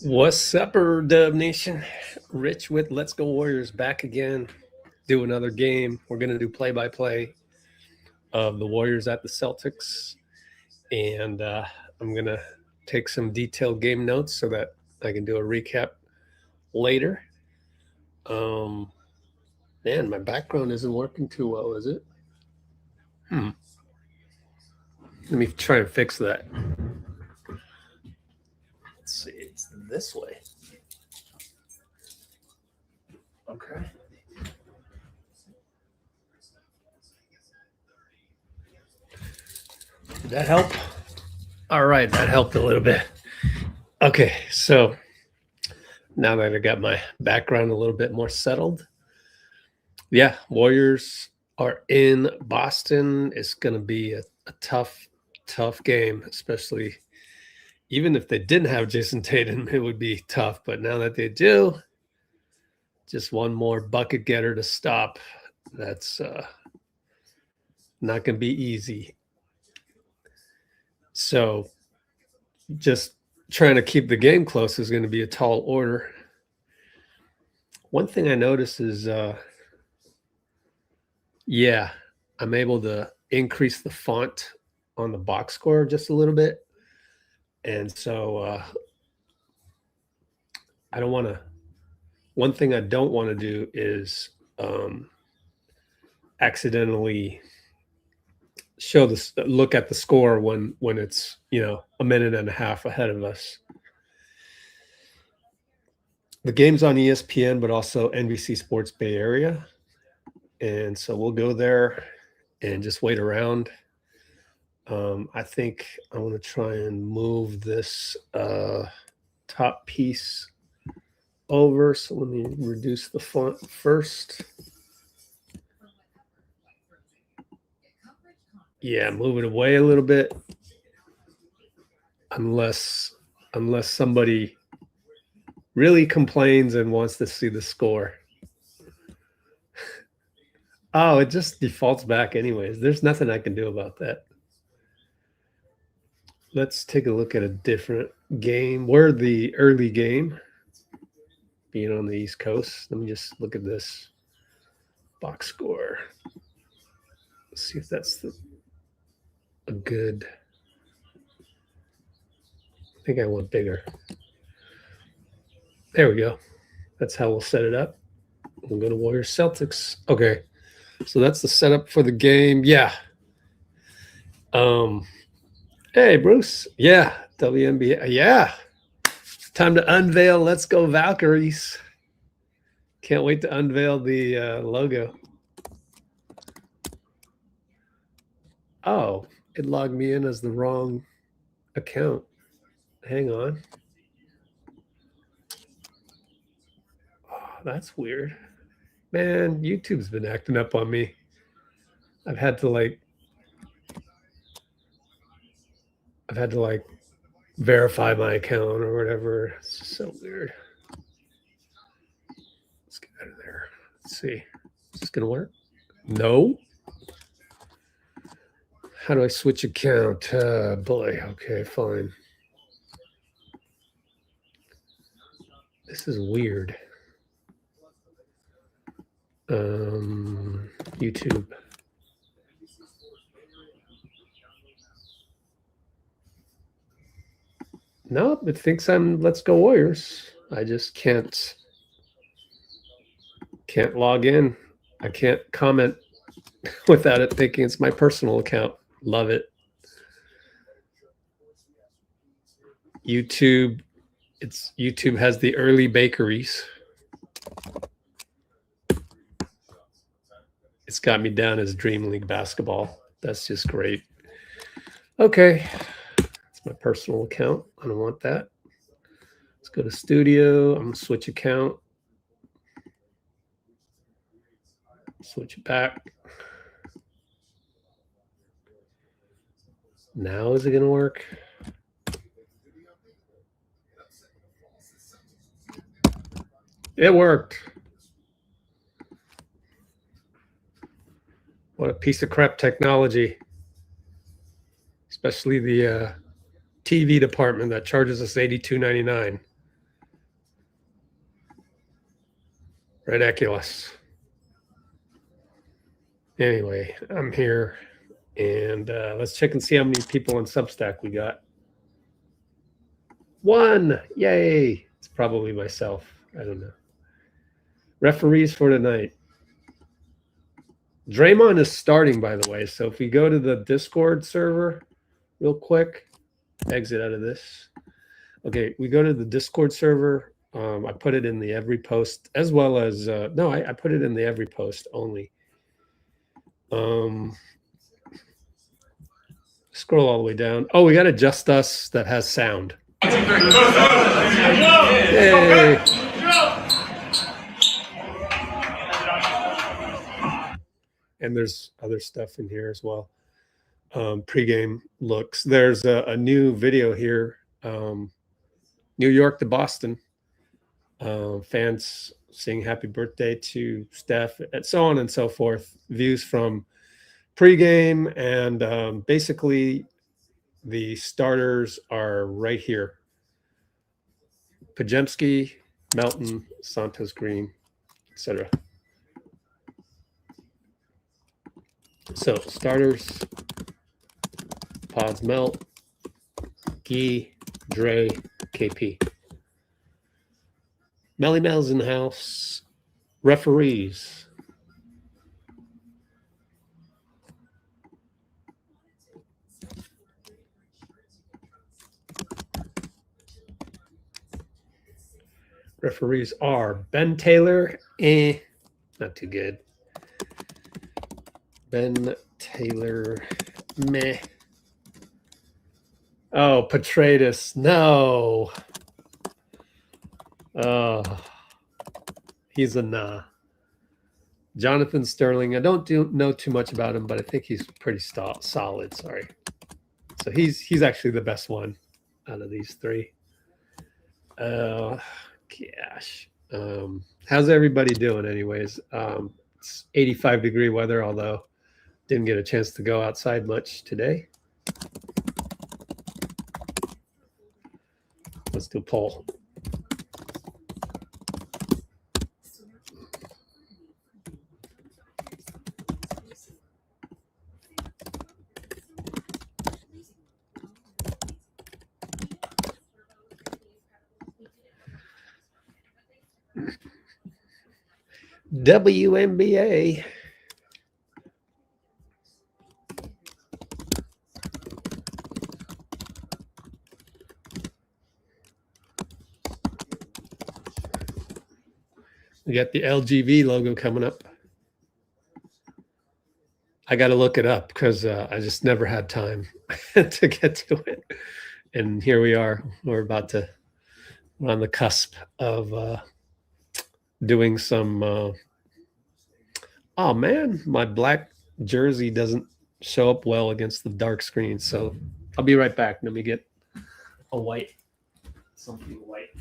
What's up, Dub Nation? Rich with Let's Go Warriors back again. Do another game. We're going to do play-by-play of the Warriors at the Celtics. And I'm going to take some detailed game notes so that I can do a recap later. Man, my background isn't working too well, is it? Let me try and fix that. Let's see. It's this way. Okay. Did that help? All right, that helped a little bit. Okay, so now that I got my background a little bit more settled, yeah, Warriors are in Boston. It's going to be a tough game, especially even if they didn't have Jason Tatum, it would be tough. But now that they do, just one more bucket getter to stop. That's not going to be easy. So just trying to keep the game close is going to be a tall order. One thing I noticed is, yeah, I'm able to increase the font on the box score just a little bit. And so I don't want to, one thing I don't want to do is accidentally look at the score when it's, a minute and a half ahead of us. The game's on ESPN, but also NBC Sports Bay Area. And so we'll go there and just wait around. I think I want to try and move this top piece over. So let me reduce the font first. Yeah, move it away a little bit. Unless somebody really complains and wants to see the score. Oh, it just defaults back anyways. There's nothing I can do about that. Let's take a look at a different game. We're the early game, being on the East Coast. Let me just look at this box score. Let's see if that's a good. I think I want bigger. There we go. That's how we'll set it up. We'll go to Warriors Celtics. Okay. So that's the setup for the game. Yeah. Hey, Bruce. Yeah. WNBA. Yeah. Time to unveil Let's Go Valkyries. Can't wait to unveil the logo. Oh, it logged me in as the wrong account. Hang on. Oh, that's weird. Man, YouTube's been acting up on me. I've had to verify my account or whatever. It's just so weird. Let's get out of there. Let's see. Is this gonna work? No. How do I switch account? Boy, okay, fine. This is weird. YouTube. Nope, it thinks I'm Let's Go Warriors. I just can't log in. I can't comment without it thinking it's my personal account. Love it. YouTube has the early bakeries. It's got me down as Dream League basketball. That's just great. Okay. It's my personal account. I don't want that. Let's go to studio. I'm going to switch account. Switch it back. Now is it going to work? It worked. What a piece of crap technology. Especially the TV department that charges us $82.99. Ridiculous. Anyway, I'm here, and let's check and see how many people in Substack we got. 1, yay! It's probably myself. I don't know. Referees for tonight. Draymond is starting, by the way. So if we go to the Discord server real quick, exit out of this. Okay, we go to the Discord server. I put it in the every post, as well as no, I put it in the every post only. Scroll all the way down. Oh, we got a Just Us that has sound. Yay. And there's other stuff in here as well. Pre-game looks. There's a new video here. New York to Boston. Fans saying happy birthday to Steph, and so on and so forth. Views from pregame, and basically the starters are right here. Podziemski, Melton, Santos, Green, etc. So starters: Pods, Melt, Gui, Dre, KP. Melly Mel's in the house. Referees. Referees are Ben Taylor, not too good. Ben Taylor, meh. Oh, Petratus, no. Oh, he's a nah. Jonathan Sterling, I don't know too much about him, but I think he's pretty solid. Sorry. So he's actually the best one out of these three. Gosh. How's everybody doing anyways? It's 85-degree weather, although didn't get a chance to go outside much today. Let's do a poll. WNBA. We got the LGV logo coming up. I got to look it up because I just never had time to get to it. And here we are. We're on the cusp of doing some. Oh man, my black jersey doesn't show up well against the dark screen. So I'll be right back. Let me get something white.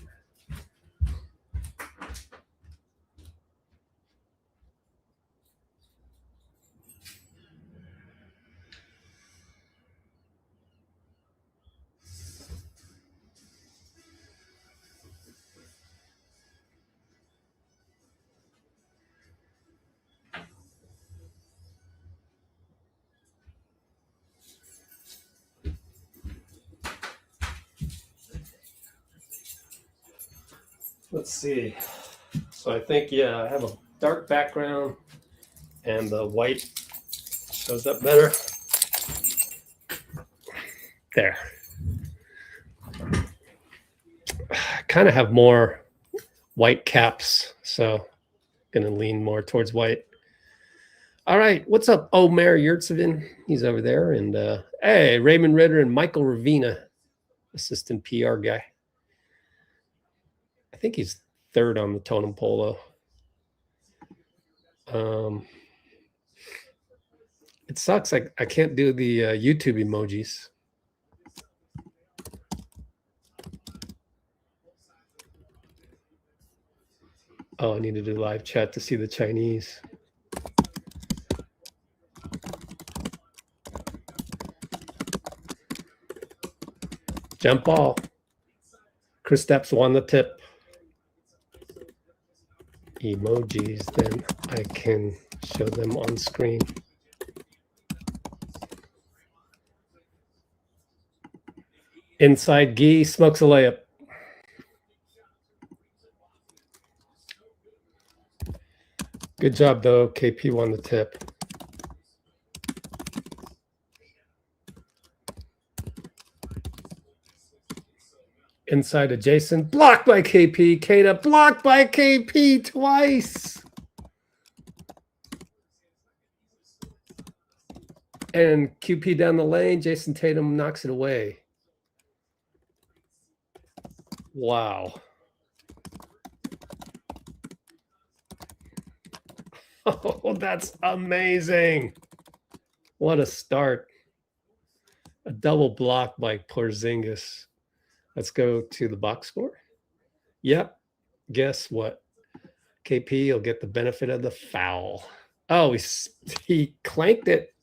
Let's see. So I think, yeah, I have a dark background and the white shows up better. There. I kind of have more white caps, so going to lean more towards white. All right. What's up, Omer Yurtsevin? He's over there. And hey, Raymond Ritter and Michael Ravina, assistant PR guy. I think he's third on the totem pole, though. It sucks. I can't do the YouTube emojis. Oh, I need to do live chat to see the Chinese. Jump ball. Kristaps won the tip. Emojis, then I can show them on screen. Inside, Gui smokes a layup. Good job, though. KP won the tip. Inside adjacent. Blocked by KP. Kata blocked by KP twice. And QP down the lane. Jason Tatum knocks it away. Wow. Oh, that's amazing. What a start. A double block by Porzingis. Let's go to the box score. Yep. Guess what? KP will get the benefit of the foul. Oh, he clanked it.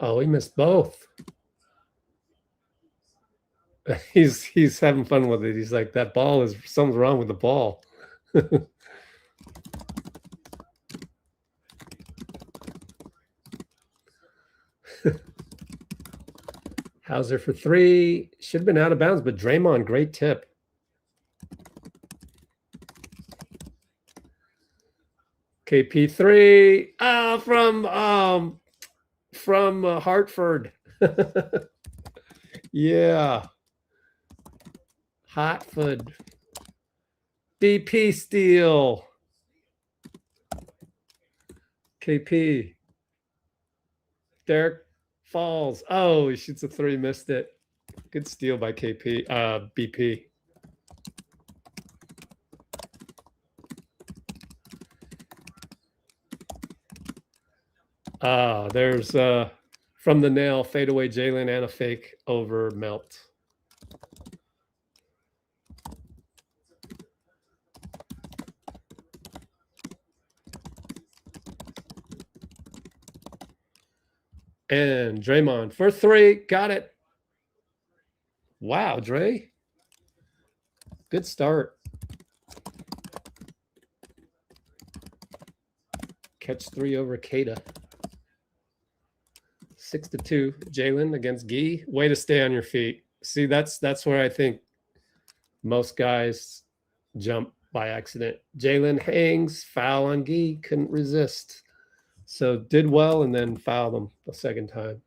Oh, he missed both. He's having fun with it. He's like, that ball is, something's wrong with the ball. Hauser for three. Should have been out of bounds, but Draymond, great tip. KP three. From Hartford. Yeah. Hotfoot. BP steal. KP. Derek falls. Oh, he shoots a three, missed it. Good steal by KP. BP. There's from the nail, fadeaway Jaylen and a fake over Melt. And Draymond for three. Got it. Wow, Dre. Good start. Catch three over Kata. 6-2. Jaylen against Gui. Way to stay on your feet. See, that's where I think most guys jump by accident. Jaylen hangs, foul on Gui, couldn't resist. So did well and then fouled him the second time.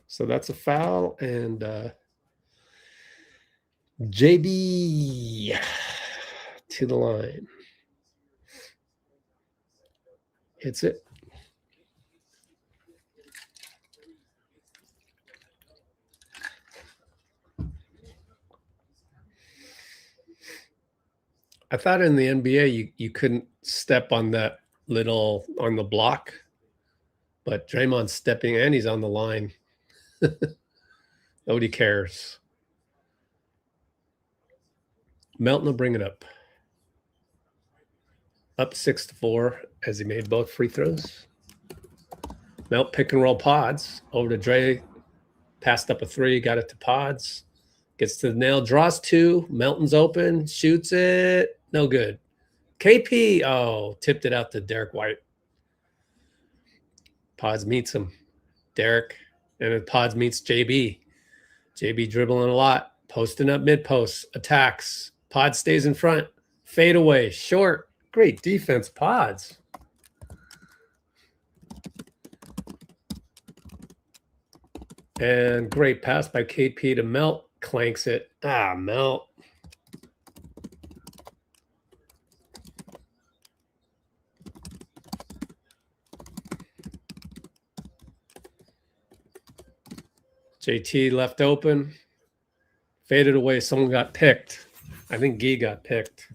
So that's a foul, and JB to the line. Hits it. I thought in the NBA you couldn't step on that little on the block, but Draymond's stepping and he's on the line. Nobody cares. Melton will bring it up. Up 6-4 as he made both free throws. Melt pick and roll Pods over to Dre. Passed up a three, got it to Pods. Gets to the nail, draws two. Melton's open, shoots it. No good. KP, tipped it out to Derek White. Pods meets him. Derek, and then Pods meets JB. JB dribbling a lot. Posting up mid-post. Attacks. Pods stays in front. Fade away. Short. Great defense, Pods. And great pass by KP to Melt. Clanks it. Melt. JT left open. Faded away. Someone got picked. I think Gui got picked.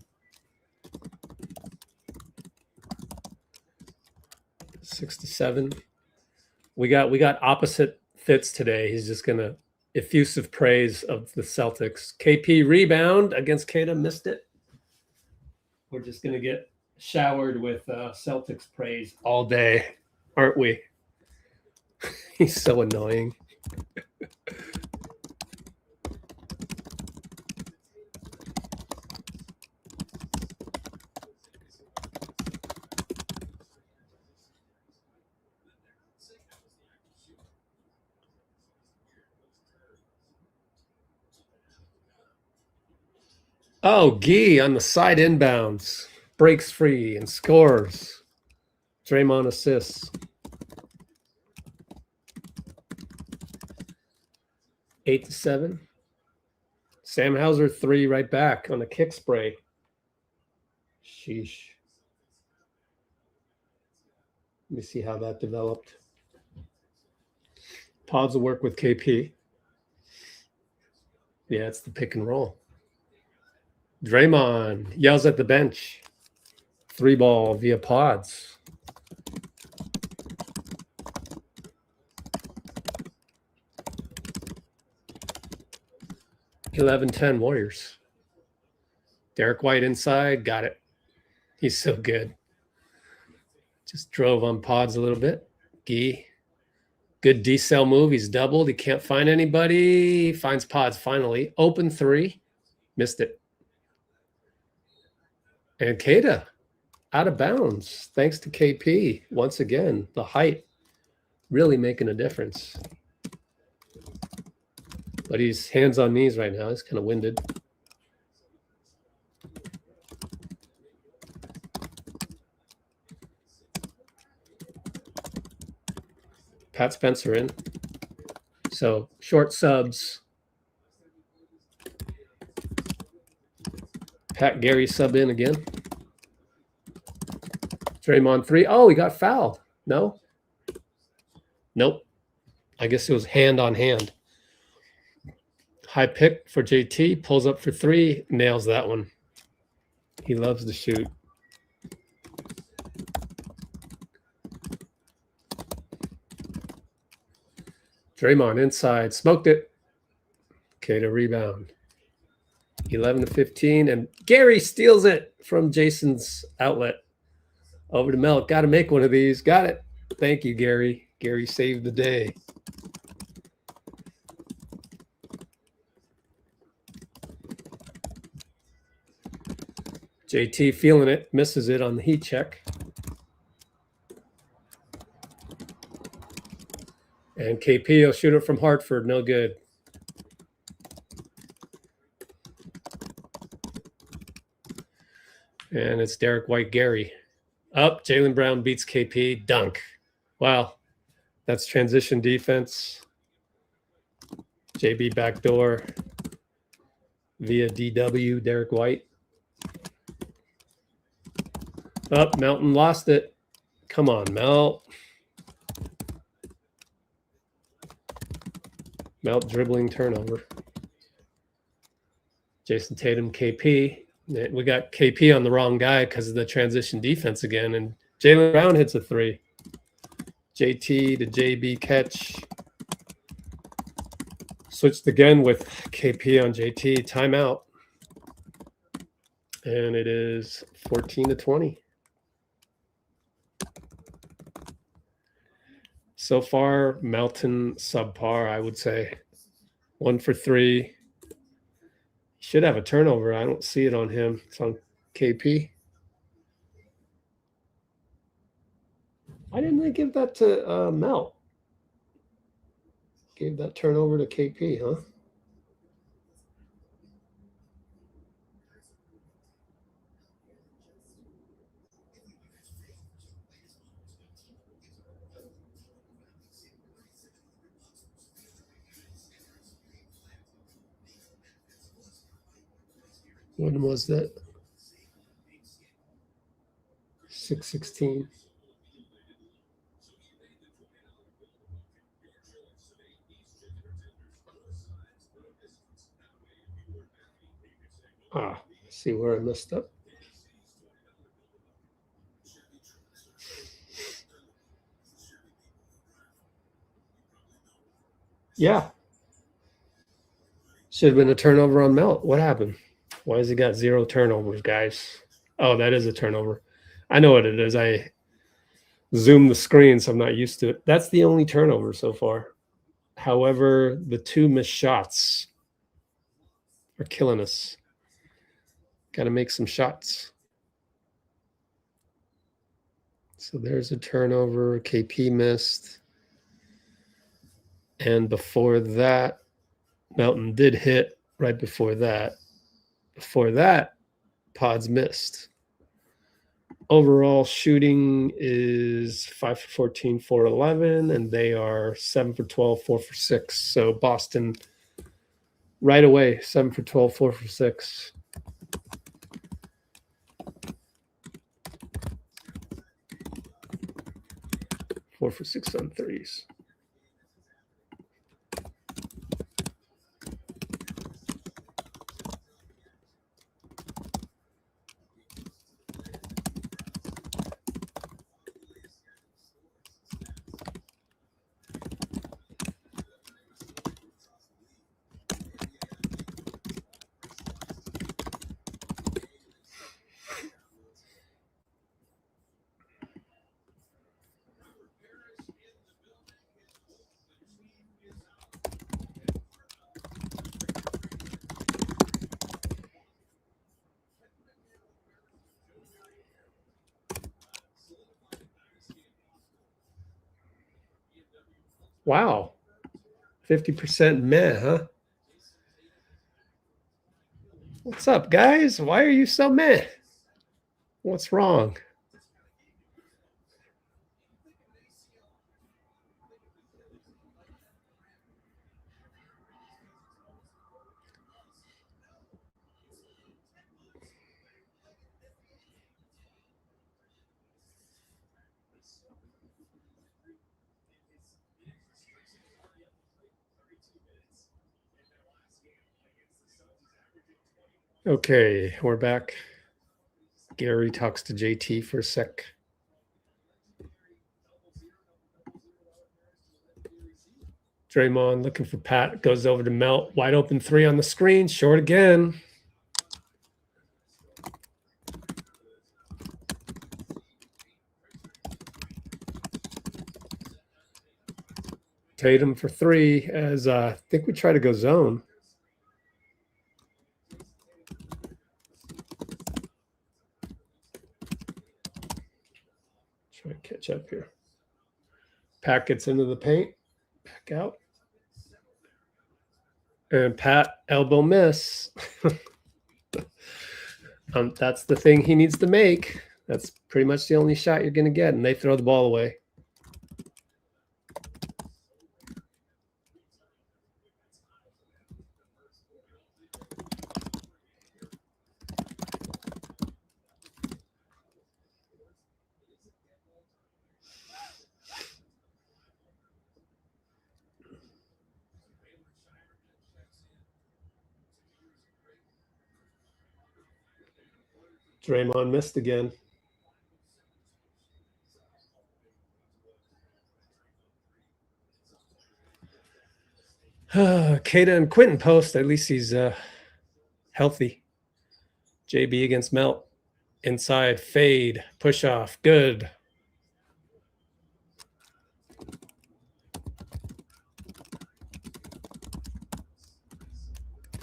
67. We got opposite fits today. He's just gonna effusive praise of the Celtics. KP rebound against Kata, missed it. We're just gonna get showered with Celtics praise all day, aren't we? He's so annoying. Oh, Gui on the side inbounds. Breaks free and scores. Draymond assists. 8-7. Sam Hauser 3 right back on a kick spray. Sheesh. Let me see how that developed. Pods will work with KP. Yeah, it's the pick and roll. Draymond yells at the bench. 3-ball via pods. (11-10) Warriors. Derek White inside, got it. He's so good. Just drove on pods a little bit. Gui. Good decel move. He's doubled. He can't find anybody. He finds pods finally. Open 3. Missed it. And Kata out of bounds. Thanks to KP. Once again, the height really making a difference. But he's hands on knees right now. He's kind of winded. Pat Spencer in. So short subs. Pat Gary sub in again. Draymond 3. Oh, he got fouled. No? Nope. I guess it was hand on hand. High pick for JT. Pulls up for 3. Nails that one. He loves to shoot. Draymond inside. Smoked it. Kata rebound. 11-15. And Gary steals it from Jason's outlet. Over to Melt. Got to make one of these. Got it. Thank you, Gary. Gary saved the day. JT feeling it. Misses it on the heat check. And KP will shoot it from Hartford. No good. And it's Derek White Gary. Up. Jaylen Brown beats KP. Dunk. Wow. That's transition defense. JB backdoor via DW. Derek White. Up. Melton lost it. Come on, Melt. Melt dribbling turnover. Jason Tatum, KP. We got KP on the wrong guy because of the transition defense again. And Jaylen Brown hits a 3. JT to JB catch. Switched again with KP on JT. Timeout. And it is 14-20. So far, Melton subpar, I would say. 1 for 3. Should have a turnover. I don't see it on him. It's on KP. Why didn't they give that to Mel? Gave that turnover to KP, huh? When was that? 6/16. See where I messed up. Yeah. Should have been a turnover on Melt. What happened? Why has he got 0 turnovers, guys? Oh, that is a turnover. I know what it is. I zoomed the screen, so I'm not used to it. That's the only turnover so far. However, the 2 missed shots are killing us. Got to make some shots. So there's a turnover. KP missed. And before that, Melton did hit right before that. Before that, Pods missed. Overall shooting is 5 for 14, 4 11, and they are 7 for 12, 4 for 6. So Boston right away, 7 for 12, 4 for 6. Four for 6 on threes. Wow. 50% meh, huh? What's up, guys? Why are you so meh? What's wrong? Okay, we're back. Gary talks to JT for a sec. Draymond looking for Pat, goes over to Melt. Wide open 3 on the screen, short again. Tatum for 3 as I think we try to go zone. Try to catch up here. Pat gets into the paint, back out. And Pat elbow miss. That's the thing he needs to make. That's pretty much the only shot you're going to get, and they throw the ball away. Draymond missed again. Kata and Quinten post. At least he's healthy. JB against Melt. Inside, fade, push off. Good.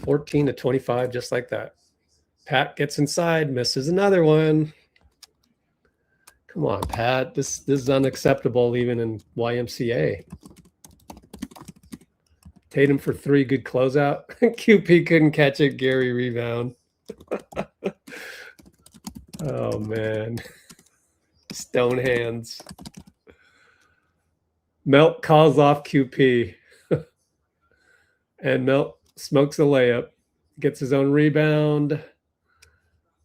$14 to 25, just like that. Pat gets inside, misses another one. Come on, Pat. This is unacceptable even in YMCA. Tatum for 3, good closeout. QP couldn't catch it. Gary rebound. Oh, man. Stone hands. Melt calls off QP. And Melt smokes a layup. Gets his own rebound.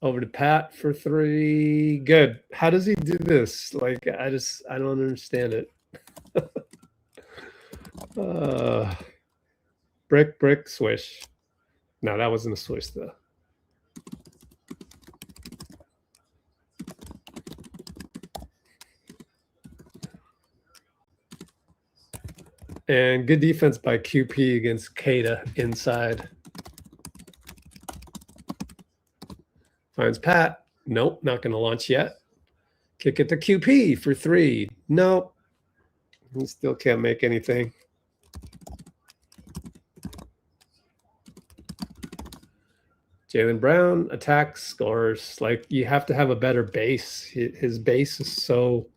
Over to Pat for 3. Good. How does he do this? Like, I don't understand it. Brick, swish. No, that wasn't a swish, though. And good defense by QP against Kada inside. Finds Pat. Nope, not going to launch yet. Kick it to QP for 3. Nope. He still can't make anything. Jaylen Brown attacks, scores. Like, you have to have a better base. His base is so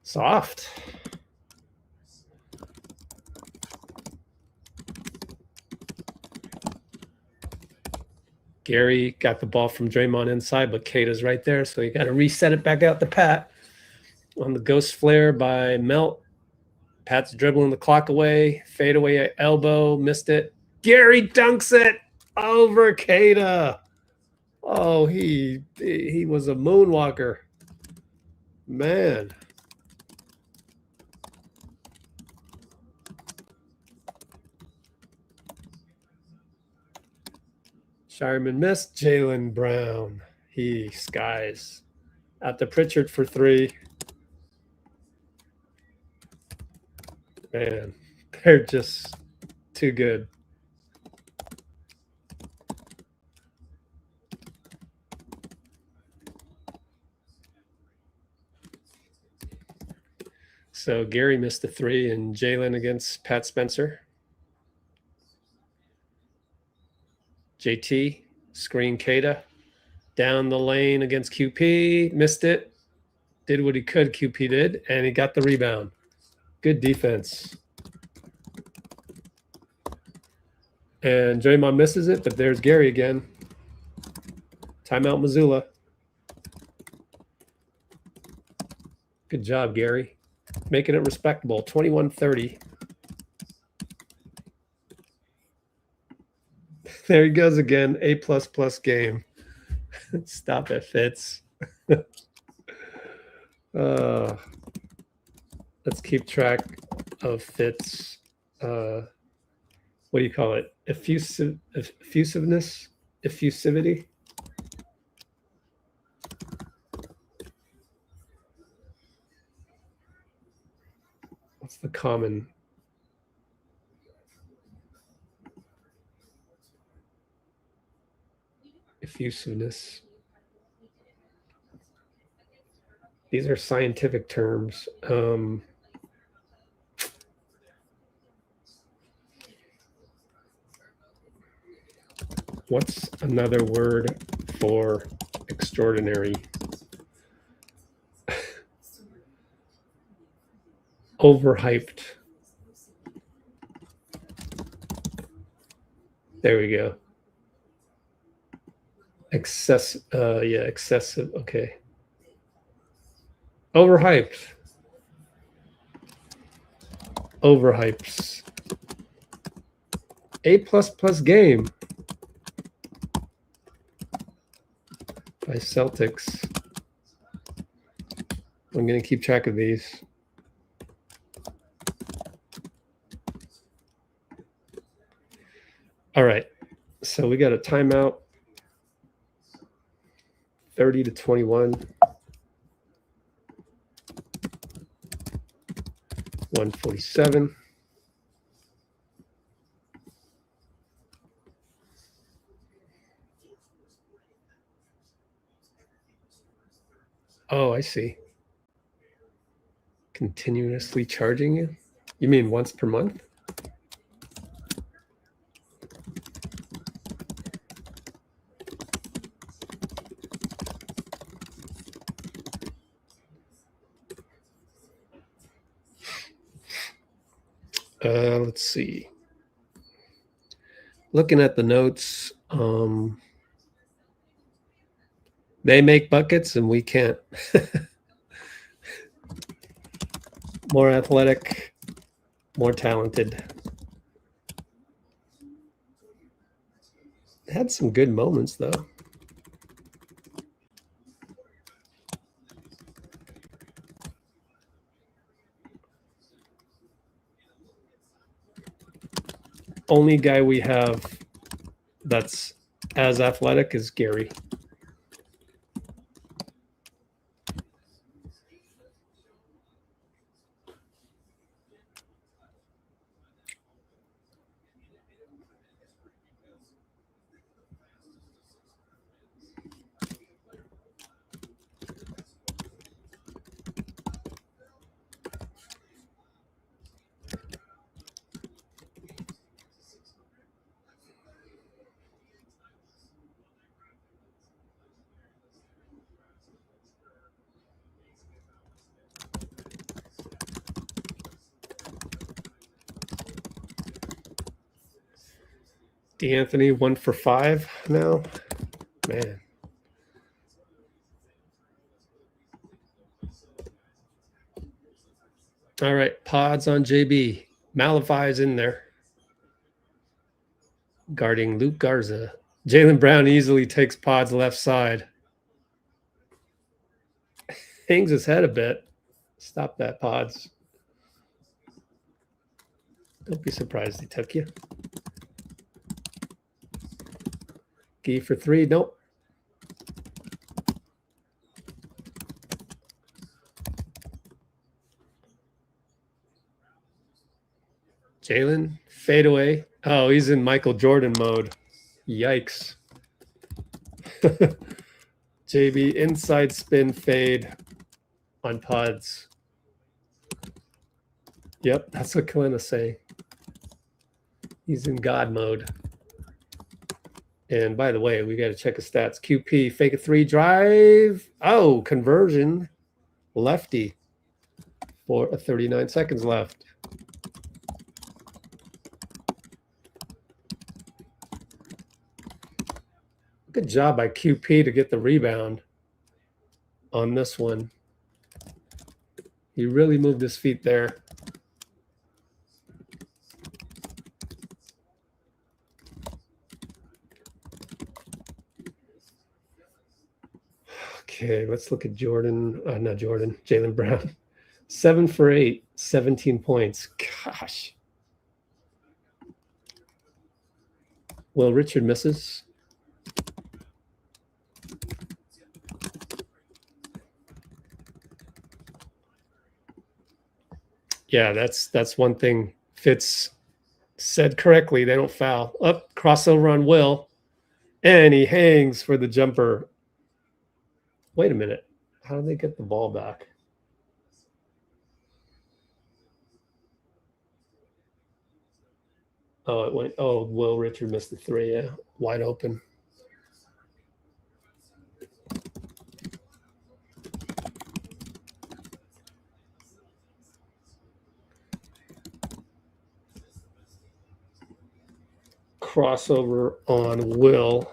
soft. Gary got the ball from Draymond inside, but Kata's right there, so you got to reset it back out to Pat. On the ghost flare by Melt. Pat's dribbling the clock away. Fade away at elbow. Missed it. Gary dunks it over Kata. Oh, he was a moonwalker. Man. Shireman missed. Jaylen Brown. He skies. Out to Pritchard for 3. Man, they're just too good. So Gary missed a 3 and Jaylen against Pat Spencer. JT, screen Kata. Down the lane against QP. Missed it. Did what he could, QP did, and he got the rebound. Good defense. And Draymond misses it, but there's Gary again. Timeout Missoula. Good job, Gary. Making it respectable. 21-30. There he goes again. A++ game. Stop it, Fitz. Let's keep track of Fitz. What do you call it? Effusiveness? Effusivity? What's the common? Effusiveness. These are scientific terms. What's another word for extraordinary? Overhyped. There we go. Excessive. Okay. Overhyped. Overhypes. A++ game by Celtics. I'm going to keep track of these. All right. So we got a timeout. 30-21. 147. Oh, I see. Continuously charging you? You mean once per month? Let's see. Looking at the notes, they make buckets and we can't. More athletic, more talented. Had some good moments, though. Only guy we have that's as athletic is Gary. D'Anthony 1 for 5 now. Man. All right, pods on JB. Malify's in there. Guarding Luke Garza. Jaylen Brown easily takes pods left side. Hangs his head a bit. Stop that, pods. Don't be surprised he took you. Gui for 3. Nope. Jaylen, fade away. Oh, he's in Michael Jordan mode. Yikes. JB, inside spin fade on pods. Yep, that's what Kalina's saying. He's in God mode. And by the way, we got to check his stats. QP, fake a 3 drive. Oh, conversion. Lefty. For a 39 seconds left. Good job by QP to get the rebound on this one. He really moved his feet there. Okay, let's look at Jaylen Brown. 7 for 8, 17 points. Gosh. Will Richard misses. Yeah, that's one thing Fitz said correctly. They don't foul. Up, crossover on Will. And he hangs for the jumper. Wait a minute. How did they get the ball back? Oh, it went. Oh, Will Richard missed the 3. Yeah, wide open. Crossover on Will.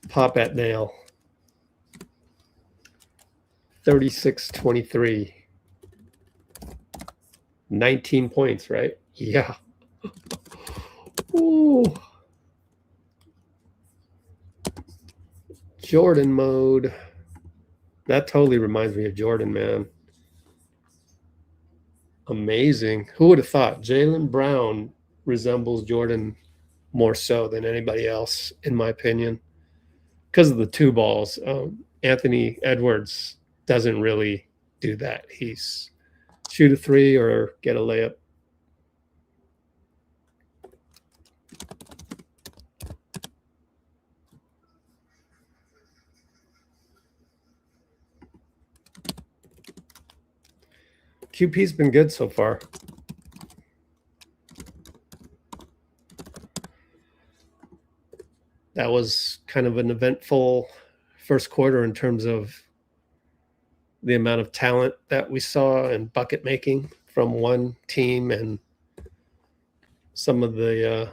Pop at nail. 36-23. 19 points, right? Yeah. Ooh. Jordan mode. That totally reminds me of Jordan, man. Amazing. Who would have thought Jaylen Brown resembles Jordan more so than anybody else, in my opinion, because of the 2 balls. Anthony Edwards doesn't really do that. He's shoot a 3 or get a layup. QP's been good so far. That was kind of an eventful first quarter in terms of the amount of talent that we saw and bucket making from one team and some of the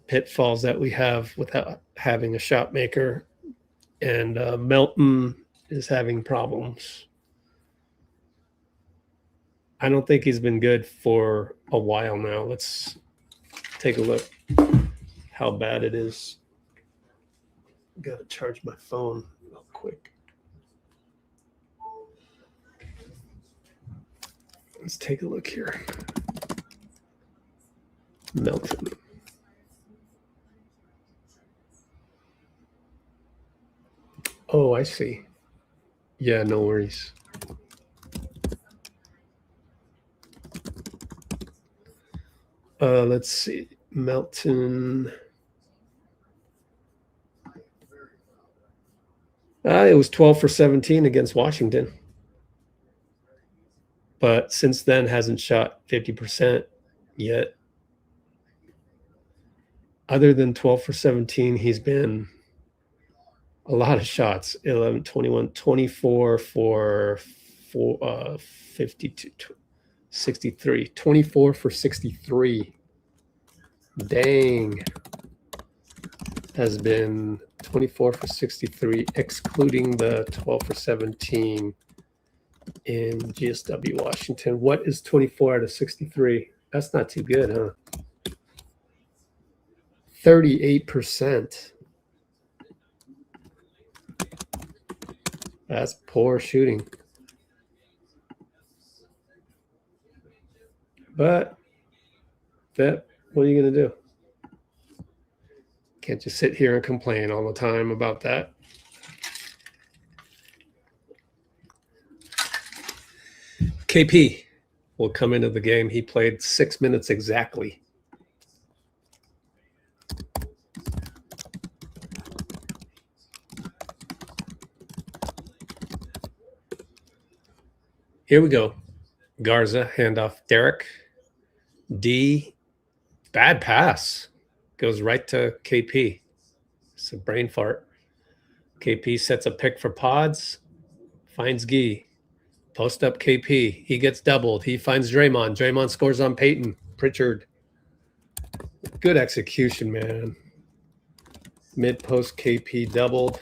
pitfalls that we have without having a shot maker. And Melton is having problems. I don't think he's been good for a while now. Let's take a look how bad it is. Got to charge my phone real quick. Let's take a look here. Melton. Oh, I see. Yeah, no worries. Let's see. Melton. It was 12 for 17 against Washington. But since then hasn't shot 50% yet. Other than 12 for 17, he's been a lot of shots. 11, 21, 24 for 52, 63. 24 for 63. Dang. Has been 24 for 63, excluding the 12 for 17 in GSW Washington. What is 24 out of 63? That's not too good, huh? 38%. That's poor shooting. But that, what are you going to do? Can't just sit here and complain all the time about that. KP will come into the game. He played 6 minutes exactly. Here we go. Garza, handoff. Derek. D. Bad pass. Goes right to KP. It's a brain fart. KP sets a pick for Pods. Finds Gui. Post up KP. He gets doubled. He finds Draymond. Draymond scores on Peyton. Pritchard. Good execution, man. Mid post KP doubled.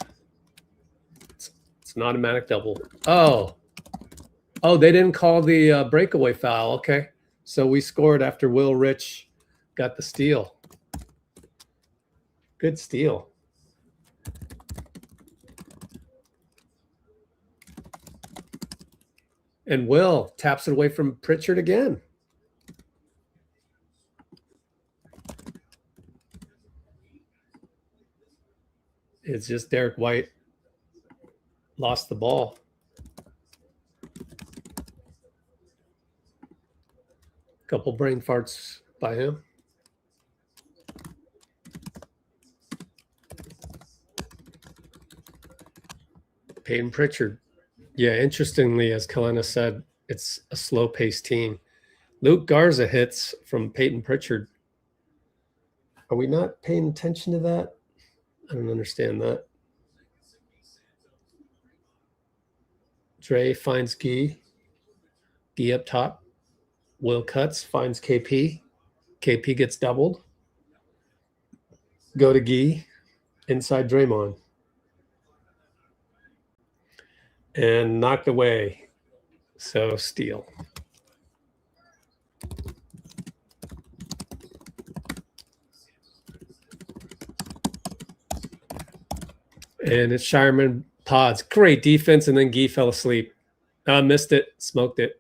It's an automatic double. Oh, they didn't call the breakaway foul. Okay. So we scored after Will Rich got the steal. Good steal. And Will taps it away from Pritchard again. It's just Derek White lost the ball. Couple brain farts by him. Peyton Pritchard. Yeah, interestingly, as Kalena said, it's a slow-paced team. Luke Garza hits from Peyton Pritchard. Are we not paying attention to that? I don't understand that. Dre finds Gui. Gui up top. Will cuts, finds KP. KP gets doubled. Go to Gui. Inside Draymond. And knocked away. So steal. And it's Shireman Pods. Great defense, and then Gui fell asleep. Missed it. Smoked it.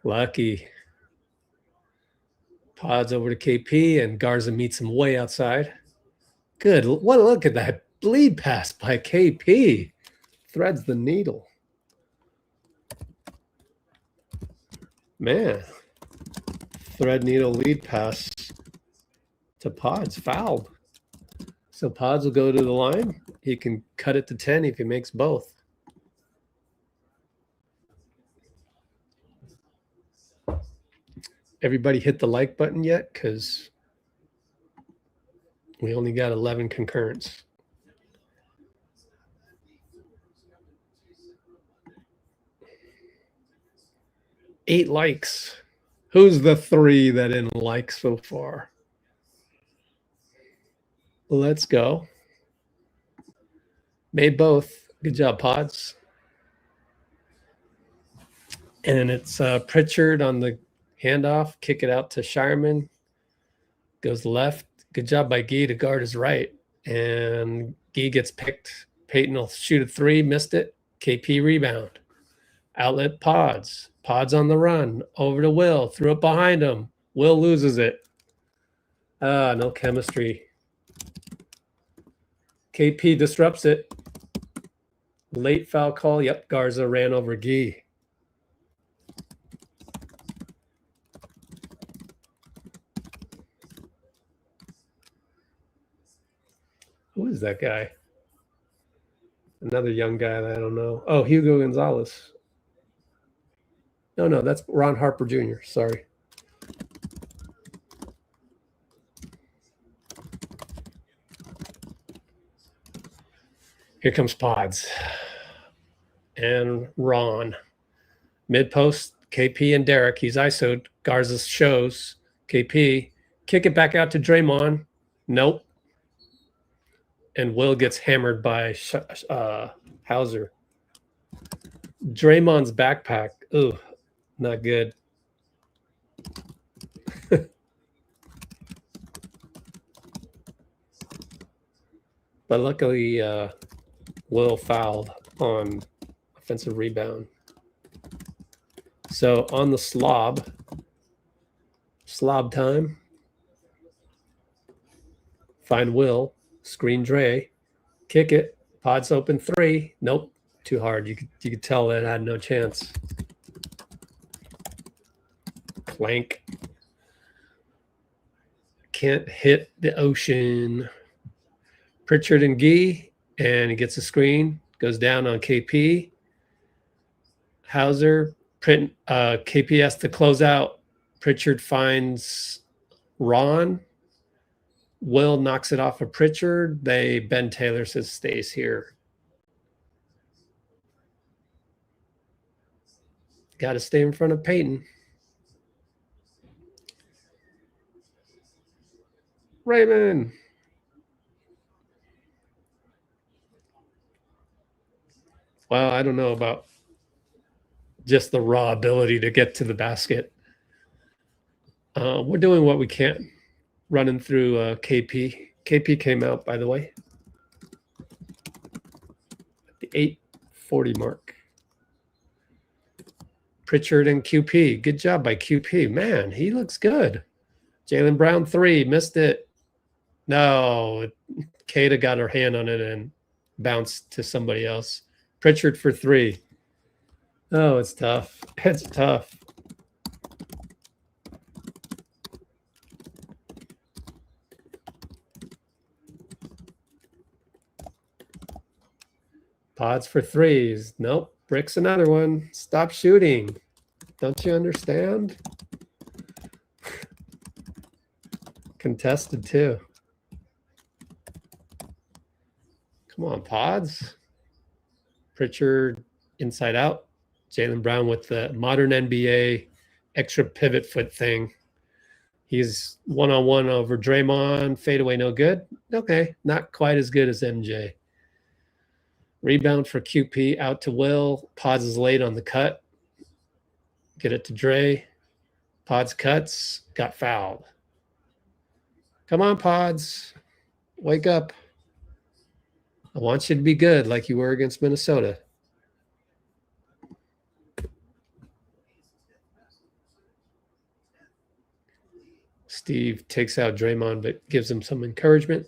Lucky. Pods over to KP, and Garza meets him way outside. Good. What a look at that lead pass by KP. Threads the needle. Man. Thread needle lead pass to Pods. Fouled. So Pods will go to the line. He can cut it to 10 if he makes both. Everybody hit the like button yet? Because we only got 11 concurrents. Eight likes. Who's the 3 that didn't like so far? Let's go. Made both. Good job, Pods. And it's Pritchard on the handoff. Kick it out to Shireman. Goes left. Good job by Gui to guard his right. And Gui gets picked. Peyton will shoot a 3. Missed it. KP rebound. Outlet Pods. Pods on the run. Over to Will. Threw it behind him. Will loses it. No chemistry. KP disrupts it. Late foul call. Yep, Garza ran over Gui. Who is that guy? Another young guy that I don't know. Oh, Hugo Gonzalez. No, that's Ron Harper Jr. Sorry. Here comes Pods. And Ron. Mid post, KP and Derek. He's ISO'd. Garza shows KP. Kick it back out to Draymond. Nope. And Will gets hammered by Hauser. Draymond's backpack. Ooh, not good. But luckily, Will fouled on offensive rebound. So on the slob time. Find Will, screen Dre, kick it. Pod's open 3. Nope, too hard. You could tell that had no chance. Clank. Can't hit the ocean. Pritchard and Gui, and he gets a screen. Goes down on KP. Hauser. KP has to close out. Pritchard finds Ron. Will knocks it off of Pritchard. Ben Taylor says stays here. Got to stay in front of Peyton. Raymond. Well, I don't know about just the raw ability to get to the basket. We're doing what we can. Running through KP. KP came out, by the way, at the 8:40 mark. Pritchard and QP. Good job by QP. Man, he looks good. Jaylen Brown 3. Missed it. No. Kata got her hand on it and bounced to somebody else. Pritchard for 3. Oh, it's tough. It's tough. Pods for 3s. Nope. Bricks another one. Stop shooting. Don't you understand? Contested too. Come on, Pods. Pritchard inside out. Jaylen Brown with the modern NBA extra pivot foot thing. He's one-on-one over Draymond. Fadeaway, no good. Okay, not quite as good as MJ. Rebound for QP, out to Will. Pods is late on the cut. Get it to Dre. Pods cuts, got fouled. Come on, Pods. Wake up. I want you to be good like you were against Minnesota. Steve takes out Draymond, but gives him some encouragement.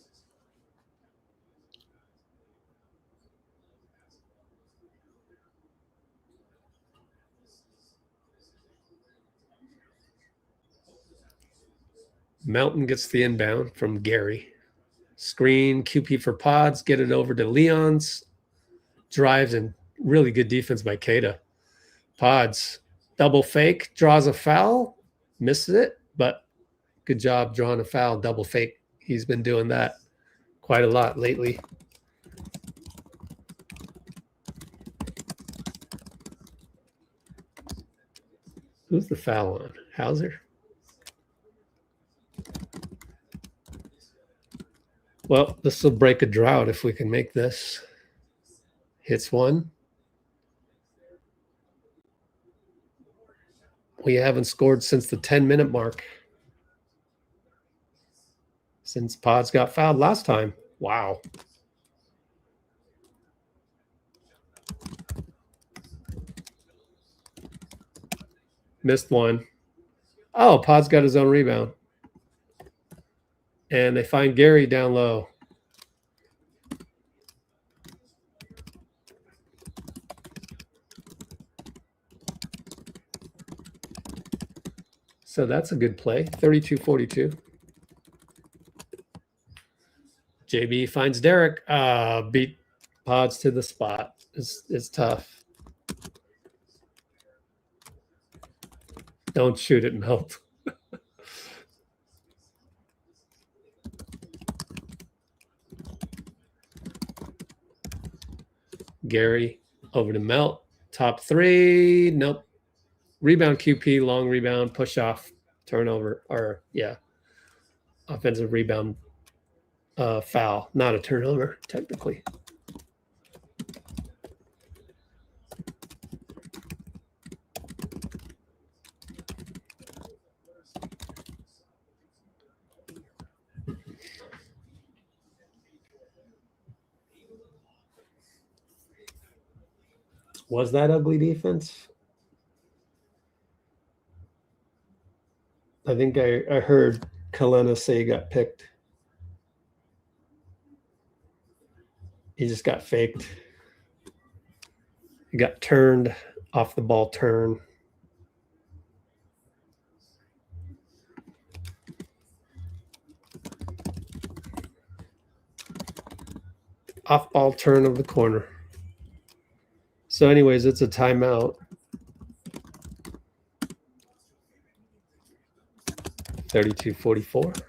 Melton gets the inbound from Gary. Screen, QP for Pods, get it over to Leon's. Drives, and really good defense by Kata. Pods, double fake, draws a foul, misses it, but good job drawing a foul, double fake. He's been doing that quite a lot lately. Who's the foul on? Hauser? Well, this will break a drought if we can make this. Hits one. We haven't scored since the 10-minute mark. Since Pods got fouled last time. Wow. Missed one. Oh, Pods got his own rebound. And they find Gary down low. So that's a good play. 32-42. JB finds Derek. Beat Pods to the spot. It's tough. Don't shoot it, Melt. Gary over to Melt. Top 3. Nope. rebound QP, long rebound, push off, turnover, or offensive rebound, foul, not a turnover technically. Was that ugly defense? I think I heard Kalena say he got picked. He just got faked. He got turned off the ball turn. Off ball turn of the corner. So anyways, it's a timeout. 32-44.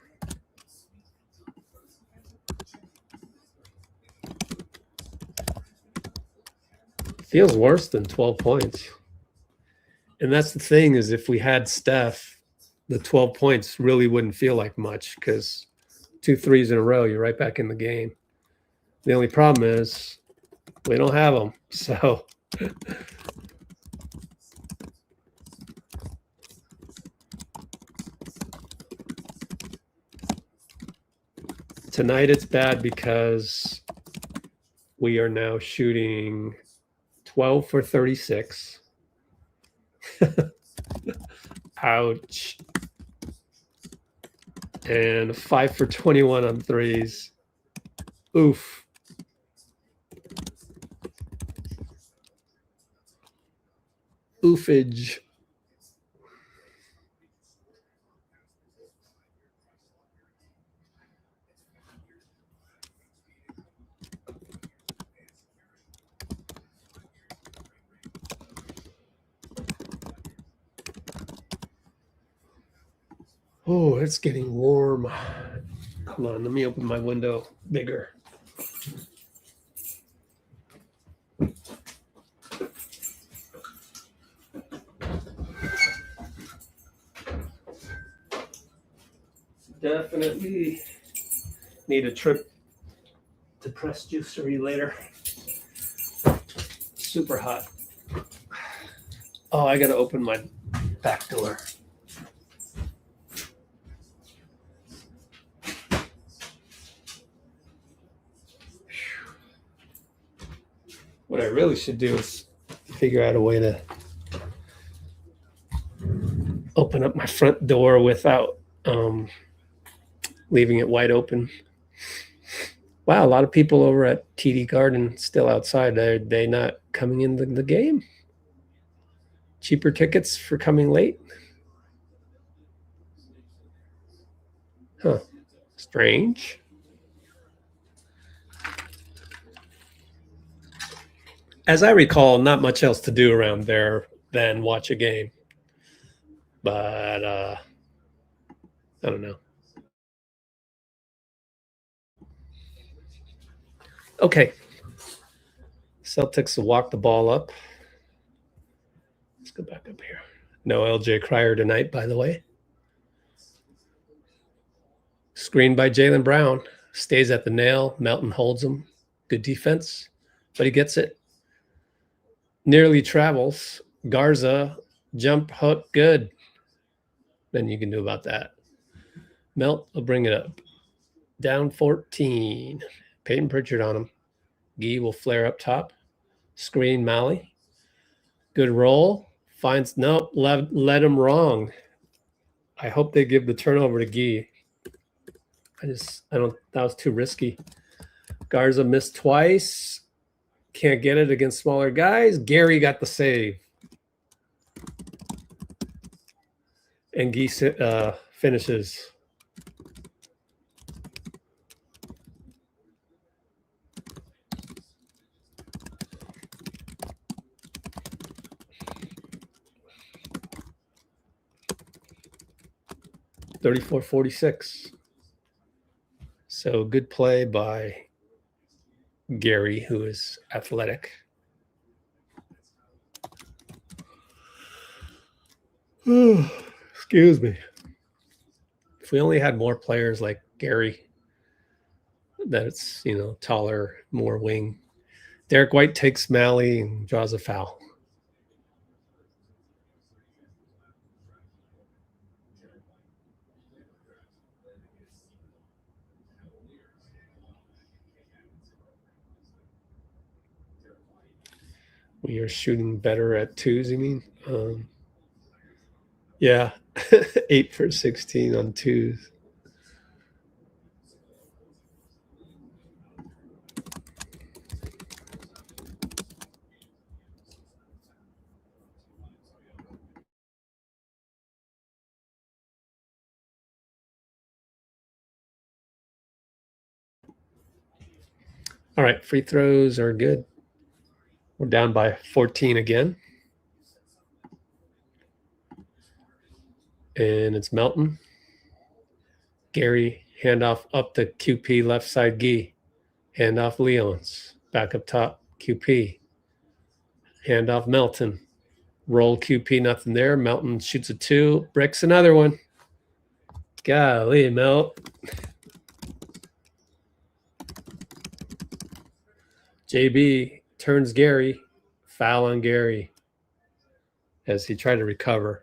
Feels worse than 12 points. And that's the thing, is if we had Steph, the 12 points really wouldn't feel like much, because 2 threes in a row, you're right back in the game. The only problem is we don't have them. So tonight it's bad because we are now shooting 12 for 36. Ouch. And 5 for 21 on threes. Oof. Oofage. Oh, it's getting warm. Hold on, let me open my window bigger. Definitely need a trip to Press Juicery later. Super hot. Oh, I gotta open my back door. What I really should do is figure out a way to open up my front door without leaving it wide open. Wow, a lot of people over at TD Garden still outside. Are they not coming in the game? Cheaper tickets for coming late? Huh. Strange. As I recall, not much else to do around there than watch a game. But I don't know. Okay. Celtics will walk the ball up. Let's go back up here. No LJ Cryer tonight, by the way. Screened by Jaylen Brown. Stays at the nail. Melton holds him. Good defense, but he gets it. Nearly travels. Garza, jump hook, good. Nothing you can do about that. Melt will bring it up. Down 14. Peyton Pritchard on him. Gui will flare up top. Screen Malley. Good roll. Finds, nope, led him wrong. I hope they give the turnover to Gui. I don't, that was too risky. Garza missed twice. Can't get it against smaller guys. Gary got the save. And Gui finishes. $34-46. So good play by Gary, who is athletic. Excuse me. If we only had more players like Gary, that's, taller, more wing. Derek White takes Mally and draws a foul. We are shooting better at twos, you mean? Yeah, 8 for 16 on twos. All right, free throws are good. We're down by 14 again. And it's Melton. Gary, handoff up to QP, left side Gui. Handoff Leons. Back up top, QP. Handoff Melton. Roll QP, nothing there. Melton shoots a 2. Bricks another one. Golly, Melt. JB turns Gary. Foul on Gary as he tried to recover.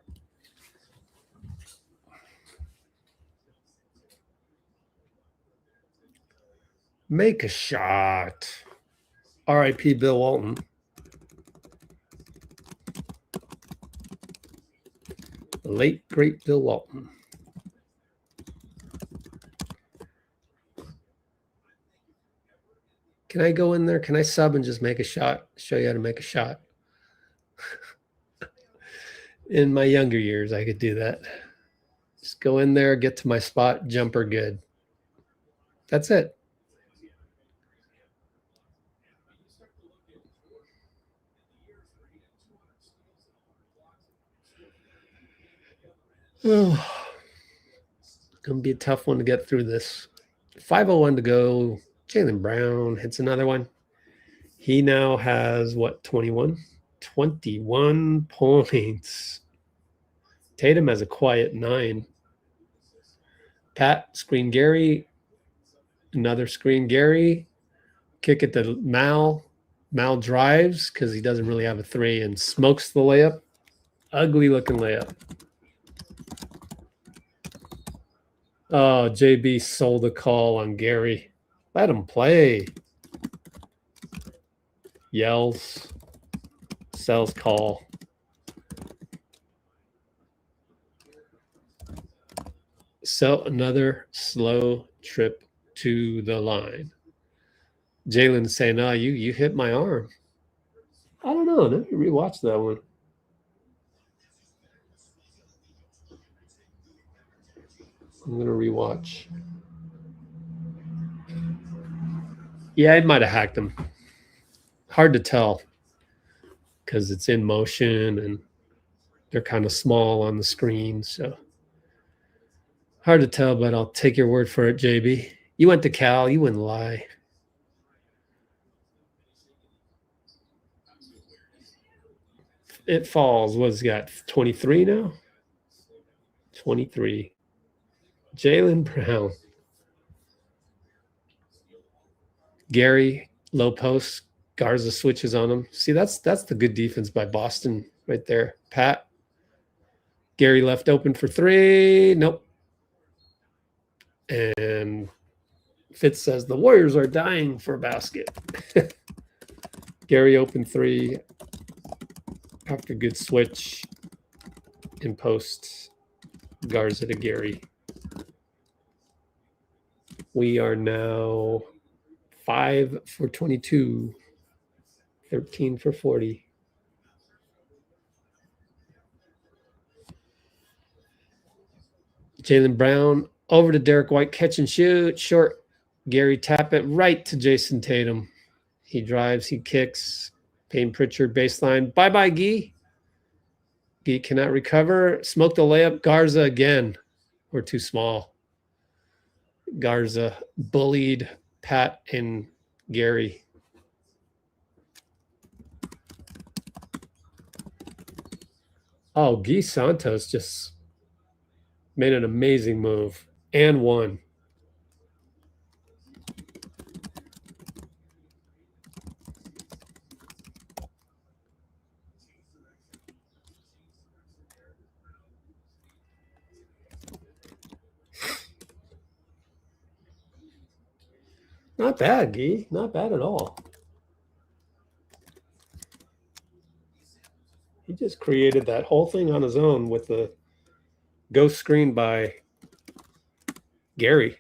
Make a shot. RIP Bill Walton. The late, great Bill Walton. Can I go in there? Can I sub and just make a shot? Show you how to make a shot. In my younger years, I could do that. Just go in there, get to my spot, jumper good. That's it. Oh, gonna be a tough one to get through this. 5:01 to go. Jaylen Brown hits another one. He now has what, 21? 21 points. Tatum has a quiet 9. Pat, screen Gary. Another screen Gary. Kick it to Mal. Mal drives because he doesn't really have a 3 and smokes the layup. Ugly looking layup. Oh, JB sold a call on Gary. Let him play. Yells. Sells call. So another slow trip to the line. Jaylen saying, "Oh, you hit my arm." I don't know. Let me rewatch that one. I'm gonna rewatch. Yeah, it might have hacked him. Hard to tell because it's in motion and they're kind of small on the screen, so hard to tell. But I'll take your word for it, JB. You went to Cal. You wouldn't lie. It falls. What's he got? 23 now? 23. Jaylen Brown. Gary, low post. Garza switches on him. See, that's the good defense by Boston right there. Pat. Gary left open for 3. Nope. And Fitz says the Warriors are dying for a basket. Gary open 3. After good switch in post. Garza to Gary. We are now 5 for 22, 13 for 40. Jaylen Brown over to Derek White, catch and shoot, short. Gary tap it right to Jason Tatum. He drives, he kicks. Payne Pritchard baseline. Bye-bye, Gui. Gui cannot recover. Smoke the layup. Garza again. We're too small. Garza bullied Pat and Gary. Oh, Gui Santos just made an amazing move and won. Not bad, Gui. Not bad at all. He just created that whole thing on his own with the ghost screen by Gary.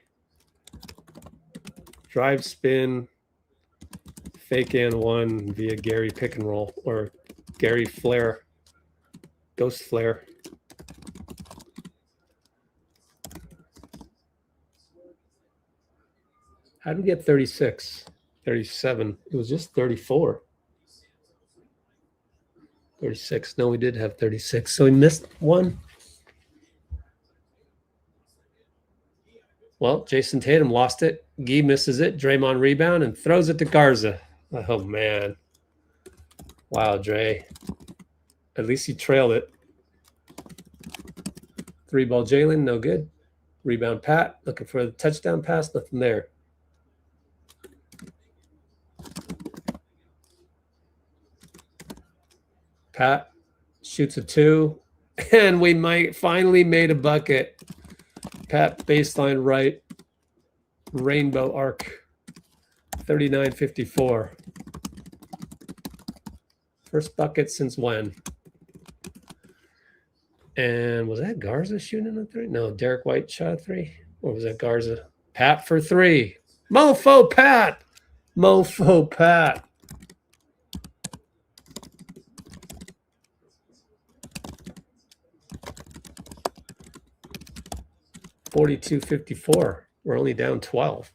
Drive spin, fake and one via Gary pick and roll or Gary flare, ghost flare. How did we get 36, 37? It was just 34. 36. No, we did have 36. So we missed one. Well, Jason Tatum lost it. Gui misses it. Draymond rebound and throws it to Garza. Oh, man. Wow, Dre. At least he trailed it. 3-ball Jaylen, no good. Rebound Pat, looking for the touchdown pass, nothing there. Pat shoots a 2, and we might finally made a bucket. Pat baseline right, rainbow arc, 39-54. First bucket since when? And was that Garza shooting a 3? No, Derek White shot a 3. Or was that Garza? Pat for 3. Mofo Pat. Mofo Pat. $42.54. We're only down 12.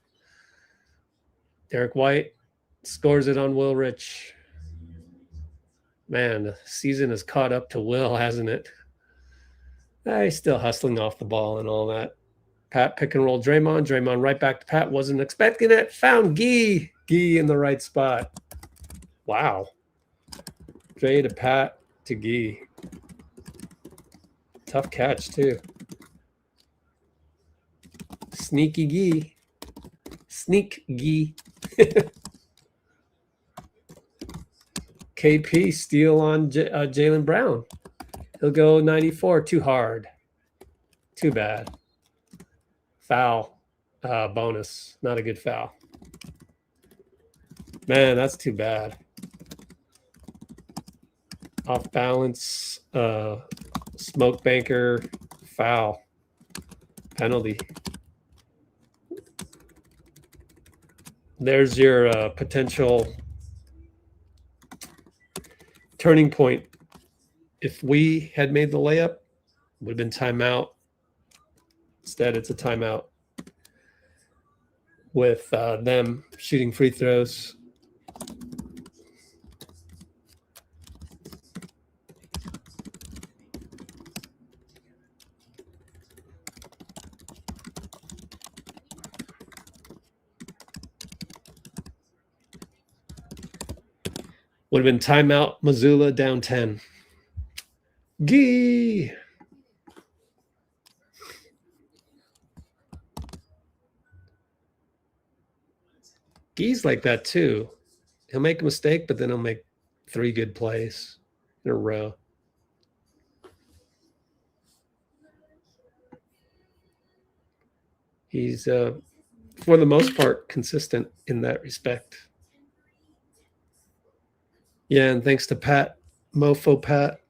Derek White scores it on Will Rich. Man, the season has caught up to Will, hasn't it? He's still hustling off the ball and all that. Pat pick and roll Draymond. Draymond right back to Pat. Wasn't expecting it. Found Gui. Gui in the right spot. Wow. Dre to Pat to Gui. Tough catch, too. Sneaky Gui. Sneak Gui. KP steal on Jaylen Brown. He'll go 94. Too hard. Too bad. Foul. Bonus. Not a good foul. Man, that's too bad. Off balance. Smoke banker. Foul. Penalty. There's your potential turning point. If we had made the layup, it would have been timeout. Instead, it's a timeout with them shooting free throws. Would have been timeout, Missoula down 10. Gee. Gui's like that too. He'll make a mistake, but then he'll make 3 good plays in a row. He's, for the most part, consistent in that respect. Yeah, and thanks to Pat, Mofo Pat,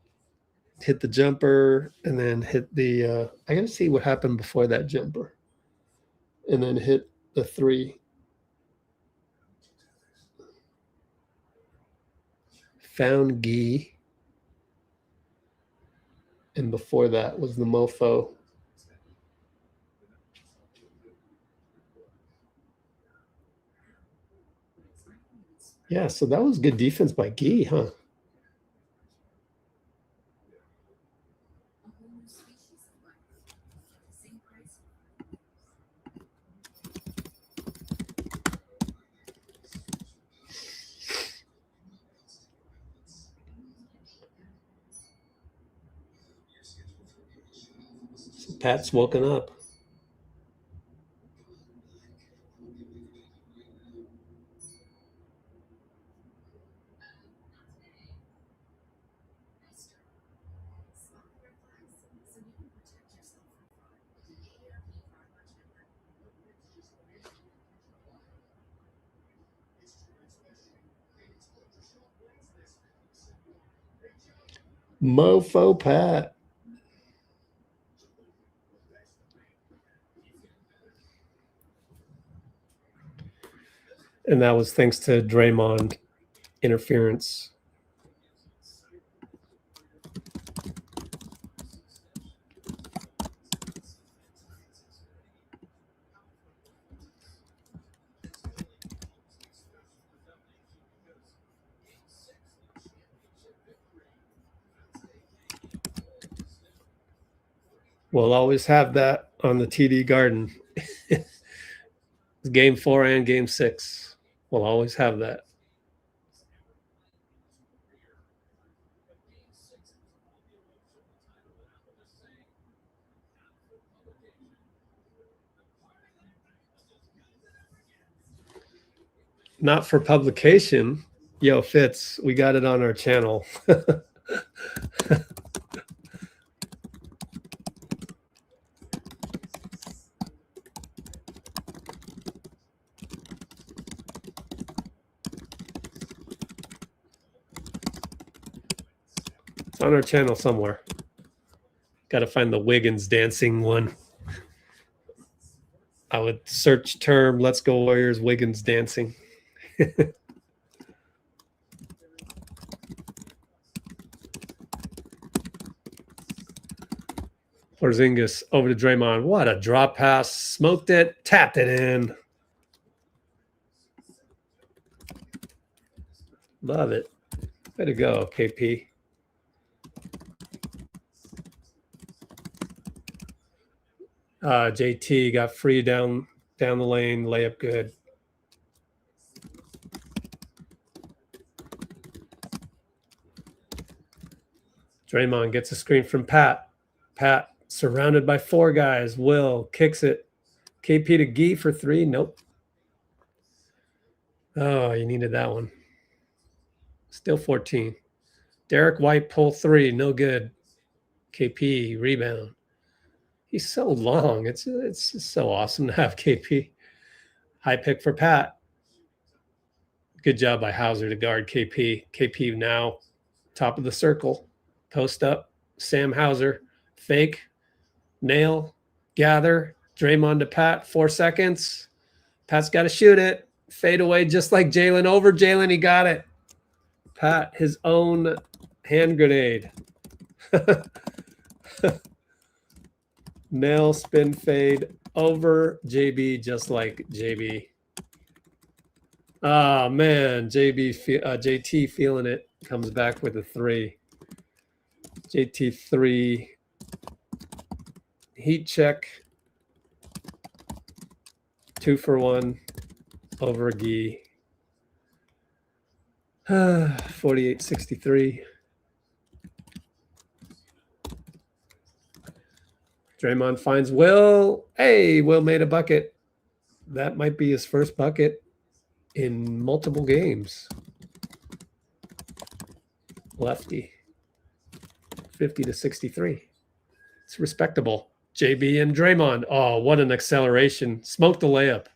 hit the jumper and then hit the I gotta see what happened before that jumper. And then hit the 3. Found Gui. And before that was the Mofo. Yeah, so that was good defense by Gui, huh? Pat's woken up. Mofo Pat. And that was thanks to Draymond interference. We'll always have that on the TD Garden. Game 4 and Game 6. We'll always have that. Not for publication. Yo, Fitz, we got it on our channel. It's on our channel somewhere. Got to find the Wiggins dancing one. I would search term, let's go Warriors, Wiggins dancing. Porzingis over to Draymond. What a drop pass. Smoked it, tapped it in. Love it. Way to go, KP. JT got free down the lane. Layup good. Draymond gets a screen from Pat. Pat surrounded by 4 guys. Will kicks it. KP to Gui for 3. Nope. Oh, you needed that one. Still 14. Derek White pull 3. No good. KP rebound. He's so long. It's so awesome to have KP. High pick for Pat. Good job by Hauser to guard KP. KP now top of the circle. Post up. Sam Hauser. Fake. Nail. Gather. Draymond to Pat. 4 seconds. Pat's got to shoot it. Fade away just like Jaylen. Over Jaylen. He got it. Pat, his own hand grenade. Nail, spin, fade, over JB, just like JB. Oh, man. JT feeling it. Comes back with a 3. JT 3. Heat check. 2 for 1. Over Gui. 48-63. Draymond finds Will. Hey, Will made a bucket. That might be his first bucket in multiple games. Lefty. 50-63. It's respectable. JB and Draymond. Oh, what an acceleration. Smoked the layup.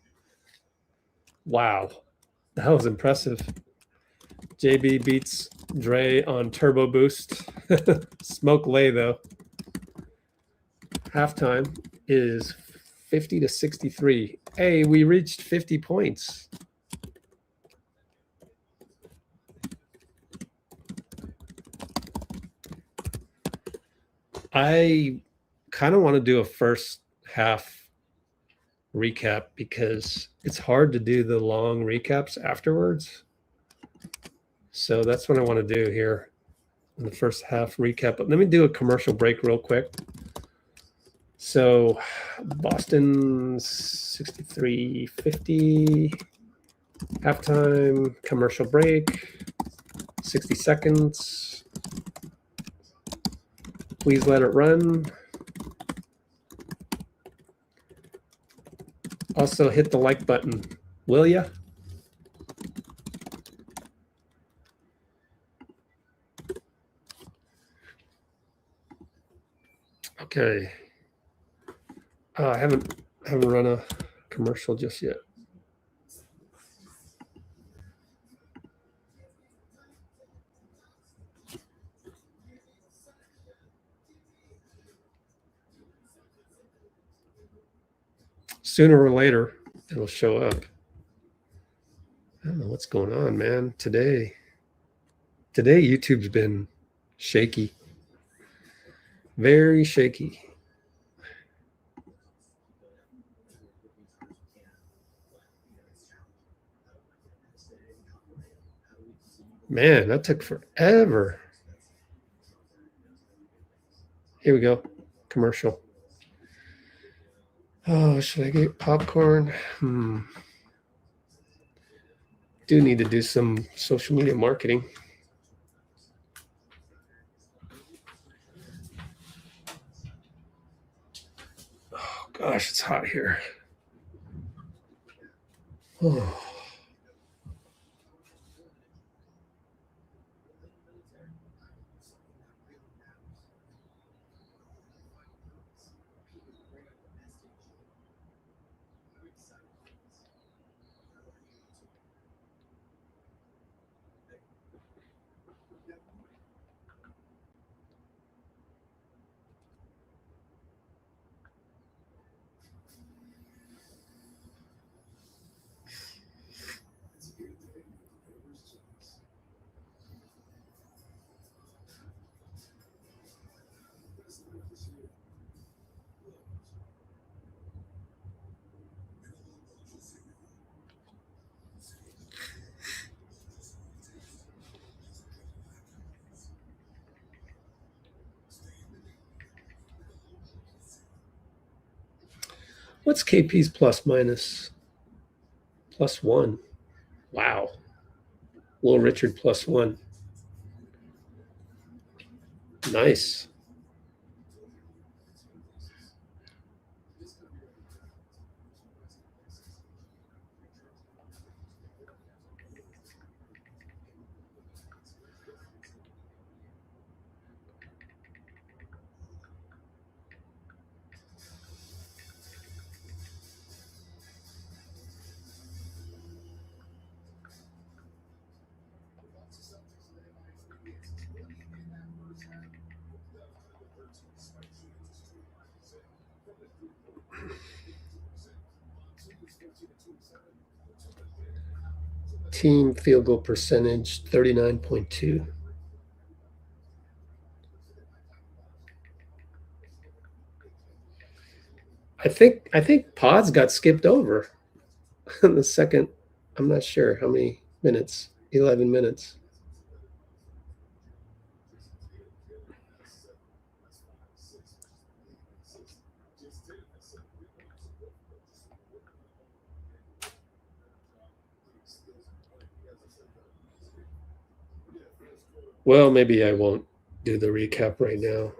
Wow. That was impressive. JB beats Dre on turbo boost. Smoke lay, though. Halftime is 50-63. Hey, we reached 50 points. I kind of want to do a first half recap because it's hard to do the long recaps afterwards. So that's what I want to do here in the first half recap. But let me do a commercial break real quick. So Boston 63-50, halftime, commercial break, 60 seconds. Please let it run. Also hit the like button, will ya? Okay. I haven't run a commercial just yet. Sooner or later, it'll show up. I don't know what's going on, man. Today YouTube's been shaky. Very shaky. Man, that took forever. Here we go. Commercial. Oh, should I get popcorn? Do need to do some social media marketing. Oh gosh, it's hot here. Oh. What's KP's plus minus? +1. Wow. Will Richard +1. Nice. Team field goal percentage 39.2. I think Pods got skipped over in the second. I'm not sure how many minutes. 11 minutes. Well, maybe I won't do the recap right now.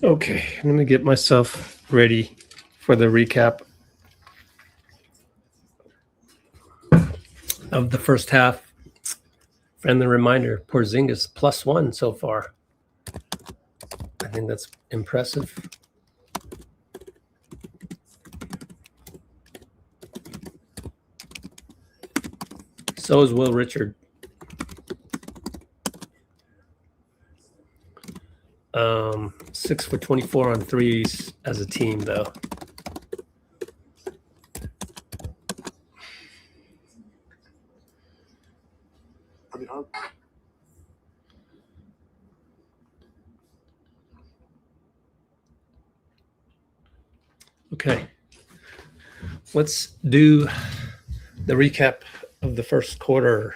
Okay, I'm going to get myself ready for the recap of the first half. Friendly reminder, Porzingis +1 so far. I think that's impressive. So is Will Richard. 6 for 24 on threes as a team, though. Okay, let's do the recap of the first quarter.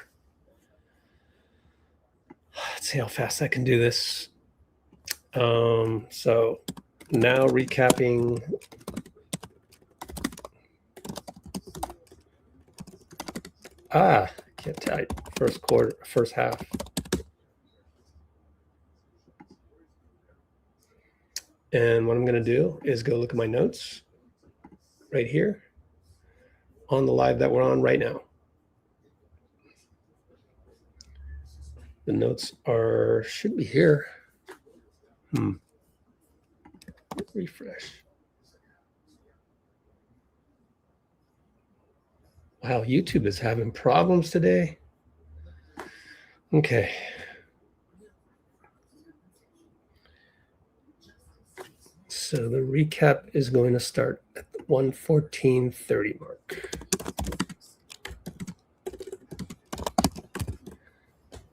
Let's see how fast I can do this. So now recapping. Can't type. First half. And what I'm going to do is go look at my notes right here on the live that we're on right now. The notes should be here. Refresh. Wow, YouTube is having problems today. Okay. So the recap is going to start at the 1:14:30 mark.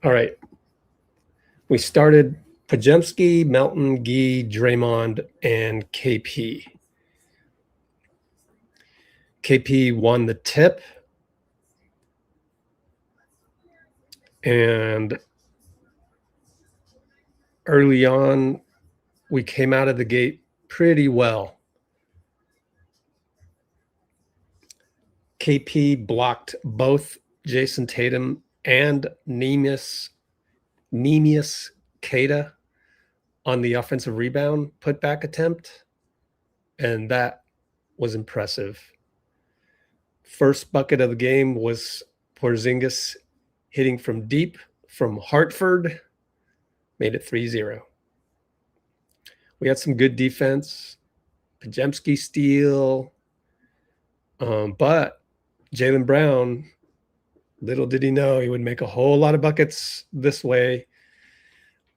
All right. We started Podziemski, Melton, Gui, Draymond, and KP. KP won the tip. And early on, we came out of the gate pretty well. KP blocked both Jason Tatum and Neemias Queta on the offensive rebound putback attempt, and that was impressive. First bucket of the game was Porzingis hitting from deep from Hartford, made it 3-0. We had some good defense, Podziemski steal, but Jaylen Brown, little did he know he would make a whole lot of buckets this way.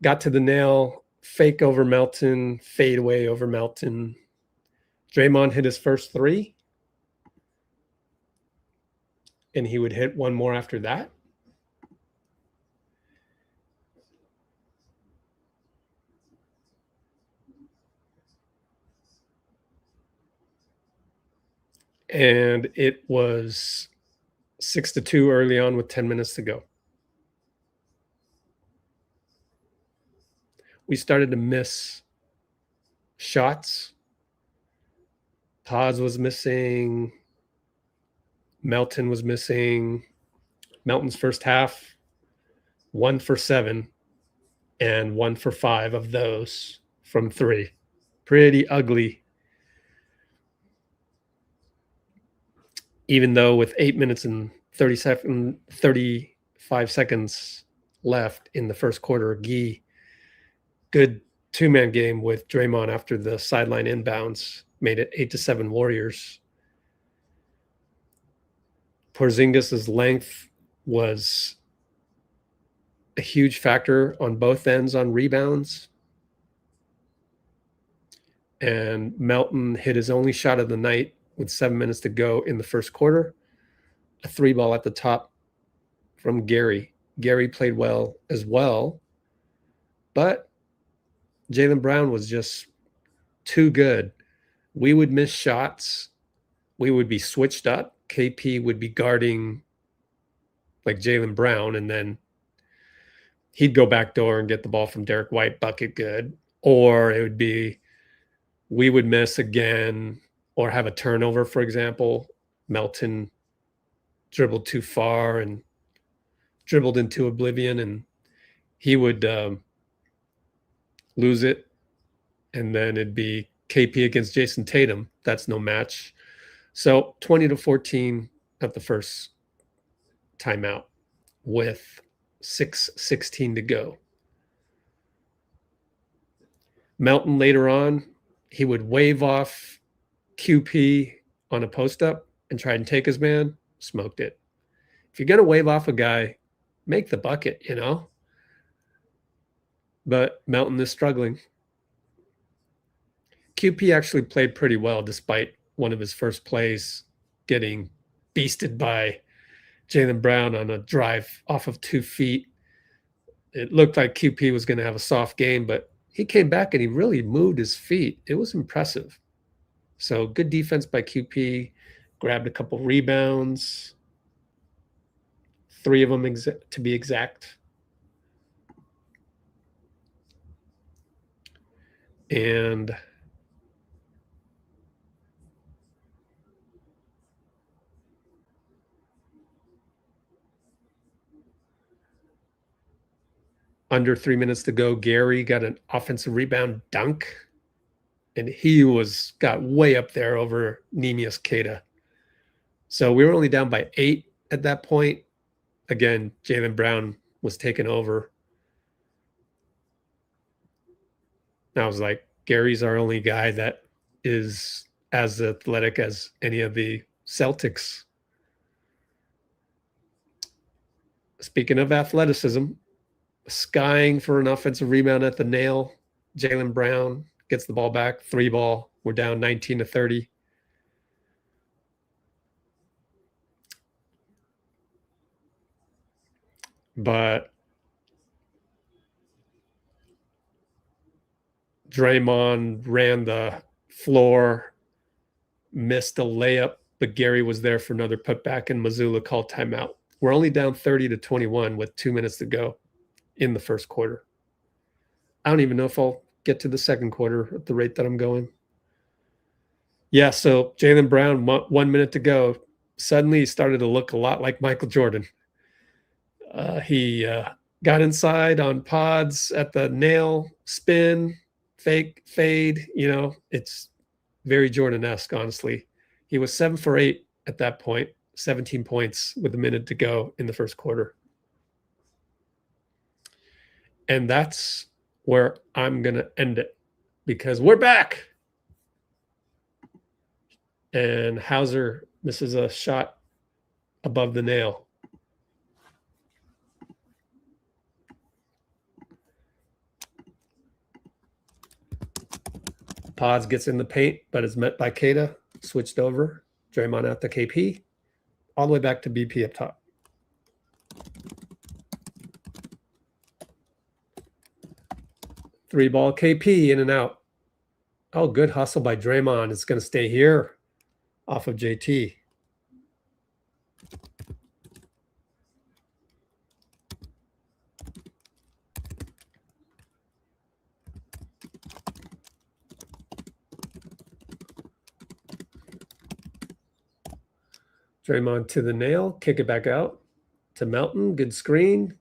Got to the nail, fake over Melton, fade away over Melton. Draymond hit his first three, and he would hit one more after that. And it was 6-2 early on with 10 minutes to go. We started to miss shots. Pods was missing. Melton was missing. Melton's first half, 1 for 7 and 1 for 5 of those from 3. Pretty ugly. Even though with 8 minutes and 35 seconds left in the first quarter, Gui, good two-man game with Draymond after the sideline inbounds, made it 8-7 Warriors. Porzingis' length was a huge factor on both ends on rebounds. And Melton hit his only shot of the night with 7 minutes to go in the first quarter. A 3-ball at the top from Gary. Gary played well as well, but Jaylen Brown was just too good. We would miss shots. We would be switched up. KP would be guarding like Jaylen Brown, and then he'd go backdoor and get the ball from Derek White, bucket good. Or it would be we would miss again or have a turnover, for example. Melton dribbled too far and dribbled into oblivion, and he would lose it and then it'd be KP against Jason Tatum. That's no match. So 20-14 at the first timeout with 6:16 to go. Melton later on, he would wave off QP on a post-up and try and take his man, smoked it. If you're going to wave off a guy, make the bucket, you know? But Melton is struggling. QP actually played pretty well despite one of his first plays getting beasted by Jaylen Brown on a drive off of 2 feet. It looked like QP was going to have a soft game, but he came back and he really moved his feet. It was impressive. So good defense by QP, grabbed a couple rebounds, 3 of them to be exact. And under 3 minutes to go, Gary got an offensive rebound dunk, and he got way up there over Neemias Queta. So we were only down by 8 at that point. Again, Jaylen Brown was taken over. I was like, Gary's our only guy that is as athletic as any of the Celtics. Speaking of athleticism, skying for an offensive rebound at the nail. Jaylen Brown gets the ball back, 3 ball. We're down 19-30. But Draymond ran the floor, missed a layup, but Gary was there for another putback, and Missoula called timeout. We're only down 30-21 with 2 minutes to go in the first quarter. I don't even know if I'll get to the second quarter at the rate that I'm going. Yeah, so Jaylen Brown, 1 minute to go. Suddenly he started to look a lot like Michael Jordan. He got inside on pods at the nail, spin, fake, fade. You know, it's very Jordan-esque, honestly. He was 7 for 8 at that point, 17 points with a minute to go in the first quarter. And that's where I'm going to end it because we're back. And Hauser misses a shot above the nail. Pods gets in the paint, but is met by Queta. Switched over. Draymond out to KP. All the way back to BP up top. Three ball KP in and out. Oh, good hustle by Draymond. It's going to stay here off of JT. Draymond to the nail, kick it back out to Melton. Good screen,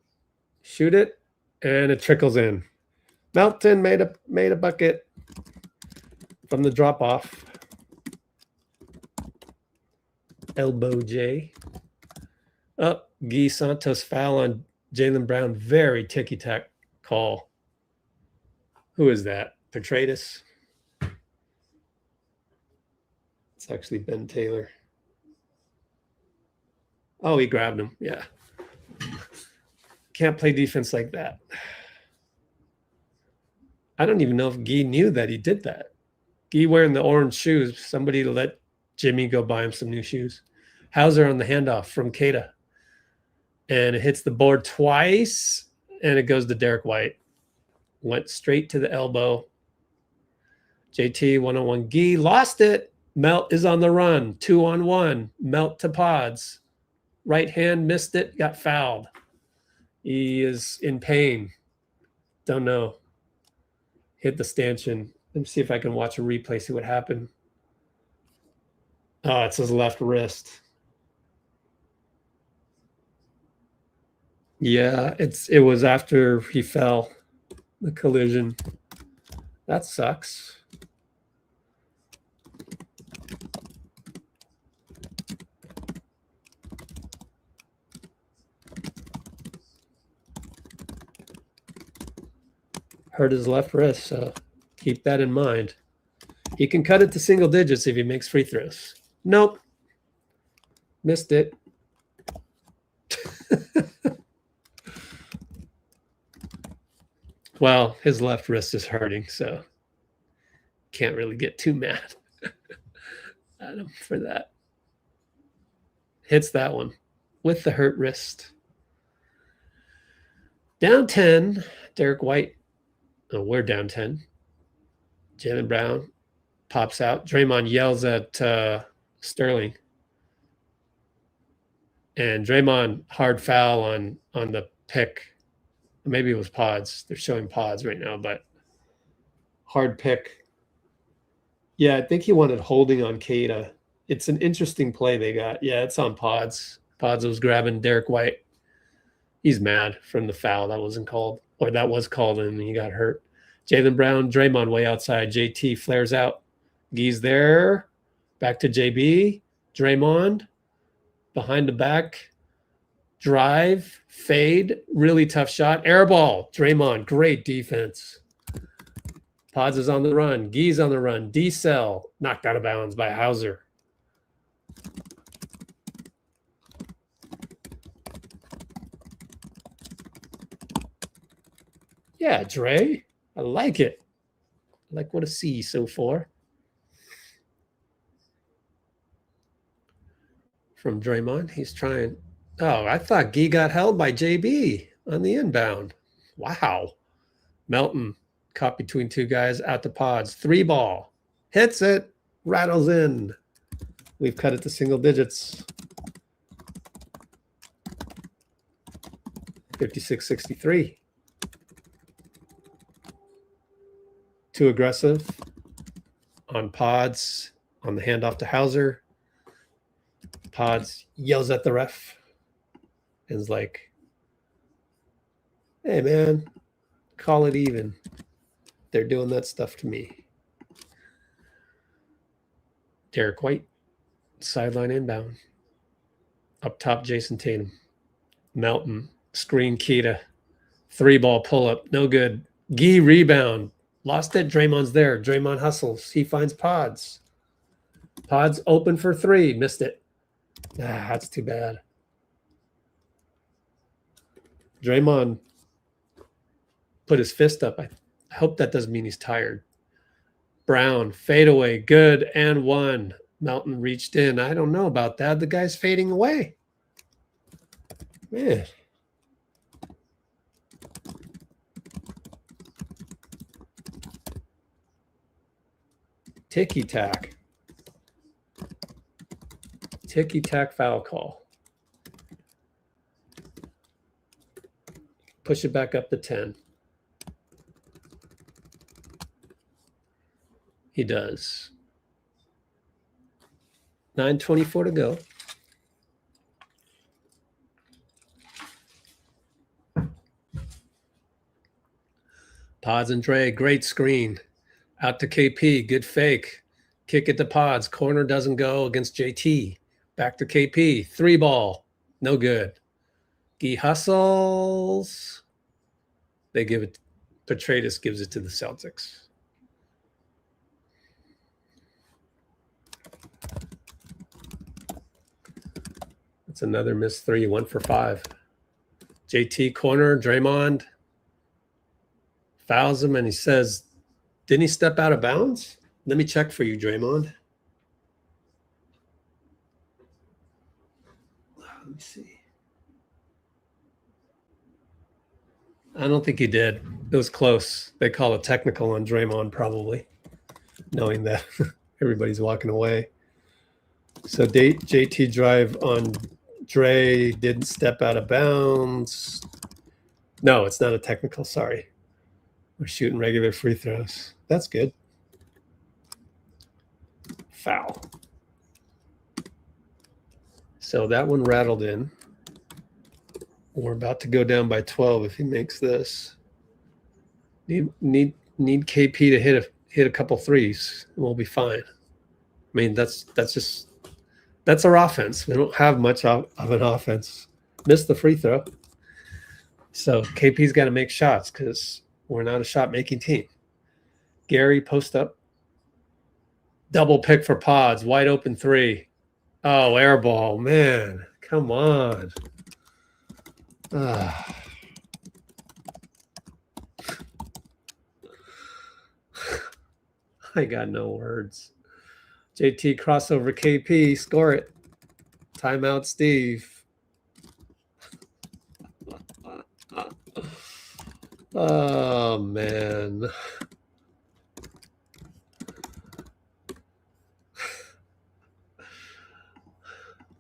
shoot it, and it trickles in. Melton made a bucket from the drop off. Elbow J. Oh, Gui Santos foul on Jaylen Brown. Very ticky-tack call. Who is that? Petratus? It's actually Ben Taylor. Oh, he grabbed him. Yeah. Can't play defense like that. I don't even know if Gui knew that he did that. Gui wearing the orange shoes. Somebody let Jimmy go buy him some new shoes. Hauser on the handoff from Queta. And it hits the board twice, and it goes to Derek White. Went straight to the elbow. JT 1-on-1. Gui lost it. Melt is on the run. 2-on-1. Melt to Pods. Right hand missed it, got fouled. He is in pain. Don't know. Hit the stanchion. Let me see if I can watch a replay, see what happened. Oh, it's his left wrist. Yeah, it was after he fell, the collision. That sucks. Hurt his left wrist, so keep that in mind. He can cut it to single digits if he makes free throws. Nope. Missed it. Well, his left wrist is hurting, so can't really get too mad at him for that. Hits that one with the hurt wrist. Down 10, Derek White. Oh, we're down 10. Jaylen Brown pops out. Draymond yells at Sterling. And Draymond hard foul on the pick. Maybe it was Pods. They're showing Pods right now, but hard pick. Yeah, I think he wanted holding on Keita. It's an interesting play they got. Yeah, it's on Pods. Pods was grabbing Derek White. He's mad from the foul that wasn't called, or that was called, and he got hurt. Jaylen Brown, Draymond way outside. JT flares out. Gui's there. Back to JB. Draymond. Behind the back. Drive. Fade. Really tough shot. Air ball. Draymond. Great defense. Pods is on the run. Gui's on the run. D-cell. Knocked out of bounds by Hauser. Yeah, Dre. I like it. I like what I see so far. From Draymond. He's trying. Oh, I thought Gui got held by JB on the inbound. Wow. Melton caught between two guys out to Pods. 3-ball. Hits it. Rattles in. We've cut it to single digits. 56-63. Too aggressive on Pods, on the handoff to Hauser. Pods yells at the ref and is like, hey, man, call it even. They're doing that stuff to me. Derek White, sideline inbound. Up top, Jason Tatum. Melton, screen Keita. 3-ball pull-up, no good. Gui rebound. Lost it. Draymond's there. Draymond hustles. He finds Pods. Pods open for 3. Missed it. That's too bad. Draymond put his fist up. I hope that doesn't mean he's tired. Brown, fadeaway, good, and 1. Melton reached in. I don't know about that. The guy's fading away. Man. Ticky-tack. Ticky-tack foul call. Push it back up to 10. He does. 9:24 to go. Pods and Dre, great screen. Out to KP, good fake. Kick it to Pods. Corner doesn't go against JT. Back to KP. 3-ball. No good. Gui hustles. They give it. Petratus gives it to the Celtics. It's another missed 3. 1 for 5. JT corner. Draymond fouls him, and he says, didn't he step out of bounds? Let me check for you, Draymond. Let me see. I don't think he did. It was close. They call it technical on Draymond, probably, knowing that everybody's walking away. So JT drive on Dre, didn't step out of bounds. No, it's not a technical. Sorry. We're shooting regular free throws. That's good. Foul. So that one rattled in. We're about to go down by 12 if he makes this. Need need KP to hit a couple threes, and we'll be fine. I mean, that's our offense. We don't have much of an offense. Missed the free throw. So KP's got to make shots because we're not a shot-making team. Gary, post up. Double pick for Pods. Wide open three. Oh, air ball. Man, come on. I got no words. JT crossover KP. Score it. Timeout Steve. Oh, man.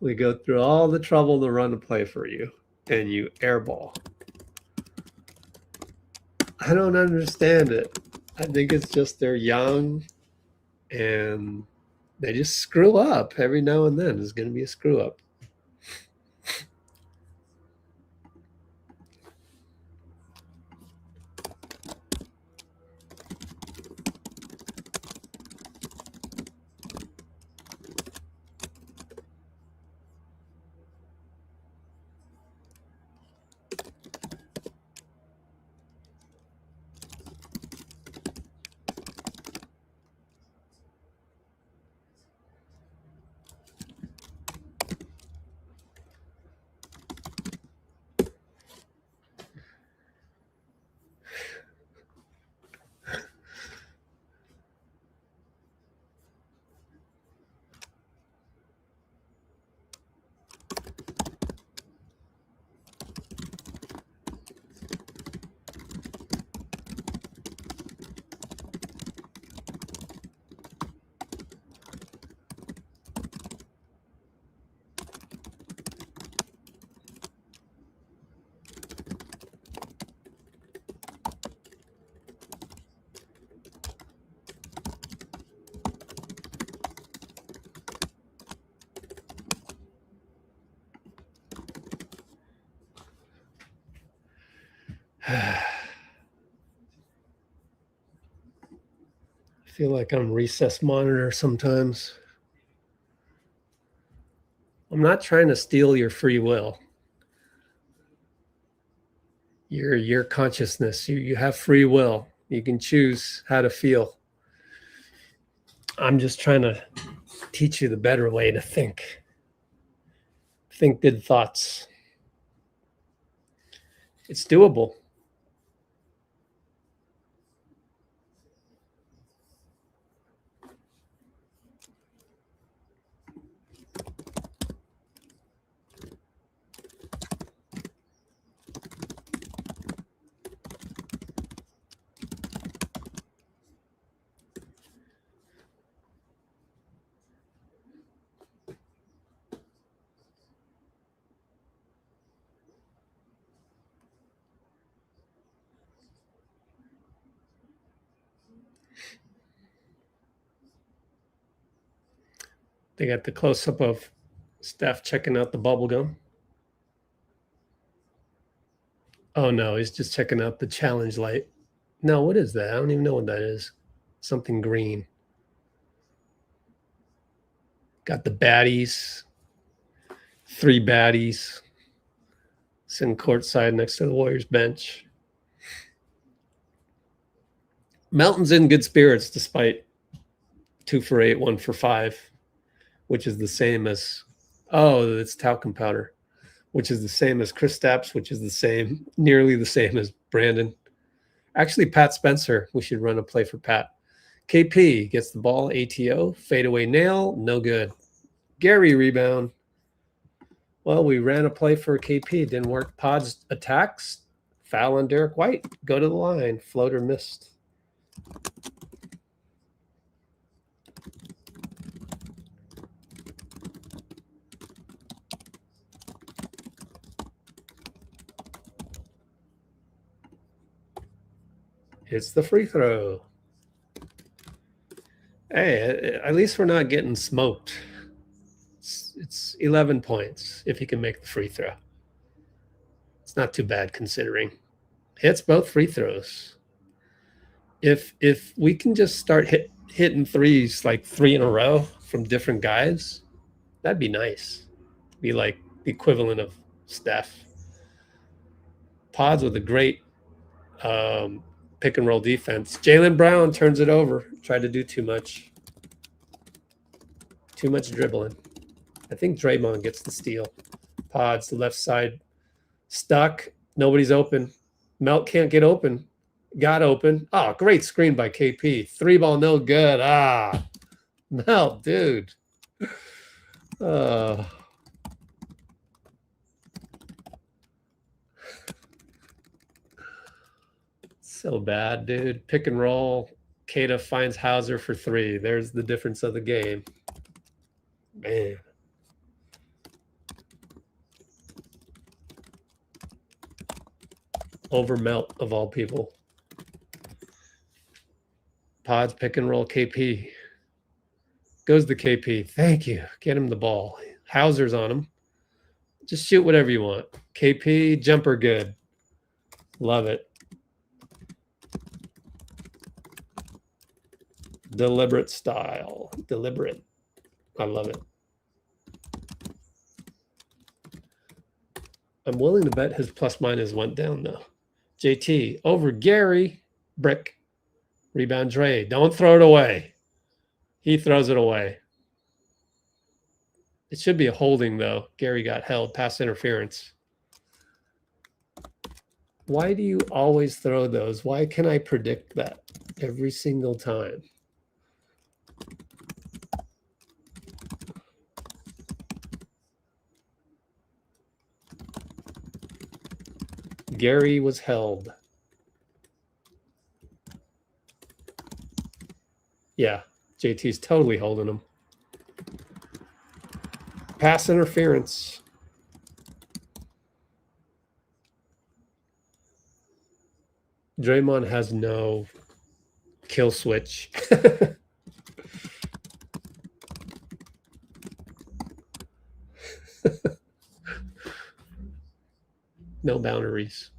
We go through all the trouble to run a play for you, and you airball. I don't understand it. I think it's just they're young, and they just screw up every now and then. There's going to be a screw up. I feel like I'm recess monitor sometimes. I'm not trying to steal your free will. Your consciousness. You have free will. You can choose how to feel. I'm just trying to teach you the better way to think. Think good thoughts. It's doable. They got the close-up of Steph checking out the bubble gum. Oh, no, he's just checking out the challenge light. No, what is that? I don't even know what that is. Something green. Got the baddies. 3 baddies. Sitting courtside next to the Warriors bench. Melton's in good spirits despite 2 for 8, 1 for 5, which is the same as, it's talcum powder, which is the same as Kristaps, which is nearly the same as Brandin. Actually, Pat Spencer, we should run a play for Pat. KP gets the ball, ATO, fadeaway nail, no good. Gary rebound. Well, we ran a play for KP, didn't work. Pods attacks, foul on Derek White, go to the line, floater missed. It's the free throw. Hey, at least we're not getting smoked. It's 11 points if he can make the free throw. It's not too bad considering. Hits both free throws. If we can just start hitting threes like 3 in a row from different guys, that'd be nice. Be like the equivalent of Steph. Pods with a great pick and roll defense. Jaylen Brown turns it over. Tried to do too much. Too much dribbling. I think Draymond gets the steal. Pods, the left side, stuck. Nobody's open. Melt can't get open. Got open. Oh, great screen by KP. 3-ball, no good. Melt, dude. So bad, dude. Pick and roll. Kata finds Hauser for 3. There's the difference of the game. Man. Over Melt, of all people. Pods, pick and roll, KP. Goes to KP. Thank you. Get him the ball. Hauser's on him. Just shoot whatever you want. KP, jumper good. Love it. Deliberate style. Deliberate. I love it. I'm willing to bet his plus minus went down though. JT over Gary. Brick. Rebound Dre. Don't throw it away. He throws it away. It should be a holding though. Gary got held. Pass interference. Why do you always throw those? Why can I predict that every single time? Gary was held. Yeah, JT's totally holding him. Pass interference. Draymond has no kill switch. No boundaries.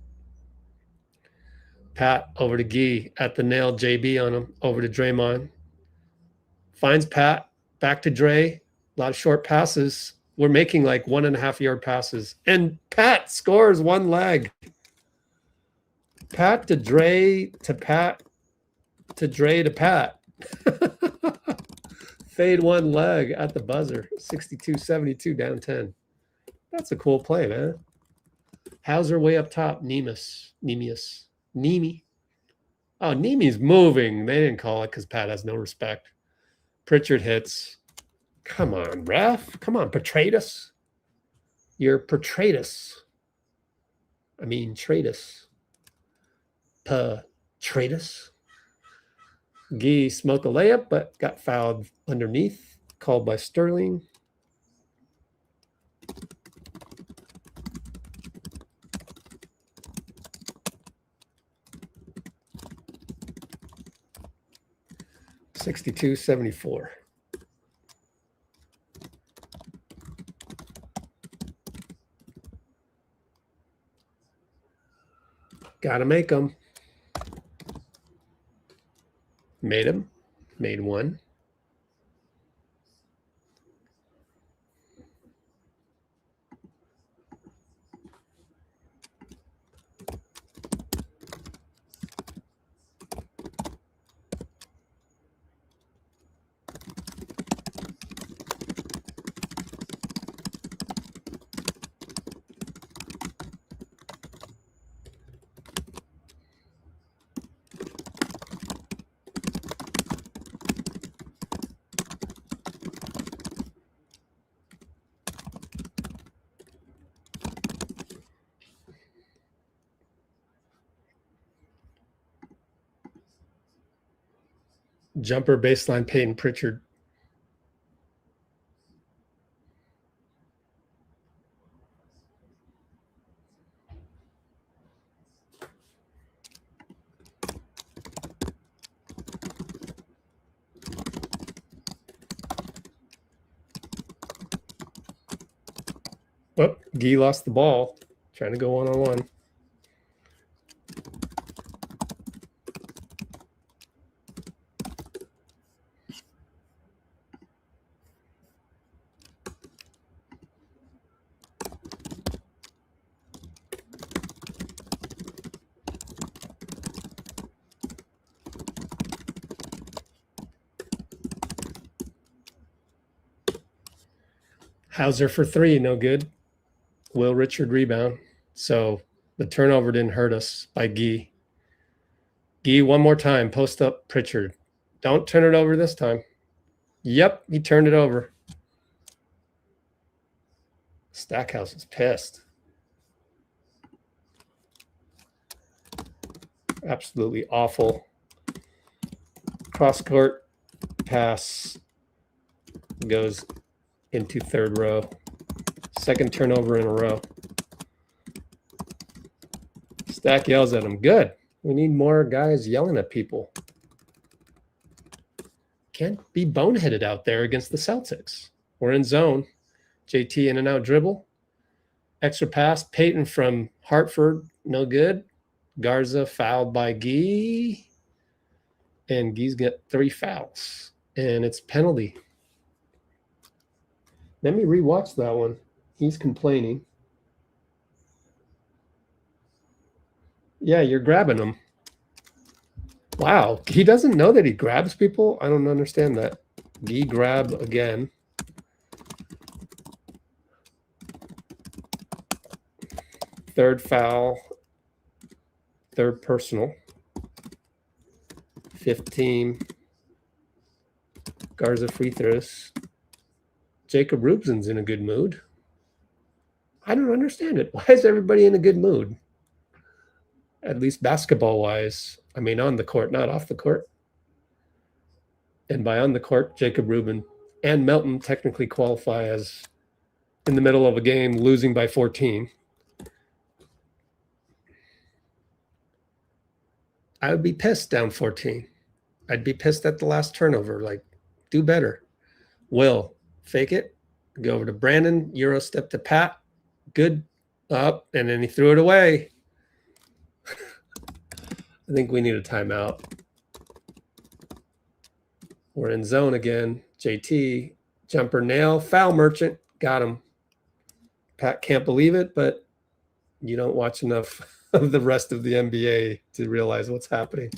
Pat over to Gui at the nail. JB on him. Over to Draymond. Finds Pat. Back to Dre. A lot of short passes. We're making like 1.5-yard passes. And Pat scores one leg. Pat to Dre to Pat to Dre to Pat. Fade one leg at the buzzer. 62-72 down 10. That's a cool play, man. Hauser way up top. Nemi. Oh, Nemi's moving. They didn't call it because Pat has no respect. Pritchard hits. Come on, ref. Come on, Petratus. You're Petratus. I mean, Tratus. Petratus. Gui smoked a layup, but got fouled underneath. Called by Sterling. $62-74. Gotta make them. Made them. Made one. Jumper baseline Peyton Pritchard. Oh, Gui lost the ball. Trying to go one-on-one. Hauser for 3, no good. Will Richard rebound. So the turnover didn't hurt us by Gui. Gui, one more time. Post up Pritchard. Don't turn it over this time. Yep, he turned it over. Stackhouse is pissed. Absolutely awful. Cross court pass goes into third row. Second turnover in a row. Stack yells at him. Good. We need more guys yelling at people. Can't be boneheaded out there against the Celtics. We're in zone. JT in and out dribble. Extra pass. Payton from Hartford. No good. Garza fouled by Gui. And Gui's got 3 fouls. And it's penalty. Let me rewatch that one. He's complaining. Yeah, you're grabbing him. Wow. He doesn't know that he grabs people? I don't understand that. Gui grab again. Third foul. Third personal. 15. Garza free throws. Jacob Rubson's in a good mood. I don't understand it. Why is everybody in a good mood? At least basketball-wise. I mean, on the court, not off the court. And by on the court, Jacob Rubin and Melton technically qualify as in the middle of a game losing by 14. I would be pissed down 14. I'd be pissed at the last turnover. Like, do better. Will, fake it. Go over to Brandon. Euro step to Pat. Good. Up. And then he threw it away. I think we need a timeout. We're in zone again. JT. Jumper nail. Foul merchant. Got him. Pat can't believe it, but you don't watch enough of the rest of the NBA to realize what's happening.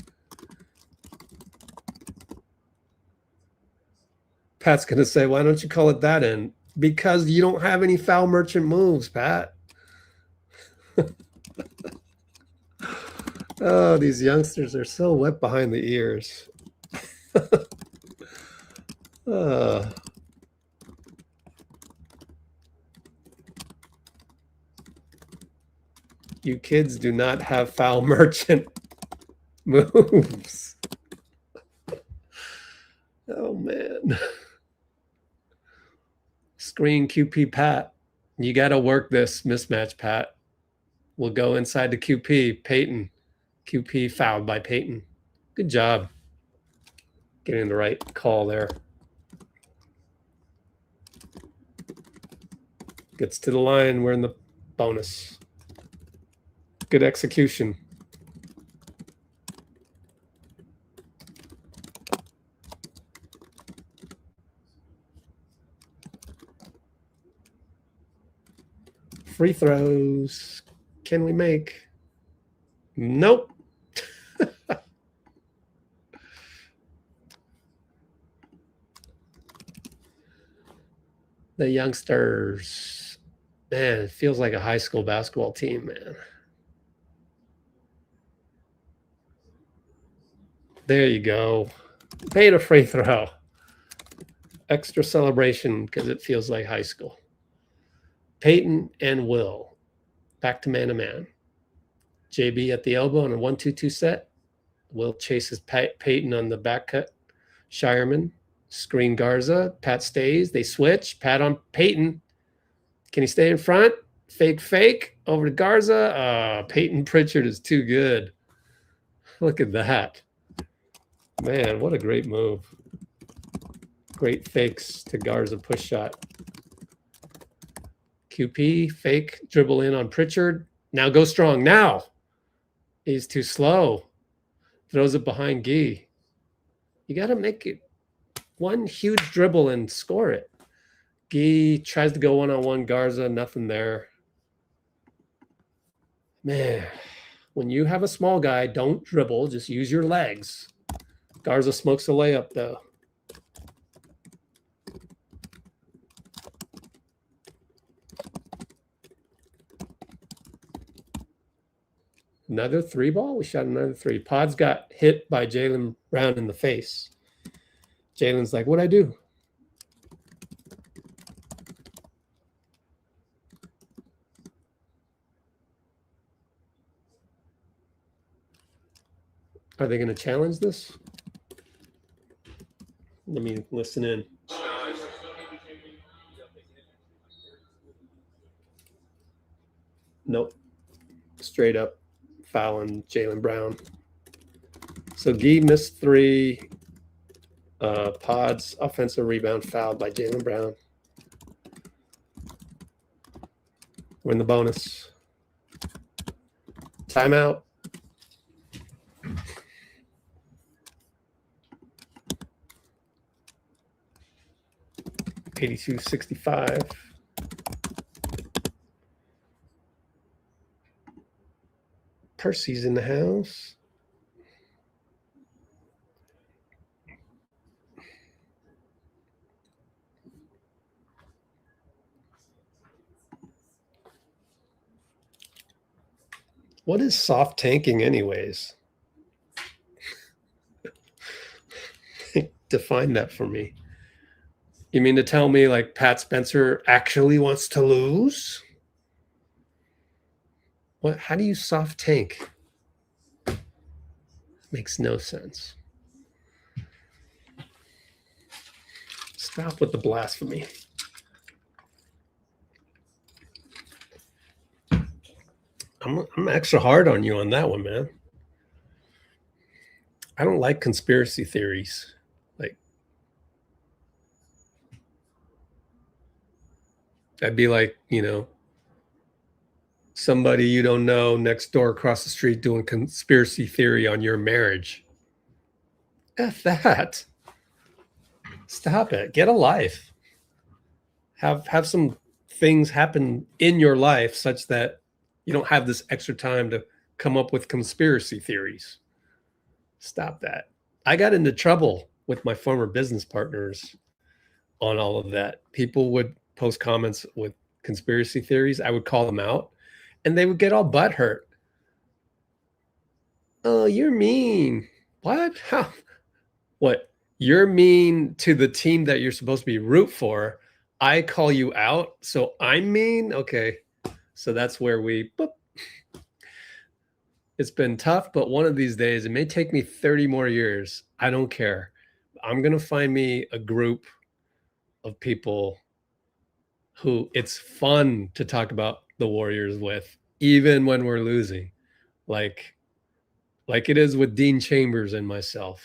Pat's going to say, why don't you call it that in? Because you don't have any foul merchant moves, Pat. Oh, these youngsters are so wet behind the ears. You kids do not have foul merchant moves. Oh, man. Screen QP Pat. You got to work this mismatch, Pat. We'll go inside the QP. Payton. QP fouled by Payton. Good job getting the right call there. Gets to the line. We're in the bonus. Good execution. Free throws. Can we make? Nope. The youngsters. Man, it feels like a high school basketball team, man. There you go. Made a free throw. Extra celebration because it feels like high school. Payton and Will. Back to man-to-man. JB at the elbow on a 1-2-2 set. Will chases Payton on the back cut. Shireman. Screen Garza. Pat stays. They switch. Pat on Payton. Can he stay in front? Fake. Over to Garza. Payton Pritchard is too good. Look at that. Man, what a great move. Great fakes to Garza push shot. QP, fake, dribble in on Pritchard. Now go strong. Now. He's too slow. Throws it behind Gui. You got to make it one huge dribble and score it. Gui tries to go one-on-one. Garza, nothing there. Man, when you have a small guy, don't dribble. Just use your legs. Garza smokes a layup, though. Another three ball? We shot another three. Pods got hit by Jaylen Brown in the face. Jaylen's like, what'd I do? Are they going to challenge this? Let me listen in. Nope. Straight up fouling Jaylen Brown. So Gui missed three. Pods offensive rebound fouled by Jaylen Brown. Win the bonus. Timeout. $82.65. Percy's in the house. What is soft tanking anyways? Define that for me. You mean to tell me like Pat Spencer actually wants to lose? What? How do you soft tank? Makes no sense. Stop with the blasphemy. I'm extra hard on you on that one, man. I don't like conspiracy theories. Like, I'd be like, somebody you don't know next door across the street doing conspiracy theory on your marriage. F that. Stop it. Get a life. Have some things happen in your life such that you don't have this extra time to come up with conspiracy theories. Stop that. I got into trouble with my former business partners on all of that. People would post comments with conspiracy theories. I would call them out and they would get all butthurt. Oh, you're mean. What? How? What? You're mean to the team that you're supposed to be root for. I call you out, so I'm mean? Okay. So that's where boop. It's been tough, but one of these days, it may take me 30 more years. I don't care. I'm going to find me a group of people who it's fun to talk about the Warriors with, even when we're losing. Like it is with Dean Chambers and myself.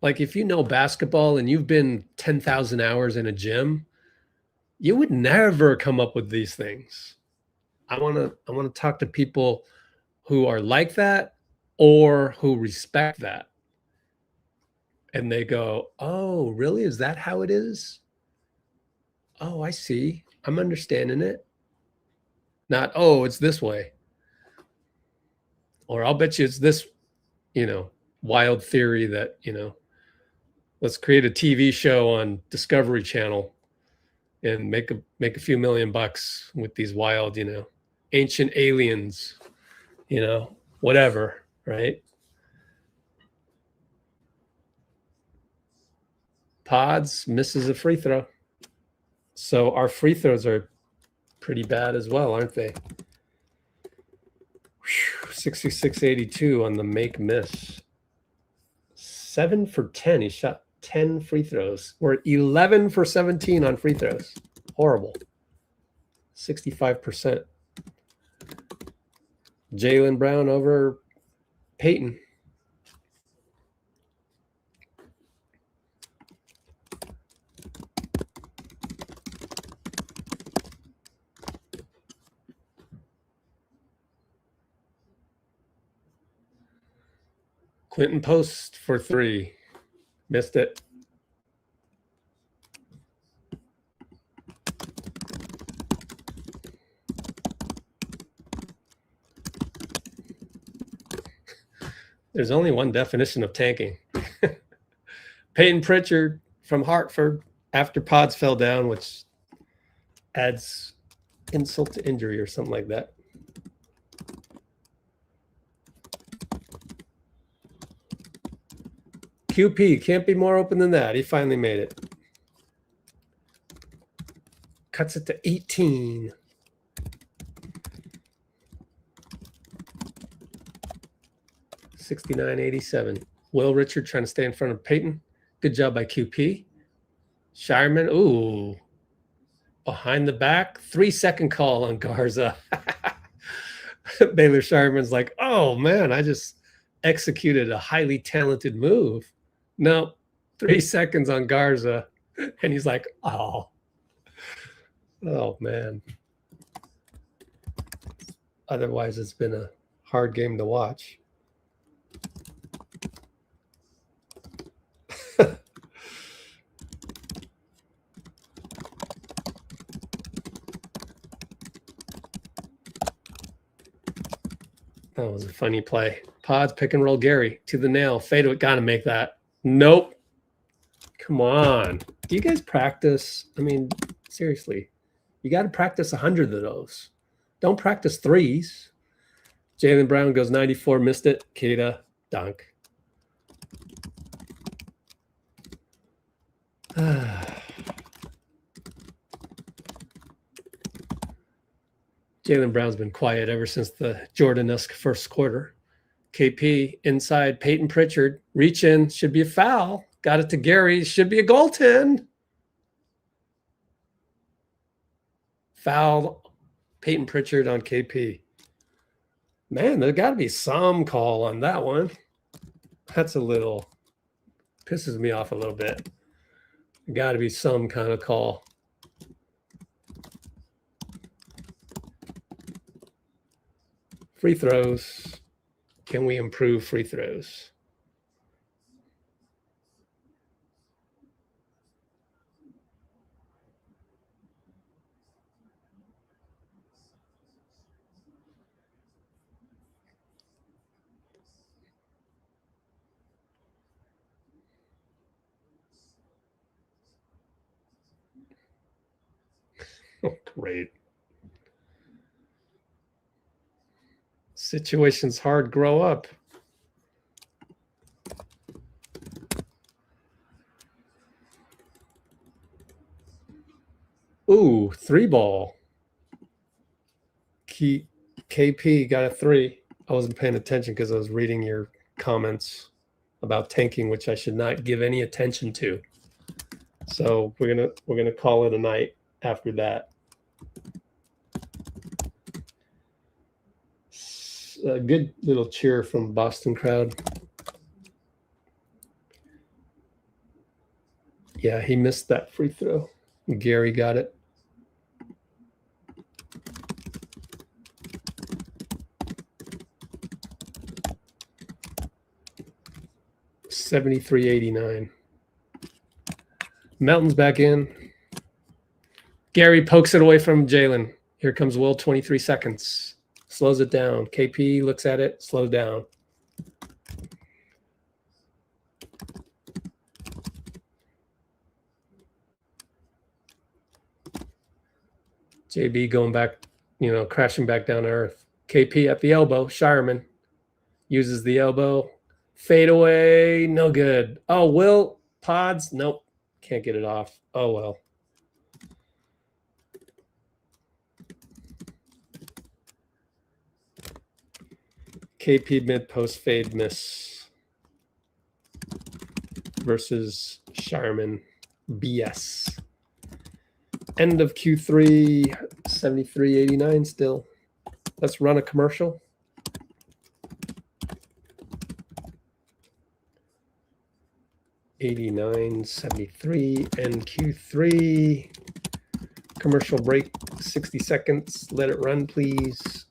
Like if you know basketball and you've been 10,000 hours in a gym, you would never come up with these things. I want to talk to people who are like that or who respect that. And they go, "Oh, really? Is that how it is? Oh, I see. I'm understanding it." Not, "Oh, it's this way." Or I'll bet you it's this, wild theory that, let's create a TV show on Discovery Channel and make a few $1,000,000 with these wild, ancient aliens, whatever, right? Pods misses a free throw. So our free throws are pretty bad as well, aren't they? 66-82 on the make miss. 7 for 10. He shot 10 free throws. We're 11 for 17 on free throws. Horrible. 65%. Jaylen Brown over Peyton. Quinten post for 3. Missed it. There's only one definition of tanking. Peyton Pritchard from Hartford after Pods fell down, which adds insult to injury or something like that. QP can't be more open than that. He finally made it. Cuts it to 18. $69.87. Will Richard trying to stay in front of Peyton. Good job by QP. Shireman, ooh. Behind the back. 3-second call on Garza. Baylor Shireman's like, oh man, I just executed a highly talented move. No, 3 seconds on Garza. And he's like, oh man. Otherwise, it's been a hard game to watch. That was a funny play. Pods, pick and roll Gary to the nail. Fade, gotta make that. Nope. Come on. Do you guys practice? I mean, seriously, you got to practice 100 of those. Don't practice threes. Jaylen Brown goes 94, missed it. Kita, dunk. Jaylen Brown's been quiet ever since the Jordan-esque first quarter. KP inside, Peyton Pritchard. Reach in, should be a foul. Got it to Gary, should be a goaltend. Foul, Peyton Pritchard on KP. Man, there got to be some call on that one. That's a little, pisses me off a little bit. Got to be some kind of call. Free throws. Can we improve free throws? Oh, great. Situation's hard, grow up. Ooh, 3-ball. KP got a 3. I wasn't paying attention because I was reading your comments about tanking, which I should not give any attention to. So we're gonna call it a night after that. A good little cheer from Boston crowd. Yeah, he missed that free throw. Gary got it. $73.89. Melton's back in. Gary pokes it away from Jaylen. Here comes Will, 23 seconds. Slows it down. KP looks at it, slows down. JB going back, crashing back down to earth. KP at the elbow. Shireman uses the elbow. Fade away. No good. Oh, Will. Pods. Nope. Can't get it off. Oh, well. KP mid-post fade miss versus Shireman BS. End of Q3, 73.89 still. Let's run a commercial. $89.73 and Q3. Commercial break, 60 seconds. Let it run, please.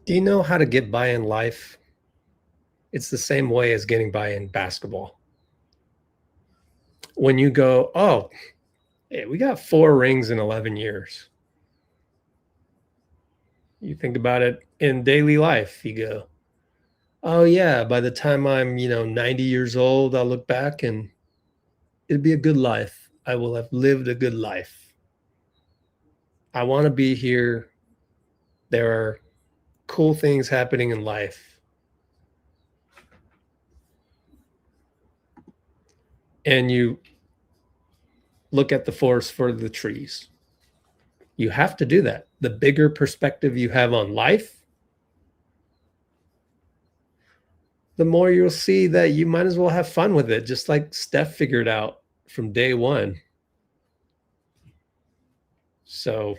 Do you know how to get by in life? It's the same way as getting by in basketball. When you go, oh, hey, we got 4 rings in 11 years. You think about it in daily life. You go, oh, yeah, by the time I'm, 90 years old, I'll look back and it'll be a good life. I will have lived a good life. I want to be here. There are cool things happening in life. And you look at the forest for the trees. You have to do that. The bigger perspective you have on life, the more you'll see that you might as well have fun with it, just like Steph figured out from day one. So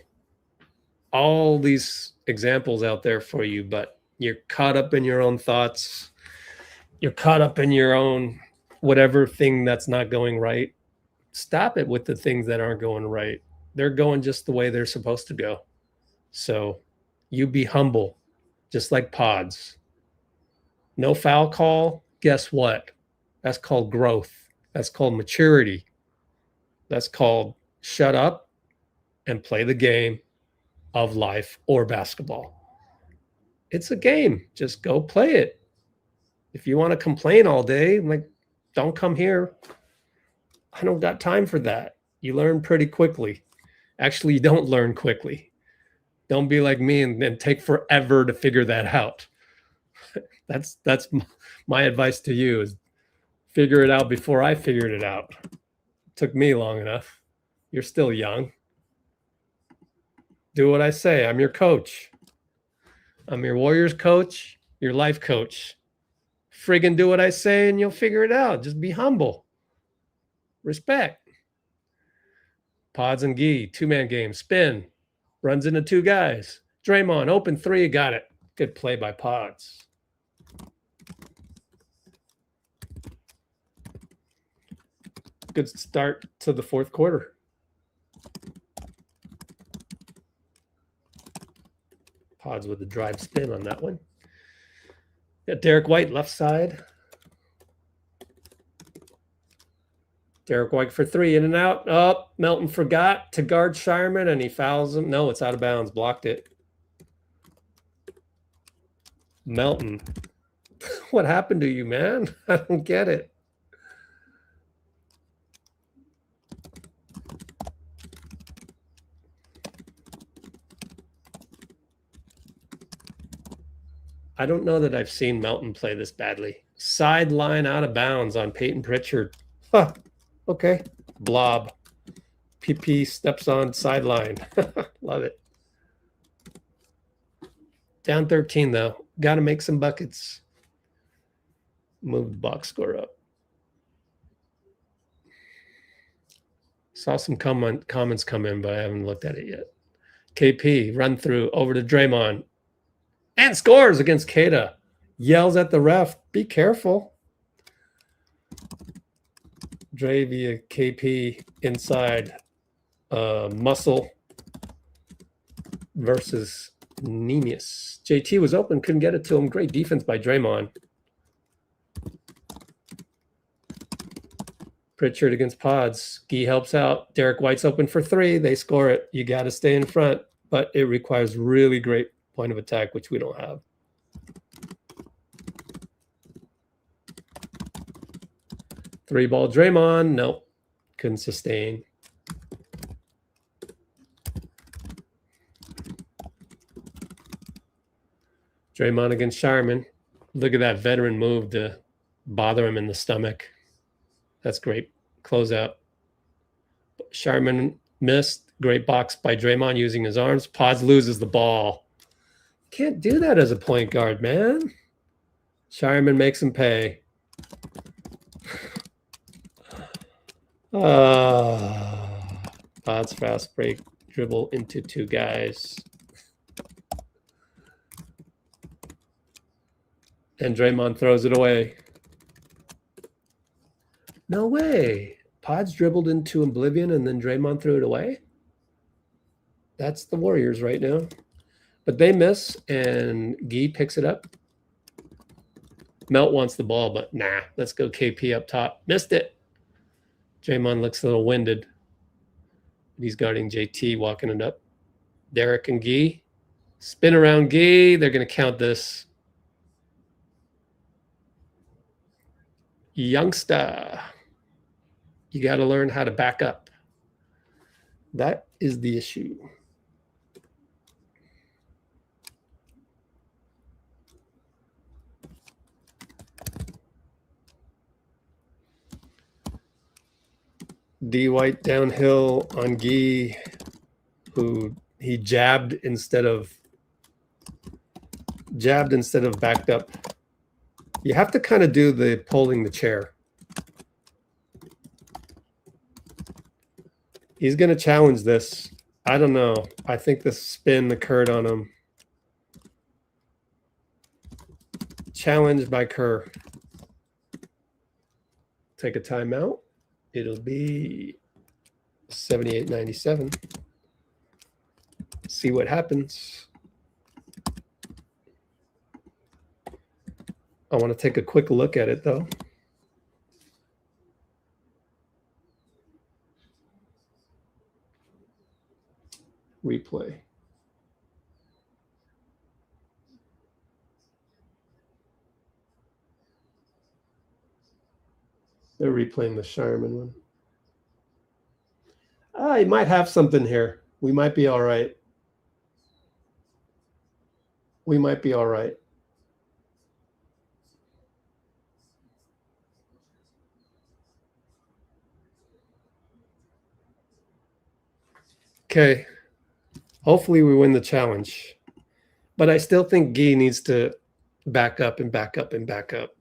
all these examples out there for you, but you're caught up in your own thoughts. You're caught up in your own whatever thing that's not going right. Stop it with the things that aren't going right. They're going just the way they're supposed to go. So you be humble, just like Pods. No foul call. Guess what? That's called growth. That's called maturity. That's called shut up and play the game of life or basketball. It's a game. Just go play it. If you want to complain all day, like, don't come here. I don't got time for that. You learn pretty quickly. Actually, you don't learn quickly. Don't be like me and take forever to figure that out. That's my advice to you is figure it out before I figured it out. It took me long enough. You're still young. Do what I say. I'm your coach. I'm your Warriors coach, your life coach. Friggin' do what I say and you'll figure it out. Just be humble. Respect. Pods and Gui, 2-man game, spin, runs into 2 guys. Draymond, open 3, got it. Good play by Pods. Good start to the 4th quarter. Pods with the drive spin on that one. Got Derek White left side. Derek White for 3, in and out. Oh, Melton forgot to guard Shireman, and he fouls him. No, it's out of bounds. Blocked it. Melton. What happened to you, man? I don't get it. I don't know that I've seen Melton play this badly. Sideline out of bounds on Peyton Pritchard. Huh. Okay. Blob. PP steps on sideline. Love it. Down 13, though. Got to make some buckets. Move the box score up. Saw some comments come in, but I haven't looked at it yet. KP, run through, over to Draymond. And scores against Kata. Yells at the ref, be careful. Dre via KP inside. Muscle versus Nemius. JT was open, couldn't get it to him. Great defense by Draymond. Pritchard against Pods. Gui helps out. Derek White's open for 3. They score it. You got to stay in front, but it requires really great point of attack, which we don't have. Three-ball Draymond. Nope. Couldn't sustain. Draymond against Shireman. Look at that veteran move to bother him in the stomach. That's great. Closeout. Shireman missed. Great box by Draymond using his arms. Pods loses the ball. Can't do that as a point guard, man. Shireman makes him pay. Pods fast break, dribble into 2 guys. And Draymond throws it away. No way. Pods dribbled into oblivion and then Draymond threw it away? That's the Warriors right now. But they miss, and Gui picks it up. Melt wants the ball, but nah, let's go KP up top. Missed it. Draymond looks a little winded. He's guarding JT, walking it up. Derek and Gui. Spin around Gui. They're going to count this. Youngster. You got to learn how to back up. That is the issue. D White downhill on Gui, who he jabbed instead of backed up. You have to kind of do the pulling the chair. He's going to challenge this. I don't know. I think the spin occurred on him. Challenged by Kerr. Take a timeout. It'll be 78-97. See what happens. I want to take a quick look at it, though. Replay. They're replaying the Sharman one. He might have something here. We might be all right. We might be all right. Okay. Hopefully we win the challenge. But I still think Gui needs to back up and back up and back up.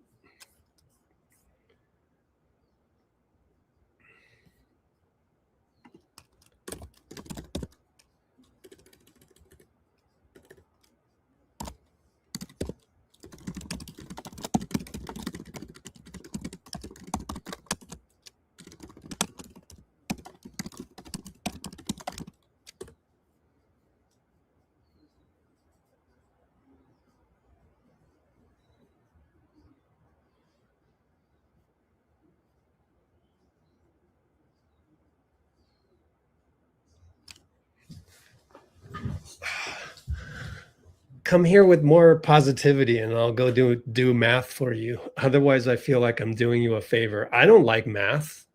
Come here with more positivity and I'll go do math for you. Otherwise, I feel like I'm doing you a favor. I don't like math.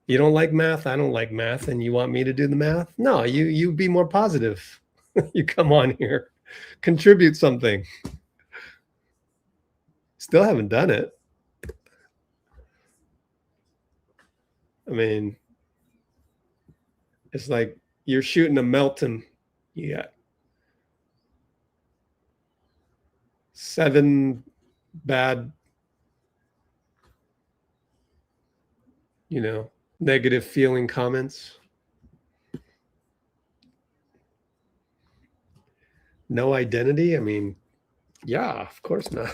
You don't like math? I don't like math. And you want me to do the math? No, you be more positive. You come on here. Contribute something. Still haven't done it. I mean, it's like you're shooting a Melton. You got 7 bad, negative feeling comments. No identity? I mean, yeah, of course not.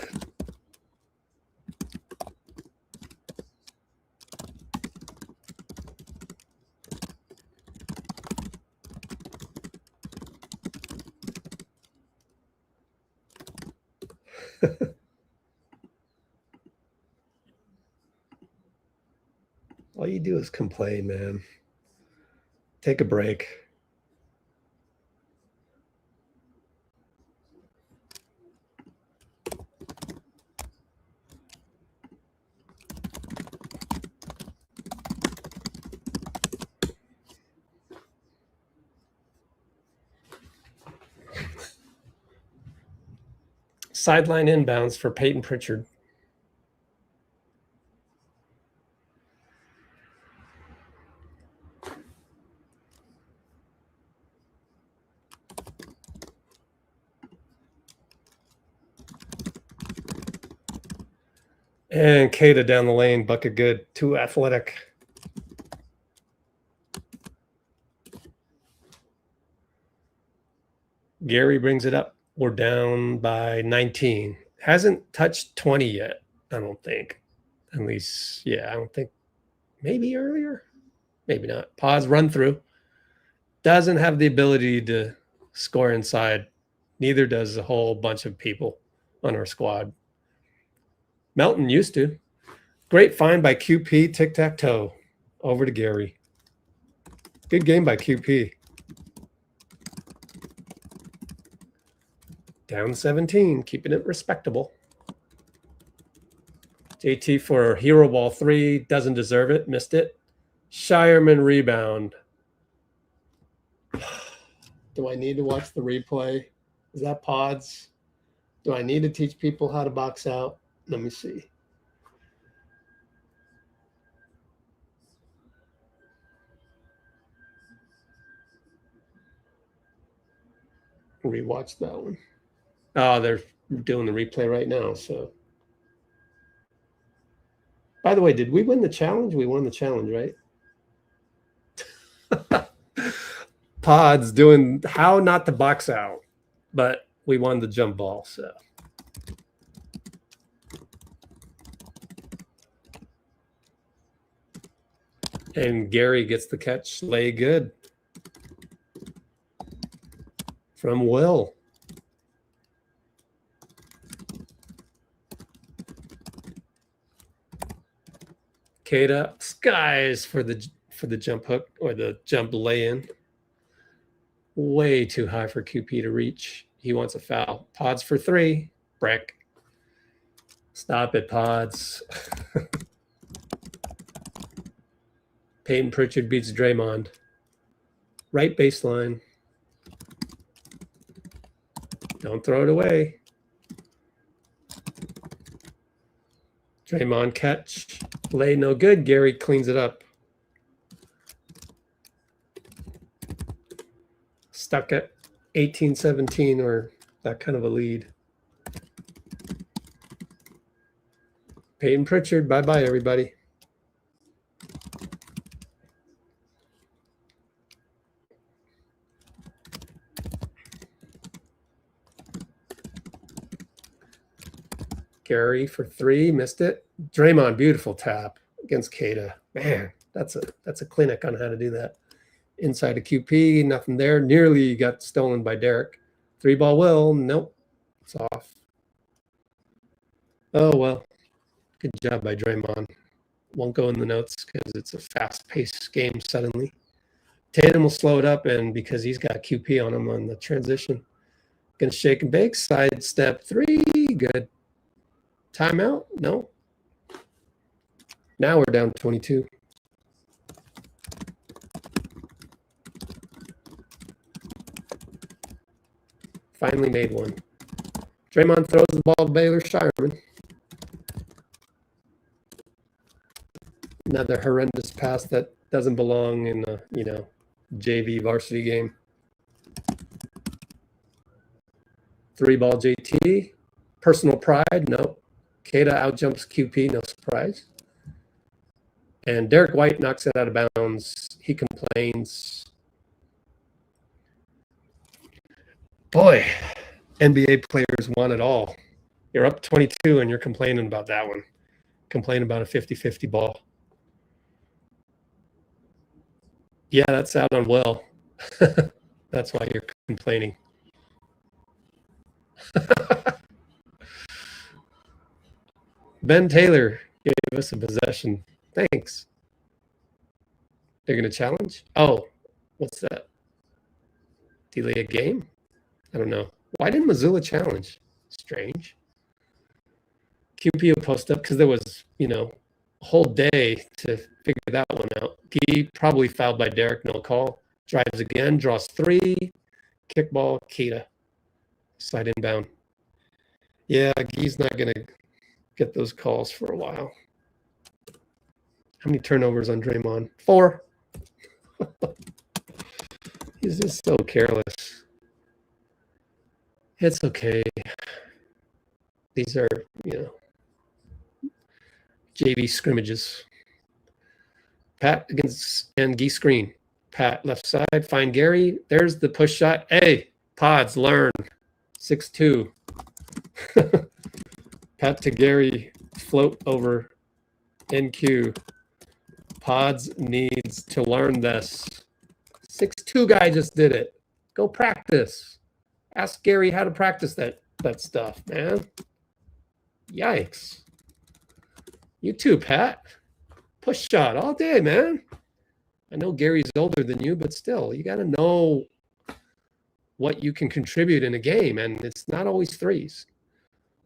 All you do is complain, man. Take a break. Sideline inbounds for Peyton Pritchard. And Kada down the lane, bucket good, too athletic. Gary brings it up. We're down by 19. Hasn't touched 20 yet, I don't think. At least, yeah, I don't think. Maybe earlier? Maybe not. Pause, run through. Doesn't have the ability to score inside. Neither does a whole bunch of people on our squad. Melton used to. Great find by QP, tic-tac-toe. Over to Gary. Good game by QP. Down 17, keeping it respectable. JT for hero ball 3, doesn't deserve it, missed it. Shireman rebound. Do I need to watch the replay? Is that pods? Do I need to teach people how to box out? Let me see. Rewatch that one. Oh, they're doing the replay right now. So, by the way, did we win the challenge? We won the challenge, right? Pods doing how not to box out, but we won the jump ball. So, and Gary gets the catch. Lay good from Will. Kata skies for the jump hook or the jump lay-in. Way too high for QP to reach. He wants a foul. Pods for 3. Breck. Stop it, Pods. Peyton Pritchard beats Draymond. Right baseline. Don't throw it away. Draymond catch. Lay no good. Gary cleans it up. Stuck at 18-17 or that kind of a lead. Peyton Pritchard, bye-bye, everybody. Gary for 3, missed it. Draymond, beautiful tap against Kata. Man, that's a clinic on how to do that. Inside of QP, nothing there. Nearly got stolen by Derek. 3-ball will, nope, it's off. Oh, well, good job by Draymond. Won't go in the notes because it's a fast-paced game suddenly. Tatum will slow it up, and because he's got QP on him on the transition. Gonna shake and bake, side step 3, good. Timeout, no. Now we're down 22. Finally made one. Draymond throws the ball to Baylor Shireman. Another horrendous pass that doesn't belong in a, JV varsity game. 3-ball JT. Personal pride, no. Kata outjumps QP, no surprise. And Derek White knocks it out of bounds. He complains. Boy, NBA players want it all. You're up 22 and you're complaining about that one. Complain about a 50-50 ball. Yeah, that's out on Will. That's why you're complaining. Ben Taylor gave us a possession. Thanks. They're going to challenge? Oh, what's that? Delay a game? I don't know. Why didn't Missoula challenge? Strange. QP will post up because there was, a whole day to figure that one out. Gui probably fouled by Derek, no call. Drives again, draws 3. Kickball, Kita. Side inbound. Yeah, Gui's not going to get those calls for a while. How many turnovers on Draymond? 4. He's just so careless. It's okay. These are, JV scrimmages. Pat against and Gui screen. Pat left side, find Gary. There's the push shot. Hey, Pods, learn. 6-2. Pat to Gary, float over NQ. Pods needs to learn this. 6'2" guy just did it. Go practice. Ask Gary how to practice that stuff, man. Yikes. You too, Pat. Push shot all day, man. I know Gary's older than you, but still, you got to know what you can contribute in a game, and it's not always threes.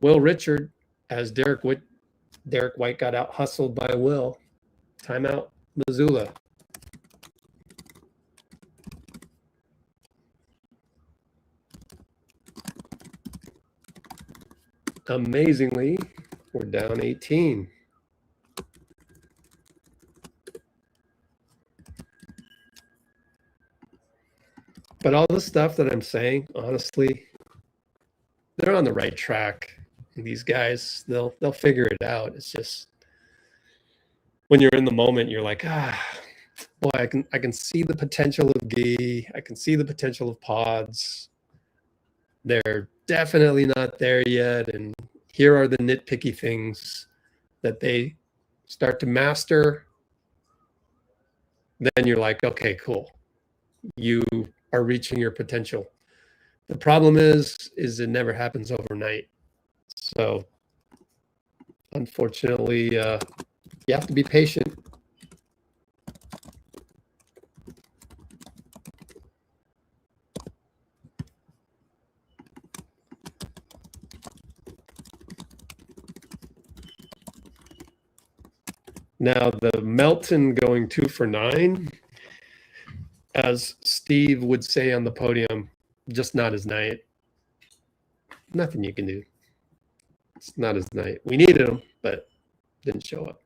Will Richard, as Derek White got out hustled by Will. Timeout, Missoula. Amazingly, we're down 18. But all the stuff that I'm saying, honestly, they're on the right track. These guys, they'll figure it out. It's just when you're in the moment, you're like, boy, I can see the potential of Gui. I can see the potential of Pods. They're definitely not there yet. And here are the nitpicky things that they start to master. Then you're like, okay, cool. You are reaching your potential. The problem is it never happens overnight. So unfortunately, you have to be patient. Now the Melton going 2 for 9, as Steve would say on the podium, just not his night. Nothing you can do. It's not his night. We needed him, but didn't show up.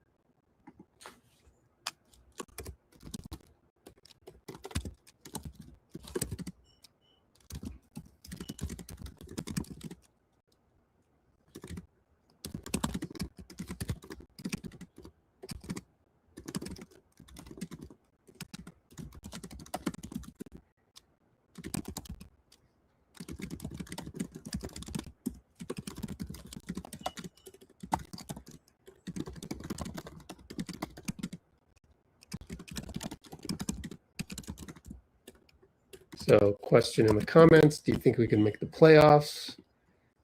So question in the comments, do you think we can make the playoffs?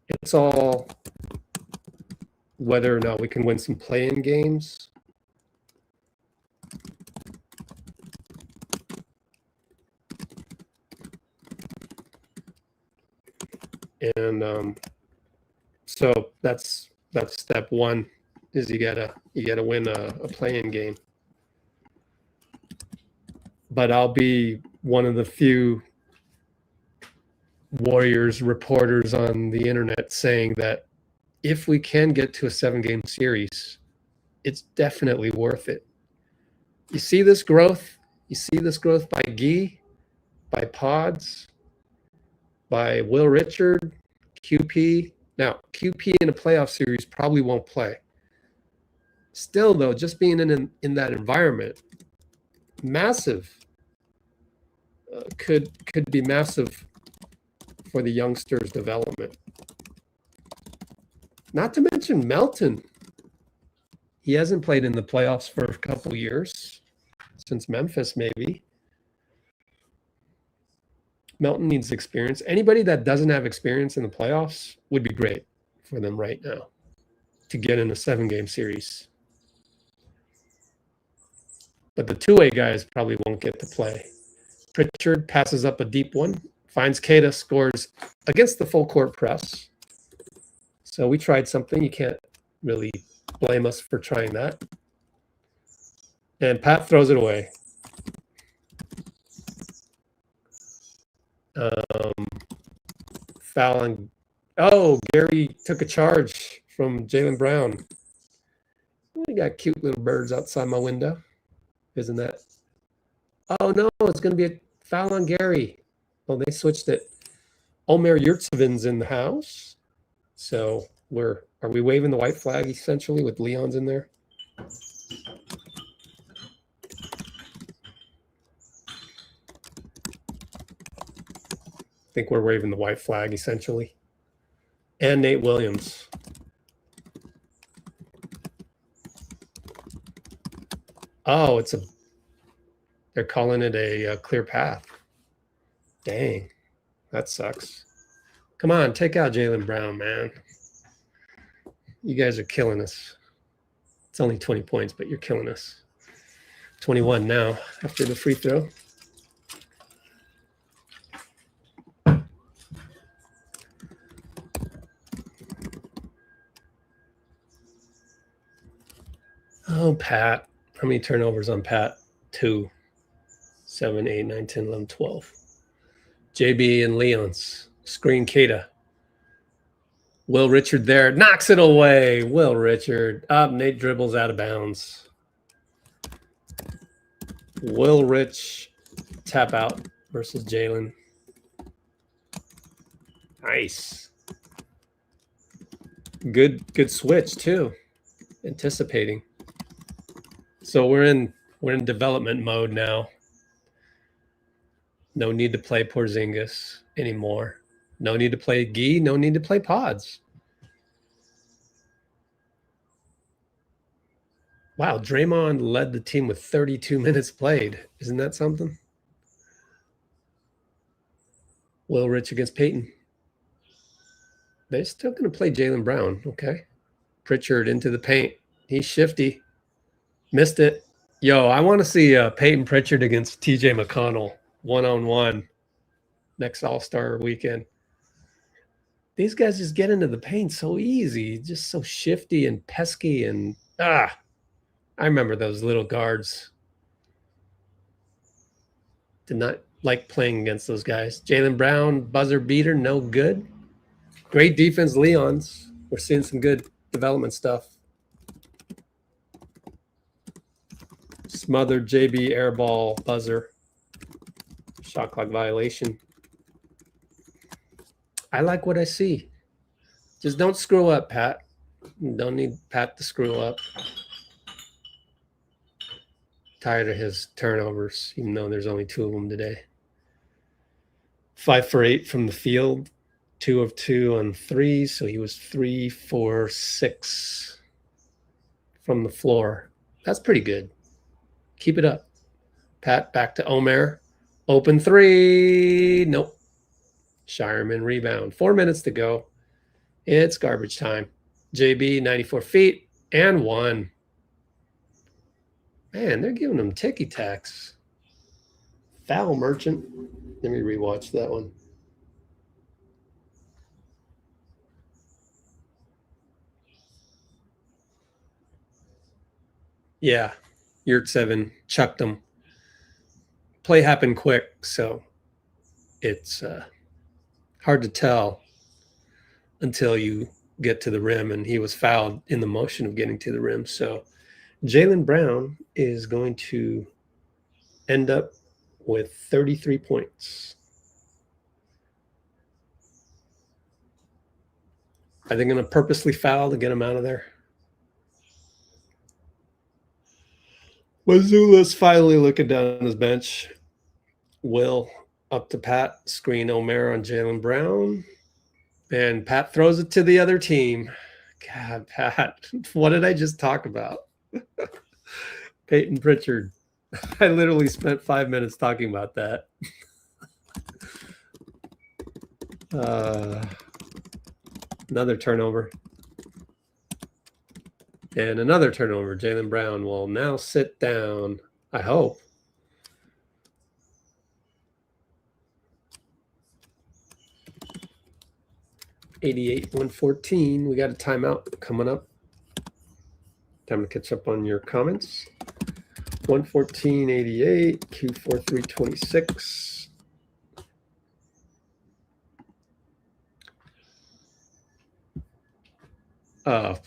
It's all whether or not we can win some play-in games. And so that's step one, is you gotta win a play-in game. But I'll be one of the few Warriors reporters on the internet saying that if we can get to a 7-game series, it's definitely worth it. You see this growth? You see this growth by Gui, by Pods, by Will Richard, QP. Now, QP in a playoff series probably won't play. Still, though, just being in that environment, massive, could be massive for the youngsters' development. Not to mention Melton. He hasn't played in the playoffs for a couple years, since Memphis maybe. Melton needs experience. Anybody that doesn't have experience in the playoffs would be great for them right now to get in a 7-game series. But the two-way guys probably won't get to play. Pritchard passes up a deep one, finds Keita, scores against the full court press. So we tried something. You can't really blame us for trying that. And Pat throws it away. Foul on. Oh, Gary took a charge from Jaylen Brown. We got cute little birds outside my window. Isn't that? Oh, no, it's going to be a foul on Gary. Oh, they switched it. Omer Yurtseven's in the house. So are we waving the white flag essentially with Leon's in there? I think we're waving the white flag essentially. And Nate Williams. Oh, they're calling it a clear path. Dang, that sucks. Come on, take out Jaylen Brown, man. You guys are killing us. It's only 20 points, but you're killing us. 21 now after the free throw. Oh, Pat. How many turnovers on Pat? 2. 7, 8, 9, 10, 11, 12. JB and Leon's. Screen Kata. Will Richard there. Knocks it away. Will Richard. Up. Nate dribbles out of bounds. Will Rich tap out versus Jaylen. Nice. Good switch too. Anticipating. So we're in development mode now. No need to play Porzingis anymore. No need to play Gui. No need to play Pods. Wow, Draymond led the team with 32 minutes played. Isn't that something? Will Rich against Peyton. They're still going to play Jaylen Brown, okay? Pritchard into the paint. He's shifty. Missed it. Yo, I want to see Peyton Pritchard against TJ McConnell one-on-one next All-Star weekend. These guys just get into the paint so easy, just so shifty and pesky and I remember those little guards. Did not like playing against those guys. Jaylen Brown, buzzer beater, no good. Great defense, Leon's. We're seeing some good development stuff. Smothered JB airball buzzer. Shot clock violation. I like what I see. Just don't screw up, Pat. Don't need Pat to screw up. Tired of his turnovers, even though there's only 2 of them today. 5 for 8 from the field. 2 of 2 on 3, so he was 3 for 6 from the floor. That's pretty good. Keep it up. Pat back to Omer. Open 3. Nope. Shireman rebound. 4 minutes to go. It's garbage time. JB, 94 feet and 1. Man, they're giving them ticky-tacks. Foul merchant. Let me rewatch that one. Yeah, Yurt 7 chucked them. Play happened quick, so it's hard to tell until you get to the rim, and he was fouled in the motion of getting to the rim. So Jaylen Brown is going to end up with 33 points. Are they going to purposely foul to get him out of there? Mazzulla's finally looking down on his bench. Will up to Pat. Screen Omer on Jaylen Brown. And Pat throws it to the other team. God, Pat, what did I just talk about? Peyton Pritchard. I literally spent 5 minutes talking about that. Another turnover. And another turnover. Jaylen Brown will now sit down, I hope. $88-114. We got a timeout coming up. Time to catch up on your comments. 114.88, Q4326.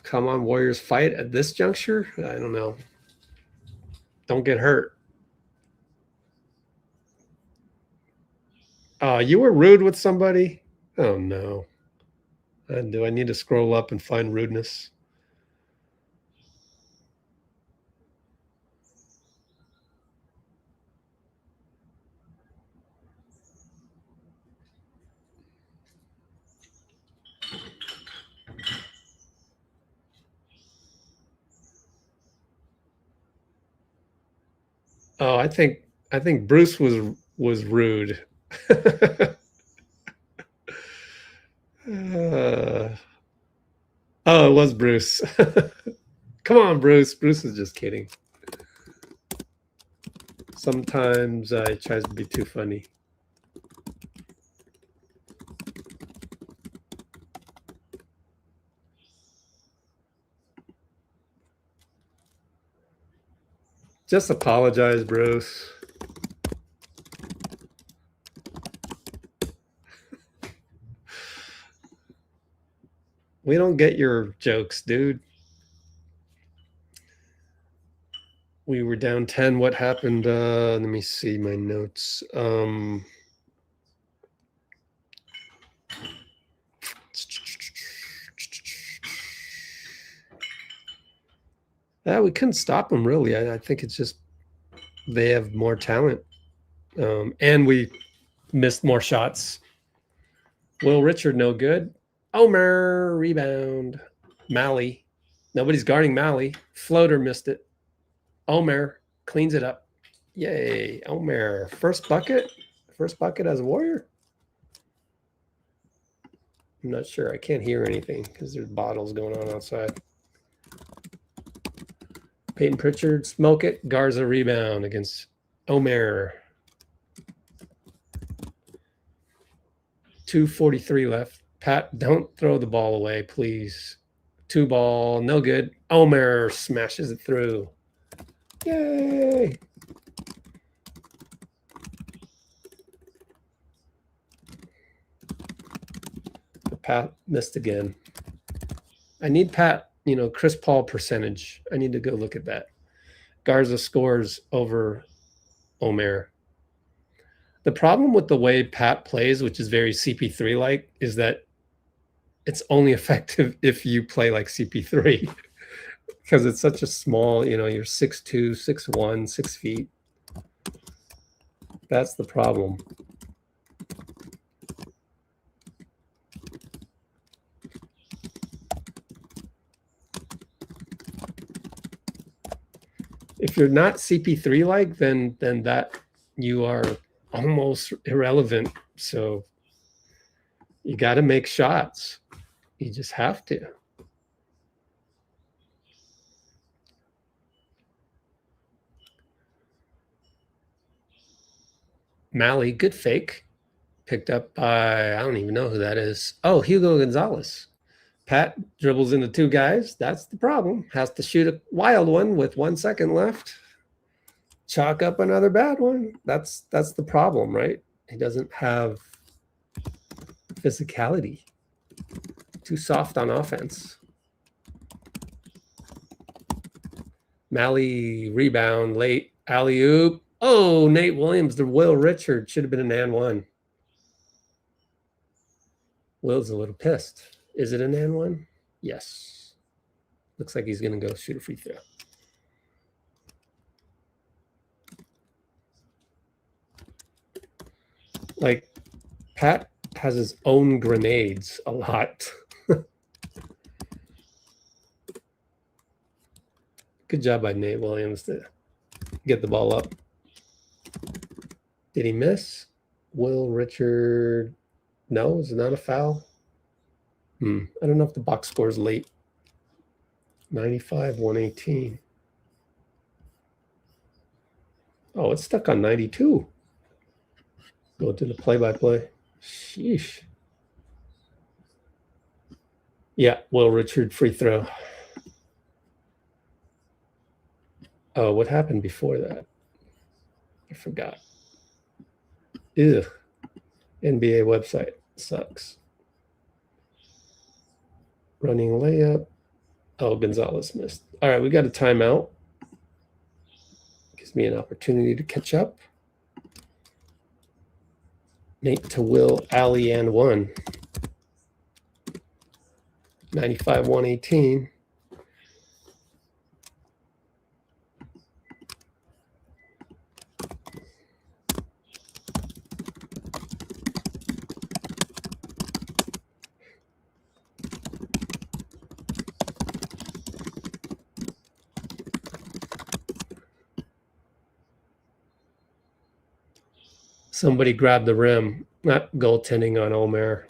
Come on, Warriors fight at this juncture? I don't know. Don't get hurt. You were rude with somebody? Oh, no. Do I need to scroll up and find rudeness? Oh, I think Bruce was rude. Oh, it was Bruce. Come on, Bruce. Bruce is just kidding. Sometimes he tries to be too funny. Just apologize, Bruce. We don't get your jokes, dude. We were down 10. What happened? Let me see my notes. Yeah, we couldn't stop them, really. I think it's just they have more talent. And we missed more shots. Will Richard, no good. Omer, rebound. Mally. Nobody's guarding Mally. Floater missed it. Omer cleans it up. Yay, Omer. First bucket? First bucket as a Warrior? I'm not sure. I can't hear anything because there's bottles going on outside. Peyton Pritchard, smoke it. Garza rebound against Omer. 2:43 left. Pat, don't throw the ball away, please. 2-ball, no good. Omer smashes it through. Yay! Pat missed again. I need Pat, Chris Paul percentage. I need to go look at that. Garza scores over Omer. The problem with the way Pat plays, which is very CP3-like, is that it's only effective if you play like CP3 because it's such a small, you're 6'2", 6'1", 6 feet. That's the problem. If you're not CP3-like, then that you are almost irrelevant. So you got to make shots. You just have to. Mally, good fake. Picked up by, I don't even know who that is. Oh, Hugo Gonzalez. Pat dribbles into two guys. That's the problem. Has to shoot a wild one with 1 second left. Chalk up another bad one. That's the problem, right? He doesn't have physicality. Too soft on offense. Mally rebound late. Alley-oop. Oh, Nate Williams, the Will Richard. Should have been an and one. Will's a little pissed. Is it an and one? Yes. Looks like he's going to go shoot a free throw. Like, Pat has his own grenades a lot. Good job by Nate Williams to get the ball up. Did he miss? Will Richard. No, is it not a foul? I don't know if the box score is late. 95, 118. Oh, it's stuck on 92. Go to the play-by-play. Sheesh. Yeah, Will Richard free throw. Oh, what happened before that? I forgot. Ew. NBA website sucks. Running layup. Oh, Gonzalez missed. All right, we got a timeout. Gives me an opportunity to catch up. Nate to Will, Alley, and one. 95, 118. Somebody grabbed the rim. Not goaltending on Omer.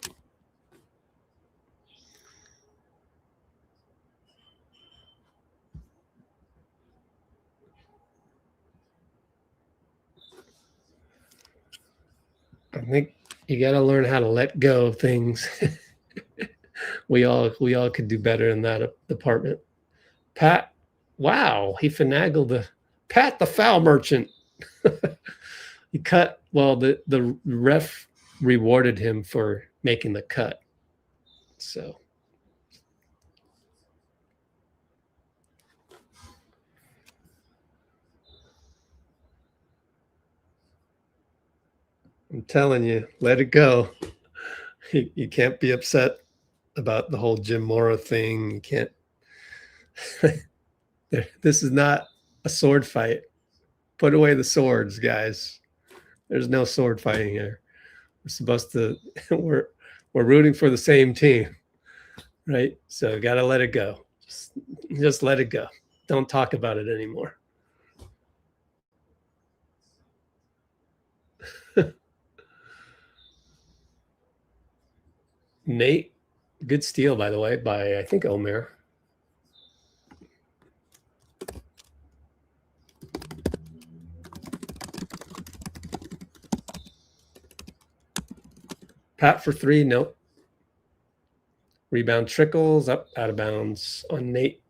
think you got to learn how to let go of things. we all could do better in that department. Pat, wow, he finagled the foul merchant. He cut. Well, the ref rewarded him for making the cut. So I'm telling you, let it go. You can't be upset about the whole Jim Mora thing. You can't. This is not a sword fight. Put away the swords, guys. There's no sword fighting here. We're supposed to. We're rooting for the same team, right? So got to let it go. Just let it go. Don't talk about it anymore. Nate, good steal, by the way, by I think Omer. Pat for three, nope. Rebound trickles up out of bounds on Nate.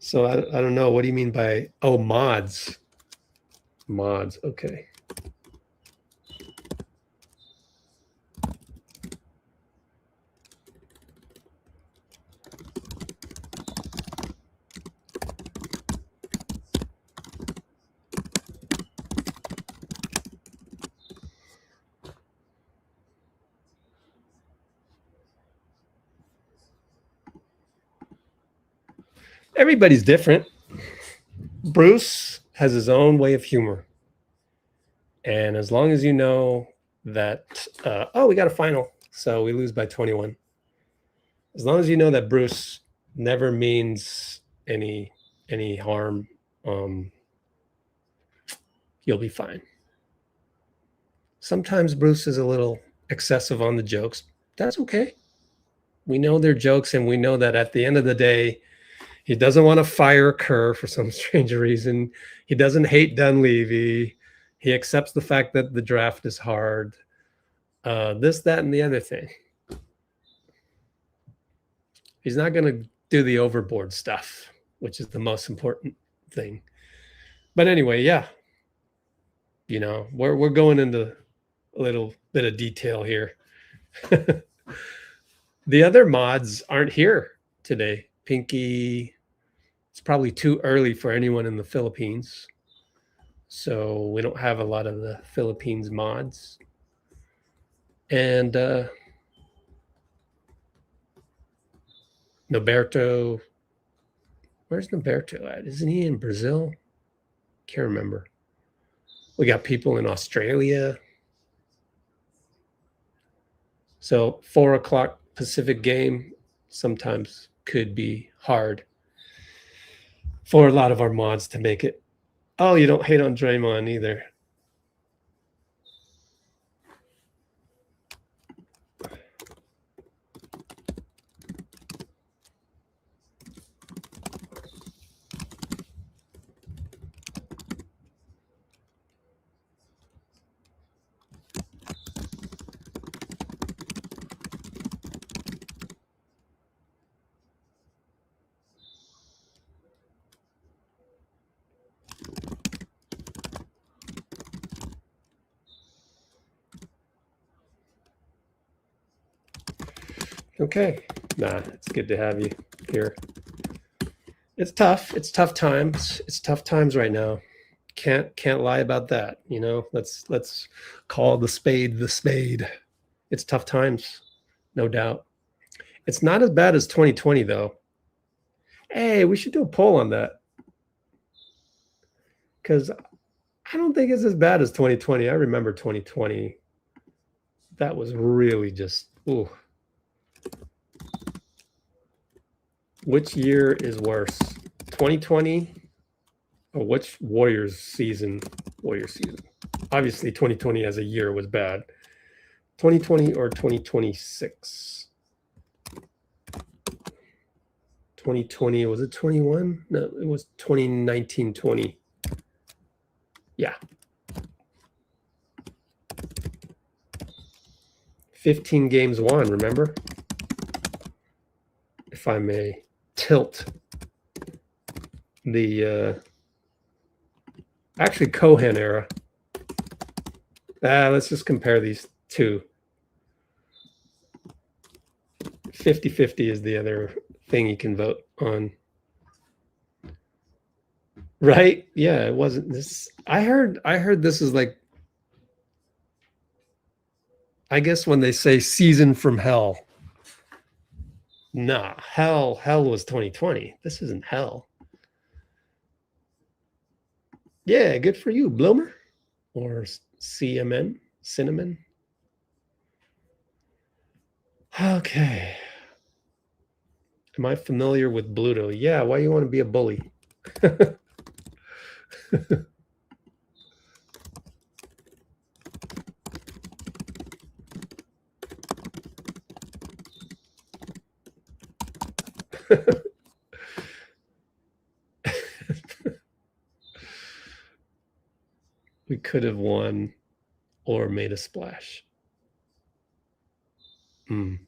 So I don't know. What do you mean by, oh, mods? Mods, okay. Everybody's different. Bruce has his own way of humor. And as long as you know that, we got a final. So we lose by 21. As long as you know that Bruce never means any harm, you'll be fine. Sometimes Bruce is a little excessive on the jokes. That's okay. We know they're jokes, and we know that at the end of the day, he doesn't want to fire Kerr for some strange reason. He doesn't hate Dunleavy. He accepts the fact that the draft is hard. This, that, and the other thing. He's not going to do the overboard stuff, which is the most important thing. But anyway, yeah. You know, we're going into a little bit of detail here. The other mods aren't here today. Pinky, it's probably too early for anyone in the Philippines. So we don't have a lot of the Philippines mods. And Noberto, where's Noberto at? Isn't he in Brazil? Can't remember. We got people in Australia. So 4 o'clock Pacific game sometimes could be hard for a lot of our mods to make it. Oh, you don't hate on Draymond either. Okay. Nah, it's good to have you here. It's tough. It's tough times. It's tough times right now. Can't lie about that. You know, let's call the spade the spade. It's tough times, no doubt. It's not as bad as 2020 though. Hey, we should do a poll on that. Because I don't think it's as bad as 2020. I remember 2020. That was really just, ooh. Which year is worse, 2020 or which Warriors season? Obviously, 2020 as a year was bad. 2020 or 2026? 2020, was it 21? No, it was 2019-20. Yeah. 15 games won, remember? If I may tilt the actually Cohen era. Let's just compare these two. 50-50 is the other thing you can vote on. Right? Yeah, it wasn't this. I heard this is like, I guess when they say season from hell. Nah, hell was 2020. This isn't hell. Yeah, good for you, Bloomer. Or CMN, Cinnamon. Okay. Am I familiar with Bluto? Yeah, why you want to be a bully? We could have won or made a splash. You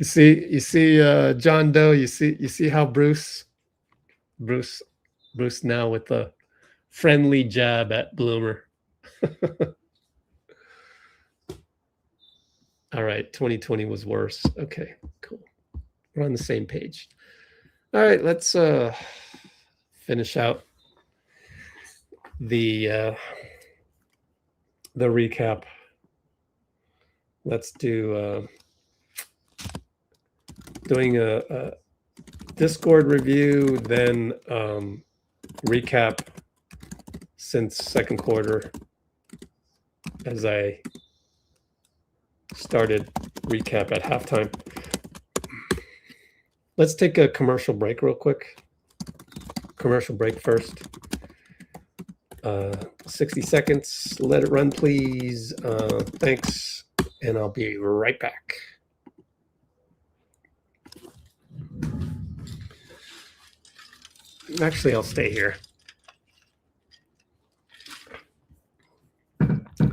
see, John Doe. You see how Bruce now with the friendly jab at Bloomer. All right, 2020 was worse. Okay, cool. We're on the same page. All right, let's finish out the recap. Let's do doing a Discord review, then recap since second quarter as I started recap at halftime. Let's take a commercial break real quick. Commercial break first. 60 seconds. Let it run, please. Thanks. And I'll be right back. Actually, I'll stay here.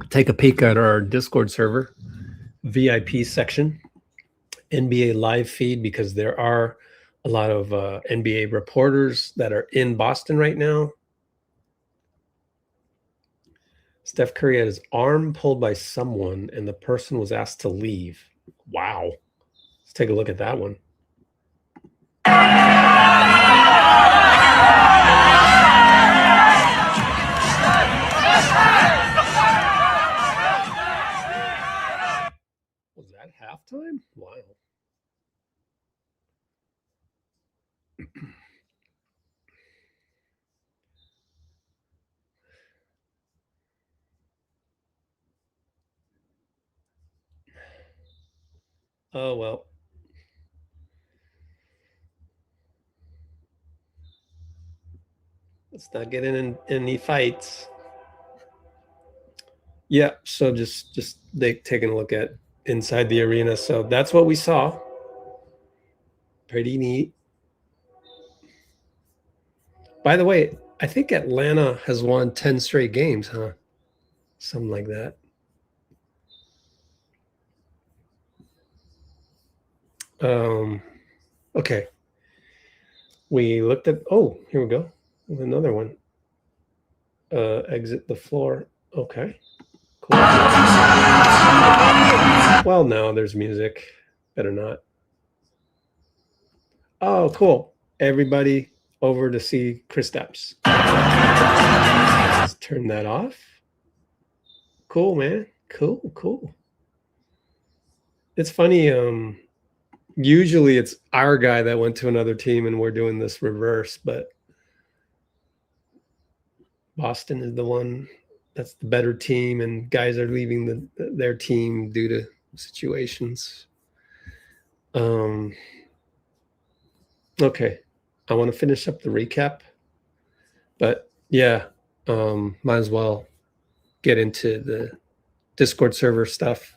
Take a peek at our Discord server, VIP section, NBA live feed, because there are a lot of NBA reporters that are in Boston right now. Steph Curry had his arm pulled by someone, and the person was asked to leave. Wow. Let's take a look at that one. Was that halftime? Wow. Oh, well. Let's not get in any fights. Yeah, so just taking a look at inside the arena. So that's what we saw. Pretty neat. By the way, I think Atlanta has won 10 straight games, huh? Something like that. Okay. We looked at, here we go. Another one. Exit the floor. Okay. Cool. Well, no, there's music. Better not. Oh, cool. Everybody over to see Kristaps. Let's turn that off. Cool, man. Cool. It's funny. Usually it's our guy that went to another team and we're doing this reverse, but Boston is the one that's the better team, and guys are leaving their team due to situations. Okay. I want to finish up the recap, but yeah, might as well get into the Discord server stuff.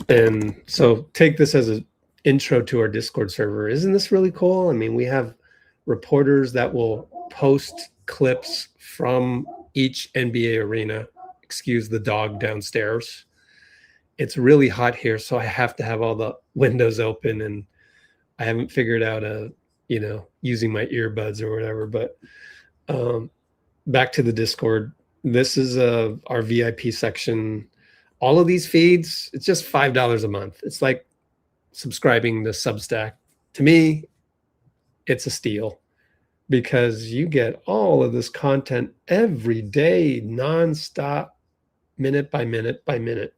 And so take this as an intro to our Discord server. Isn't this really cool? I mean, we have reporters that will post clips from each NBA arena. Excuse the dog downstairs. It's really hot here, so I have to have all the windows open, and I haven't figured out using my earbuds or whatever. But back to the Discord. This is our VIP section. All of these feeds, it's just $5 a month. It's like subscribing to Substack. To me, it's a steal because you get all of this content every day, nonstop, minute by minute by minute.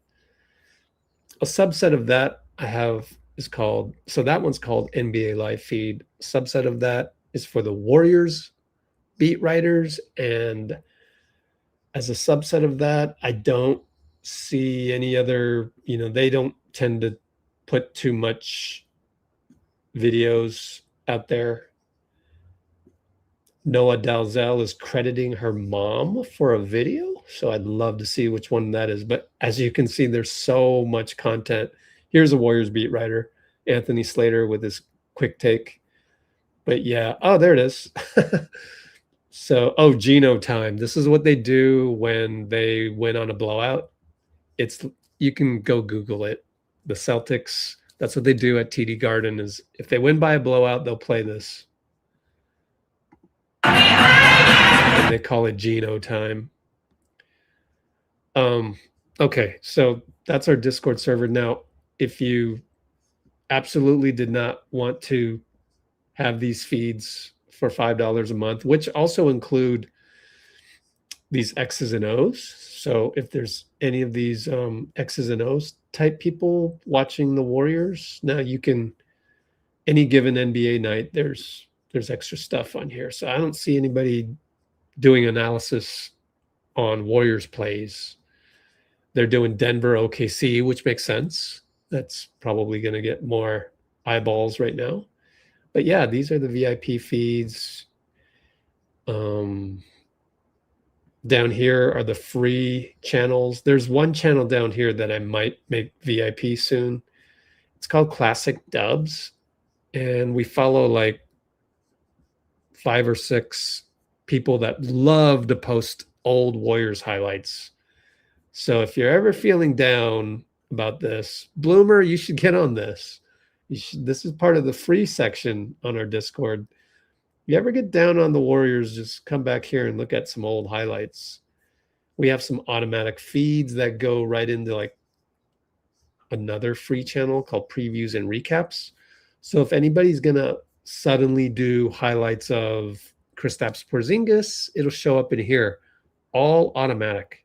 A subset of that I have is called, so that one's called NBA Live Feed. A subset of that is for the Warriors beat writers, and as a subset of that, I don't see any other, they don't tend to put too much videos out there. Noah Dalzell is crediting her mom for a video, so I'd love to see which one that is. But as you can see, there's so much content. Here's a Warriors beat writer, Anthony Slater, with his quick take. But yeah, oh, there it is. So, Geno time. This is what they do when they win on a blowout. You can go Google it. The Celtics, that's what they do at TD Garden, is if they win by a blowout, they'll play this. And they call it Geno time. Okay, so that's our Discord server. Now, if you absolutely did not want to have these feeds for $5 a month, which also include these X's and O's. So if there's any of these X's and O's type people watching the Warriors, now you can, any given NBA night, there's extra stuff on here. So I don't see anybody doing analysis on Warriors plays. They're doing Denver OKC, which makes sense. That's probably going to get more eyeballs right now. But yeah, these are the VIP feeds. Down here are the free channels. There's one channel down here that I might make VIP soon. It's called Classic Dubs. And we follow like 5 or 6 people that love to post old Warriors highlights. So if you're ever feeling down about this, Bloomer, you should get on this. This is part of the free section on our Discord. You ever get down on the Warriors, just come back here and look at some old highlights. We have some automatic feeds that go right into like another free channel called Previews and Recaps. So if anybody's going to suddenly do highlights of Kristaps Porzingis, it'll show up in here, all automatic.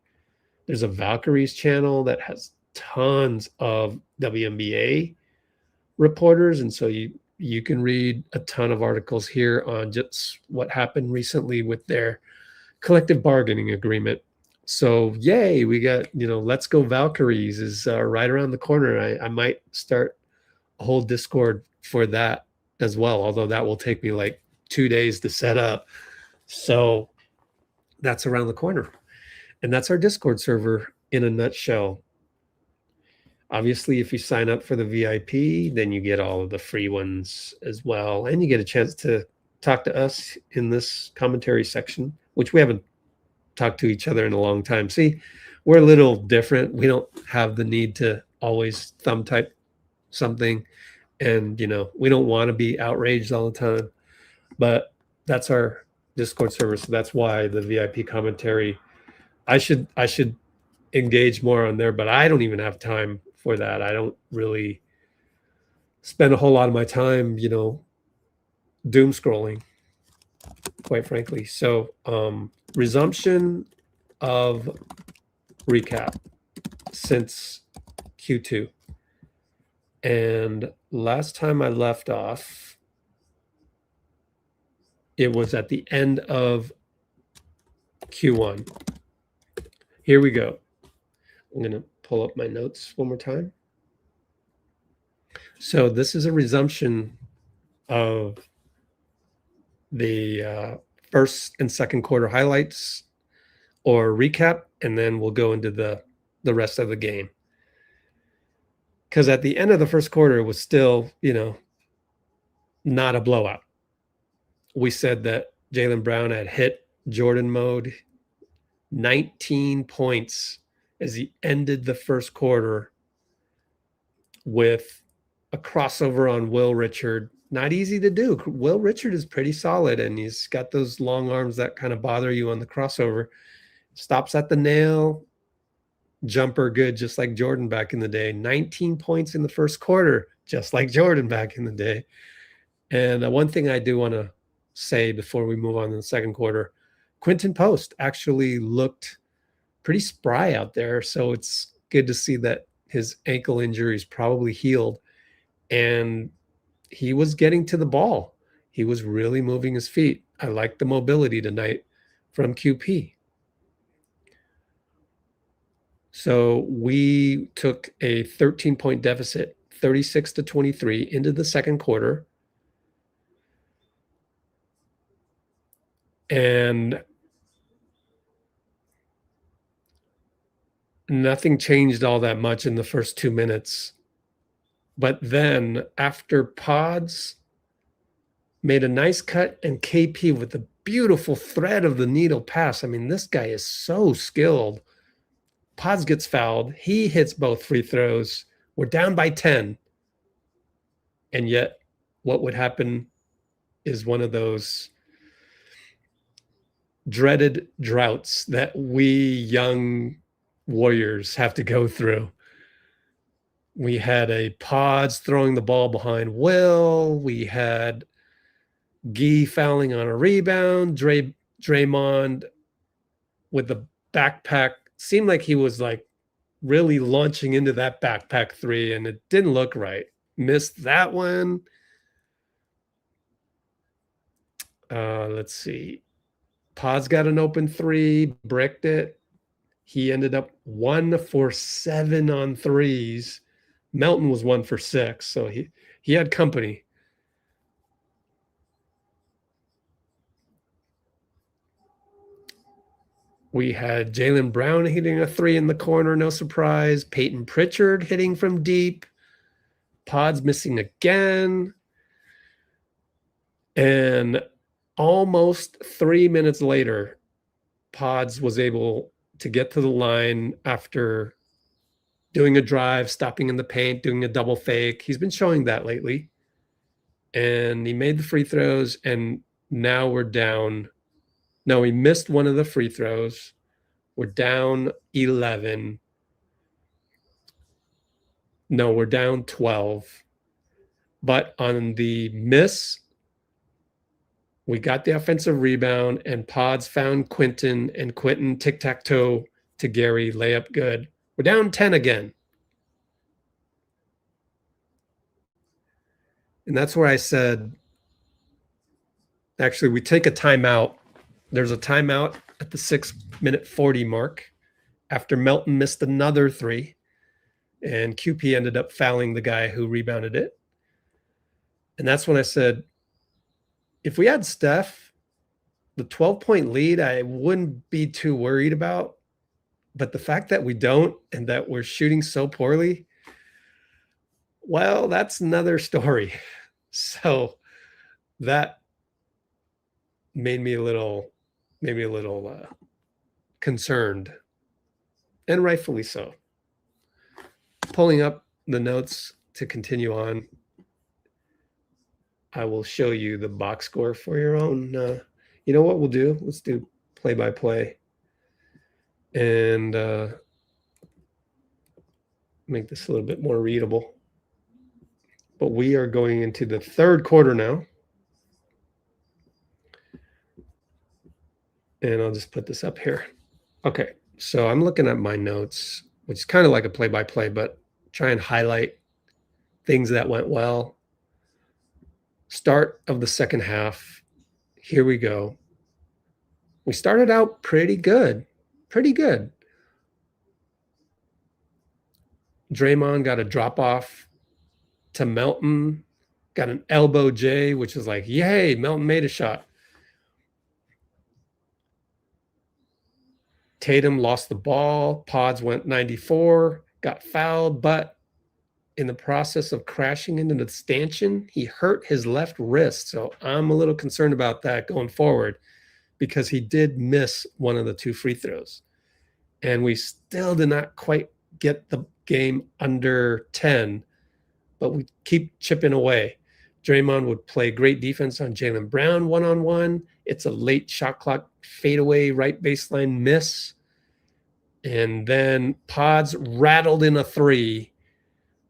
There's a Valkyries channel that has tons of WNBA reporters, and so you can read a ton of articles here on just what happened recently with their collective bargaining agreement. So yay, we got, Let's Go Valkyries is right around the corner. I might start a whole Discord for that as well, although that will take me like 2 days to set up. So that's around the corner. And that's our Discord server in a nutshell. Obviously, if you sign up for the VIP, then you get all of the free ones as well. And you get a chance to talk to us in this commentary section, which we haven't talked to each other in a long time. See, we're a little different. We don't have the need to always thumb type something. And, we don't want to be outraged all the time. But that's our Discord server. So that's why the VIP commentary, I should engage more on there, but I don't even have time for that. I don't really spend a whole lot of my time, doom scrolling, quite frankly. So resumption of recap since Q2. And last time I left off, it was at the end of Q1. Here we go. I'm going to pull up my notes one more time. So this is a resumption of the first and second quarter highlights or recap, and then we'll go into the rest of the game. Because at the end of the first quarter, it was still, not a blowout. We said that Jaylen Brown had hit Jordan mode, 19 points as he ended the first quarter with a crossover on Will Richard. Not easy to do. Will Richard is pretty solid, and he's got those long arms that kind of bother you on the crossover. Stops at the nail, jumper good, just like Jordan back in the day. 19 points in the first quarter, just like Jordan back in the day. And one thing I do want to say before we move on to the second quarter, Quinten Post actually looked pretty spry out there. So it's good to see that his ankle injury is probably healed. And he was getting to the ball. He was really moving his feet. I like the mobility tonight from QP. So we took a 13-point deficit, 36-23, into the second quarter. And nothing changed all that much in the first 2 minutes. But then after Pods made a nice cut and KP with the beautiful thread of the needle pass. I mean, this guy is so skilled. Pods gets fouled. He hits both free throws. We're down by 10. And yet what would happen is one of those dreaded droughts that we young Warriors have to go through. We had a Pods throwing the ball behind Will. We had Gui fouling on a rebound. Draymond with the backpack. Seemed like he was like really launching into that backpack three, and it didn't look right. Missed that one. Let's see. Pods got an open three, bricked it. He ended up 1 for 7 on threes. Melton was 1 for 6, so he had company. We had Jaylen Brown hitting a 3 in the corner, no surprise. Peyton Pritchard hitting from deep. Pods missing again. And almost 3 minutes later, Pods was able to get to the line after doing a drive, stopping in the paint, doing a double fake. He's been showing that lately. And he made the free throws, and now we're down. No, he missed one of the free throws. We're down 11. No, we're down 12. But on the miss, we got the offensive rebound, and Pods found Quinten, and Quinten tic-tac-toe to Gary, layup good. We're down 10 again. And that's where I said, actually, we take a timeout. There's a timeout at the 6-minute 40 mark after Melton missed another 3, and QP ended up fouling the guy who rebounded it. And that's when I said, if we had Steph, the 12-point lead, I wouldn't be too worried about. But the fact that we don't, and that we're shooting so poorly, well, that's another story. So that made me a little concerned, and rightfully so. Pulling up the notes to continue on, I will show you the box score for your own. You know what we'll do? Let's do play-by-play and make this a little bit more readable. But we are going into the third quarter now. And I'll just put this up here. Okay, so I'm looking at my notes, which is kind of like a play-by-play, but try and highlight things that went well. Start of the second half. Here we go. We started out pretty good. Draymond got a drop-off to Melton, got an elbow J, which was like, yay, Melton made a shot. Tatum lost the ball. Pods went 94, got fouled, but in the process of crashing into the stanchion, he hurt his left wrist. So I'm a little concerned about that going forward. because he did miss one of the 2 free throws. And we still did not quite get the game under 10, but we keep chipping away. Draymond would play great defense on Jaylen Brown one-on-one. It's a late shot clock fadeaway right baseline miss. And then Pods rattled in a 3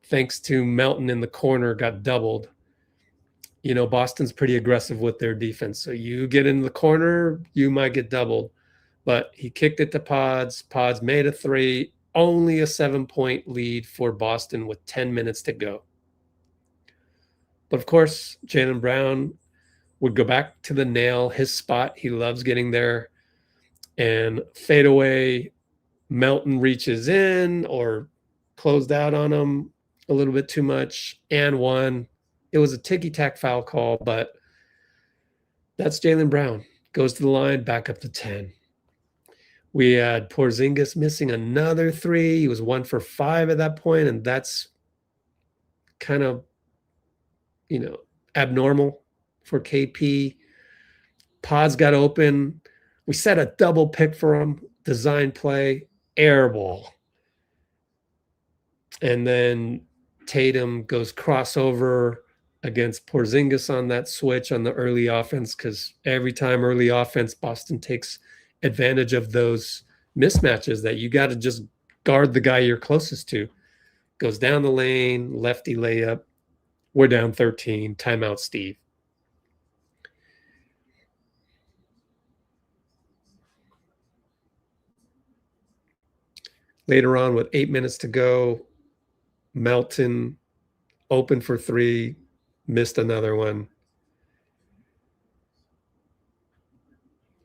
thanks to Melton in the corner, got doubled. You know, Boston's pretty aggressive with their defense. So you get in the corner, you might get doubled. But he kicked it to Pods. Pods made a 3, only a 7-point lead for Boston with 10 minutes to go. But of course, Jaylen Brown would go back to the nail, his spot. He loves getting there. And fadeaway, Melton reaches in or closed out on him a little bit too much and won. It was a ticky-tack foul call, but that's Jaylen Brown. Goes to the line, back up to 10. We had Porzingis missing another 3. He was 1 for 5 at that point, and that's kind of, you know, abnormal for KP. Pods got open. We set a double pick for him, design play, air ball. And then Tatum goes crossover against Porzingis on that switch on the early offense, because every time early offense, Boston takes advantage of those mismatches that you got to just guard the guy you're closest to. Goes down the lane, lefty layup. We're down 13. Timeout, Steve. Later on, with 8 minutes to go, Melton open for 3, missed another one.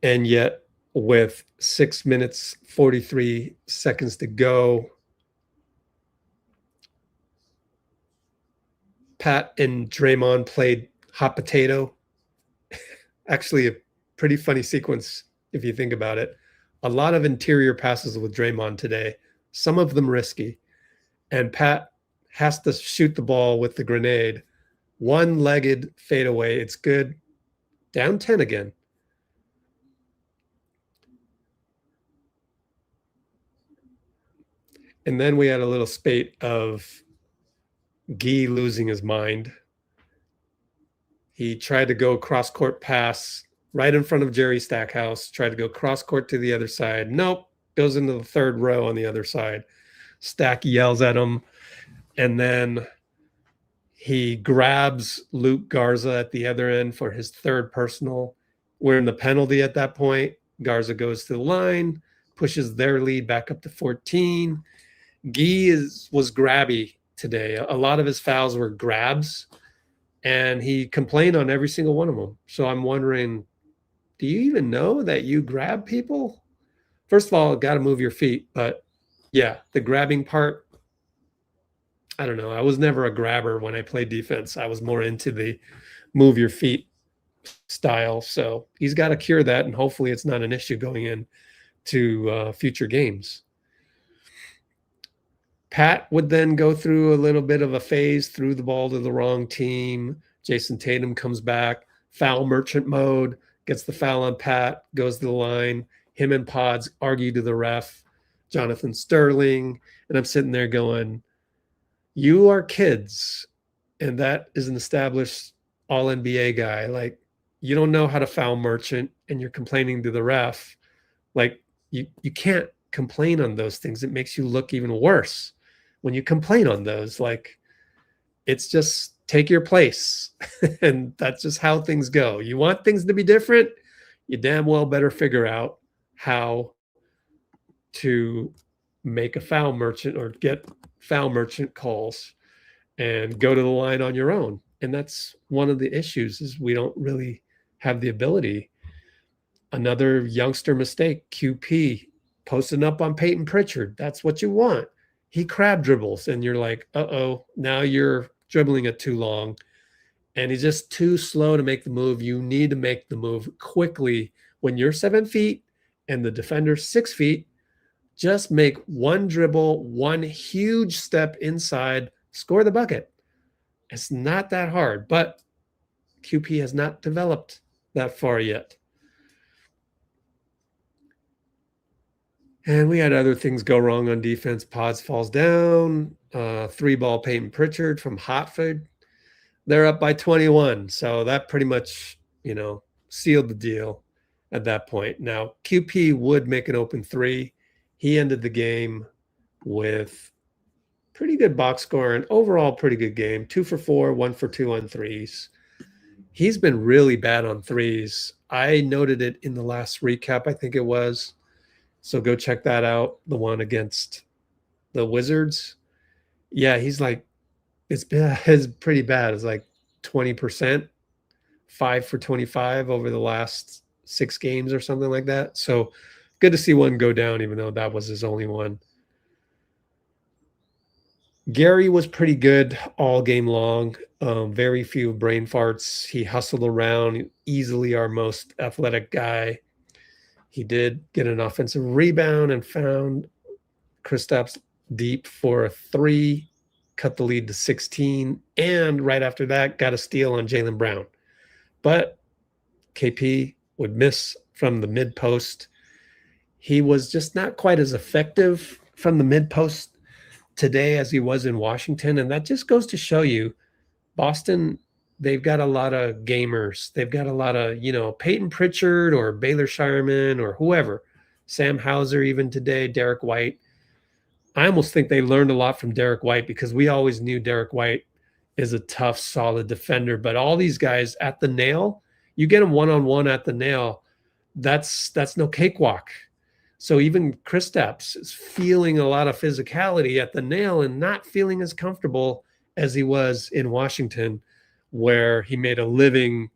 And yet, with 6 minutes, 43 seconds to go, Pat and Draymond played hot potato. Actually, a pretty funny sequence if you think about it. A lot of interior passes with Draymond today, some of them risky. And Pat has to shoot the ball with the grenade. One-legged fadeaway. It's good. Down 10 again. And then we had a little spate of Gui losing his mind. He tried to go cross-court pass right in front of Jerry Stackhouse, tried to go cross-court to the other side. Nope, goes into the third row on the other side. Stack yells at him, and then he grabs Luke Garza at the other end for his third personal. We're in the penalty at that point. Garza goes to the line, pushes their lead back up to 14. Gui was grabby today. A lot of his fouls were grabs, and he complained on every single one of them. So I'm wondering, do you even know that you grab people? First of all, got to move your feet. But yeah, the grabbing part, I don't know. I was never a grabber when I played defense. I was more into the move your feet style. So he's got to cure that, and hopefully it's not an issue going into future games. Pat would then go through a little bit of a phase, threw the ball to the wrong team. Jason Tatum comes back, foul merchant mode, gets the foul on Pat, goes to the line. Him and Pods argue to the ref, Jonathan Sterling. And I'm sitting there going, you are kids, and that is an established all-NBA guy. Like, you don't know how to foul merchant, and you're complaining to the ref. Like, you can't complain on those things. It makes you look even worse when you complain on those. Like, it's just take your place. And that's just how things go. You want things to be different, you damn well better figure out how to make a foul merchant or get foul merchant calls and go to the line on your own. And that's one of the issues, is we don't really have the ability. Another youngster mistake, QP, posting up on Peyton Pritchard. That's what you want. He crab dribbles, and you're like, uh-oh, now you're dribbling it too long. And he's just too slow to make the move. You need to make the move quickly. When you're 7 feet and the defender's 6 feet, just make one dribble, one huge step inside, score the bucket. It's not that hard, but QP has not developed that far yet. And we had other things go wrong on defense. Pods falls down. 3-ball Peyton Pritchard from Hotford. They're up by 21. So that pretty much, sealed the deal at that point. Now, QP would make an open three. He ended the game with pretty good box score and overall pretty good game. 2 for 4, 1 for 2 on threes. He's been really bad on threes. I noted it in the last recap, I think it was. So go check that out. The one against the Wizards. Yeah, he's like, it's pretty bad. It's like 20%, 5 for 25 over the last 6 games or something like that. So good to see one go down, even though that was his only one. Gary was pretty good all game long. Very few brain farts. He hustled around, easily our most athletic guy. He did get an offensive rebound and found Kristaps deep for a 3, cut the lead to 16, and right after that got a steal on Jaylen Brown. But KP would miss from the mid post. He was just not quite as effective from the mid post today as he was in Washington, and that just goes to show you Boston, they've got a lot of gamers. They've got a lot of, Peyton Pritchard or Baylor Shireman or whoever, Sam Hauser even today, Derek White. I almost think they learned a lot from Derek White because we always knew Derek White is a tough, solid defender. But all these guys at the nail, you get them one-on-one at the nail, that's no cakewalk. So even Kristaps is feeling a lot of physicality at the nail and not feeling as comfortable as he was in Washington, where he made a living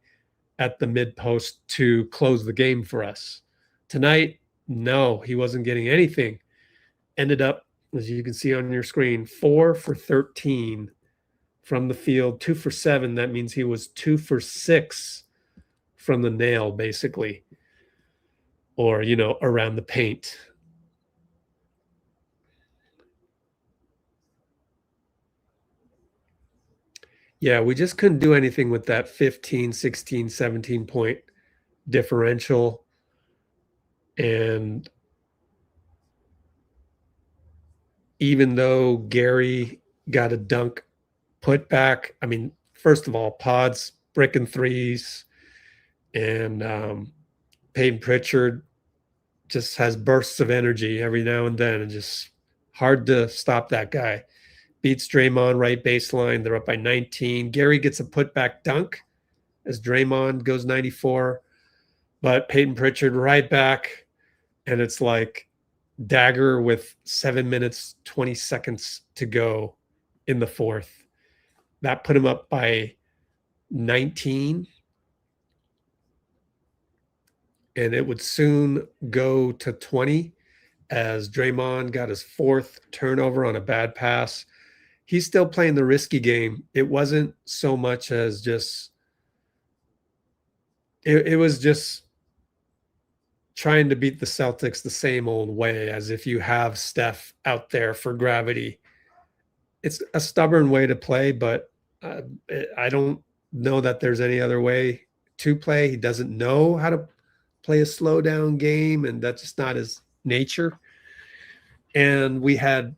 at the mid post to close the game for us. Tonight, no, he wasn't getting anything. Ended up, as you can see on your screen, 4 for 13 from the field, 2 for 7. That means he was 2 for 6 from the nail, basically, or, around the paint. Yeah, we just couldn't do anything with that 15, 16, 17 point differential. And even though Gary got a dunk put back, I mean, first of all, Pods bricking threes, and Peyton Pritchard just has bursts of energy every now and then, and just hard to stop that guy. Beats Draymond right baseline. They're up by 19. Gary gets a putback dunk as Draymond goes 94, but Peyton Pritchard right back, and it's like dagger with 7 minutes, 20 seconds to go in the fourth. That put him up by 19, and it would soon go to 20 as Draymond got his 4th turnover on a bad pass. He's still playing the risky game. It wasn't so much as just it was just trying to beat the Celtics the same old way, as if you have Steph out there for gravity. It's a stubborn way to play, but I don't know that there's any other way to play. He doesn't know how to play a slow down game, and that's just not his nature. And we had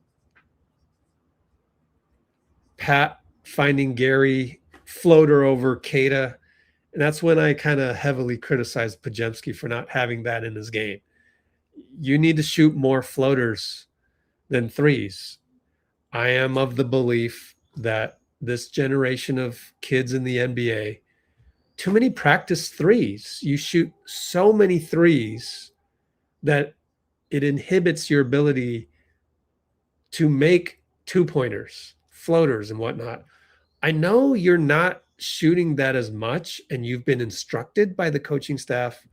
Pat finding Gary floater over Kata. And that's when I kind of heavily criticized Podziemski for not having that in his game. You need to shoot more floaters than threes. I am of the belief that this generation of kids in the NBA, too many practice threes. You shoot so many threes that it inhibits your ability to make 2-pointers, floaters, and whatnot. I know you're not shooting that as much, and you've been instructed by the coaching staff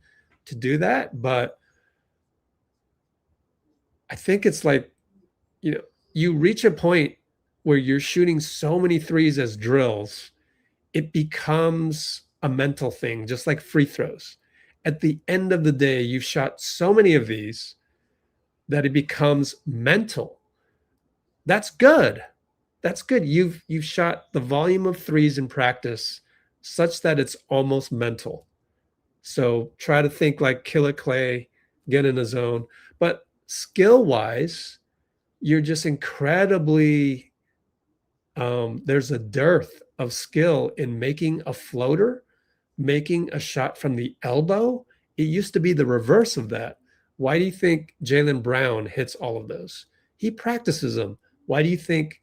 to do that, but I think it's like, you reach a point where you're shooting so many threes as drills, it becomes a mental thing, just like free throws. At the end of the day, you've shot so many of these that it becomes mental. That's good. That's good. You've shot the volume of threes in practice such that it's almost mental. So try to think like Killer Clay, get in a zone. But skill-wise, you're just incredibly, there's a dearth of skill in making a floater, making a shot from the elbow. It used to be the reverse of that. Why do you think Jaylen Brown hits all of those? He practices them. Why do you think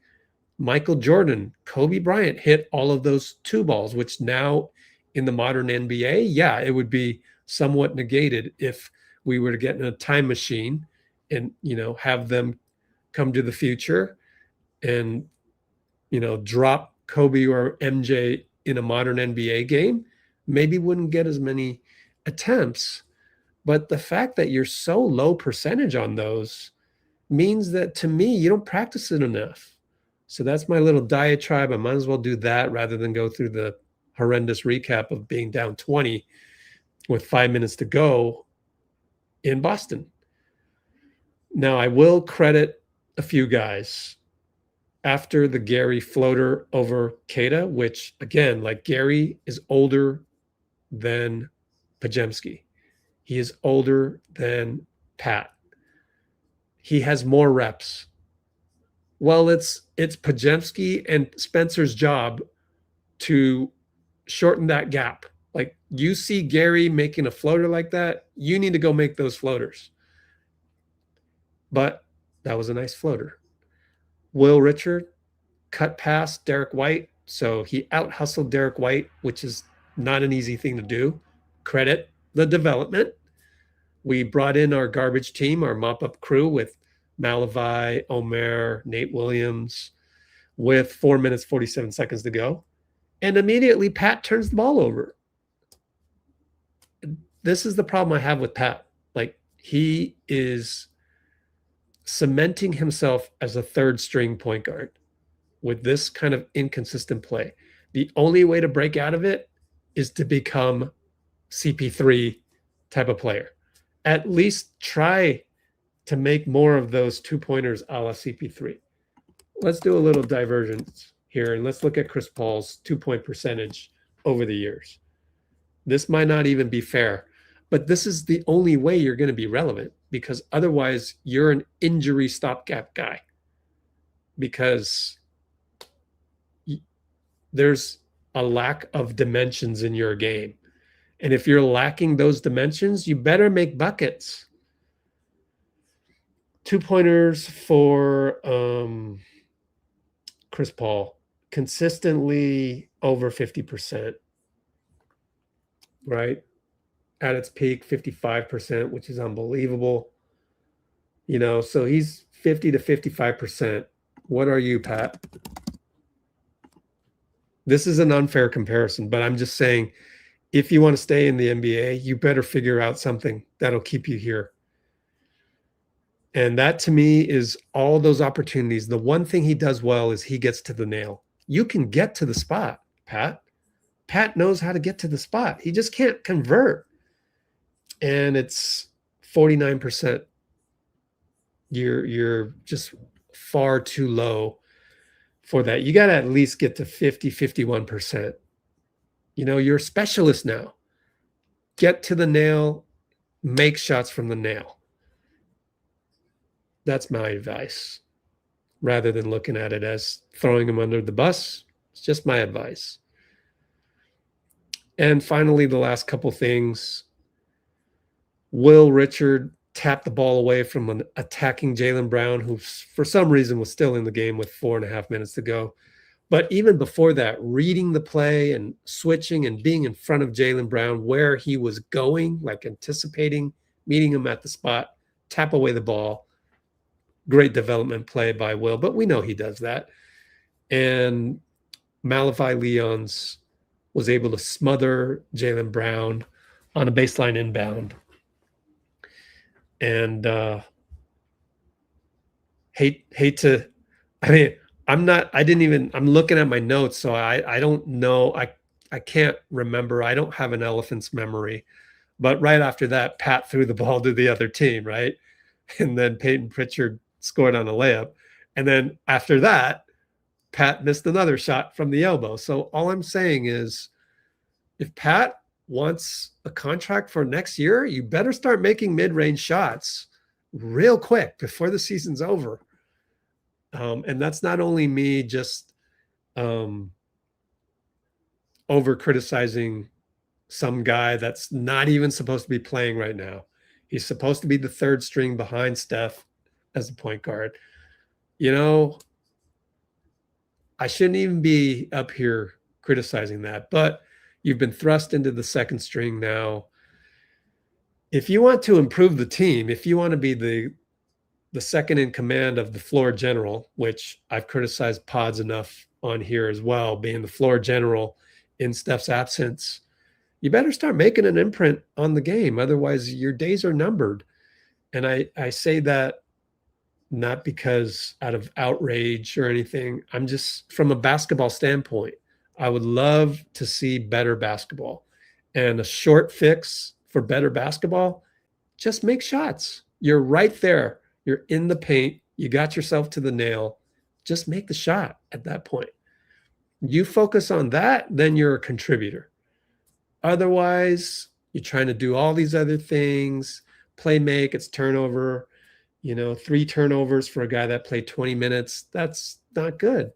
Michael Jordan, Kobe Bryant hit all of those two balls, which now in the modern NBA, yeah, it would be somewhat negated if we were to get in a time machine and, have them come to the future and, drop Kobe or MJ in a modern NBA game, maybe wouldn't get as many attempts. But the fact that you're so low percentage on those means that, to me, you don't practice it enough. So that's my little diatribe. I might as well do that rather than go through the horrendous recap of being down 20 with 5 minutes to go in Boston. Now, I will credit a few guys after the Gary floater over Keita, which, again, like, Gary is older than Podziemski. He is older than Pat. He has more reps. Well, it's Podziemski and Spencer's job to shorten that gap. Like, you see Gary making a floater like that, you need to go make those floaters. But that was a nice floater. Will Richard cut past Derek White, so he out-hustled Derek White, which is not an easy thing to do. Credit the development. We brought in our garbage team, our mop-up crew with Malavai, Omer, Nate Williams, with 4 minutes, 47 seconds to go. And immediately Pat turns the ball over. This is the problem I have with Pat. Like, he is cementing himself as a third string point guard with this kind of inconsistent play. The only way to break out of it is to become CP3 type of player. At least try to make more of those two-pointers a la CP3. Let's do a little divergence here, and let's look at Chris Paul's two-point percentage over the years. This might not even be fair, but this is the only way you're going to be relevant, because otherwise you're an injury stopgap guy, because there's a lack of dimensions in your game. And if you're lacking those dimensions, you better make buckets. Two-pointers for Chris Paul, consistently over 50%, right? At its peak, 55%, which is unbelievable. So he's 50 to 55%. What are you, Pat? This is an unfair comparison, but I'm just saying, if you want to stay in the NBA, you better figure out something that'll keep you here. And that, to me, is all those opportunities. The one thing he does well is he gets to the nail. You can get to the spot, Pat. Pat knows how to get to the spot. He just can't convert. And it's 49%. You're just far too low for that. You got to at least get to 50, 51%. You're a specialist now. Get to the nail, make shots from the nail. That's my advice. Rather than looking at it as throwing him under the bus, it's just my advice. And finally, the last couple things. Will Richard tap the ball away from an attacking Jaylen Brown, who for some reason was still in the game with 4.5 minutes to go? But even before that, reading the play and switching and being in front of Jaylen Brown where he was going, like anticipating, meeting him at the spot, tap away the ball. Great development play by Will, but we know he does that. And Malachi Leons was able to smother Jaylen Brown on a baseline inbound. And hate to, I'm looking at my notes, so I don't know. I can't remember. I don't have an elephant's memory. But right after that, Pat threw the ball to the other team, right? And then Peyton Pritchard scored on a layup. And then after that, Pat missed another shot from the elbow. So all I'm saying is, if Pat wants a contract for next year, you better start making mid-range shots. real quick before the season's over. And that's not only me just over criticizing some guy that's not even supposed to be playing right now. He's supposed to be the third string behind Steph as a point guard. You know, I shouldn't even be up here criticizing that, but you've been thrust into the second string now. If you want to improve the team, if you want to be the second in command of the floor general, which I've criticized Pods enough on here as well, being the floor general in Steph's absence, you better start making an imprint on the game. Otherwise, your days are numbered. And I say that not because out of outrage or anything. I'm just from a basketball standpoint, I would love to see better basketball. And a short fix for better basketball, just make shots. You're right there. You're in the paint. You got yourself to the nail. Just make the shot at that point. You focus on that, then you're a contributor. Otherwise, you're trying to do all these other things, play make, it's turnover, 3 turnovers for a guy that played 20 minutes. That's not good.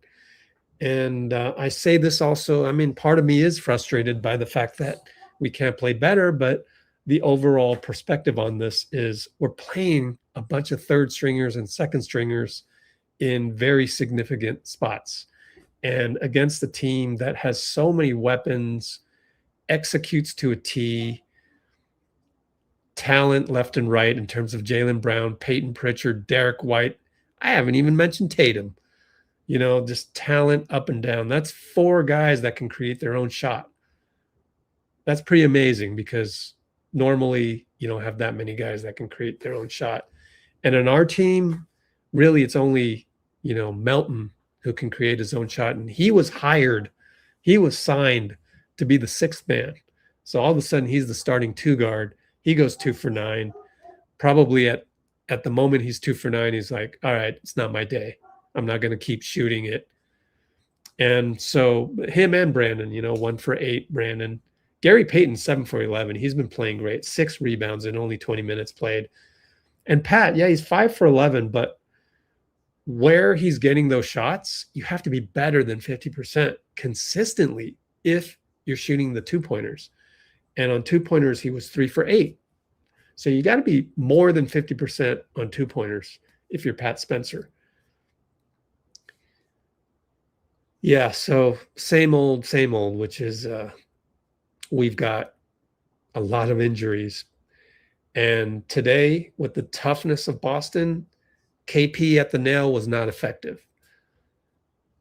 And I say this also, I mean, part of me is frustrated by the fact that we can't play better, but the overall perspective on this is we're playing a bunch of third stringers and second stringers in very significant spots. And against a team that has so many weapons, executes to a T, talent left and right in terms of Jaylen Brown, Peyton Pritchard, Derek White. I haven't even mentioned Tatum. Just talent up and down. That's 4 guys that can create their own shot. That's pretty amazing because normally you don't have that many guys that can create their own shot. And in our team, really it's only, Melton who can create his own shot. And he was signed to be the 6th man. So all of a sudden he's the starting 2 guard. He goes 2 for 9. Probably at the moment he's 2 for 9, he's like, all right, it's not my day. I'm not going to keep shooting it. And so him and Brandon, 1 for 8, Brandon. Gary Payton, 7 for 11. He's been playing great. 6 rebounds in only 20 minutes played. And Pat, yeah, he's 5 for 11, but where he's getting those shots, you have to be better than 50% consistently if you're shooting the 2-pointers. And on 2-pointers, he was 3 for 8. So you got to be more than 50% on 2-pointers if you're Pat Spencer. Yeah, so same old, which is we've got a lot of injuries. And today, with the toughness of Boston, KP at the nail was not effective.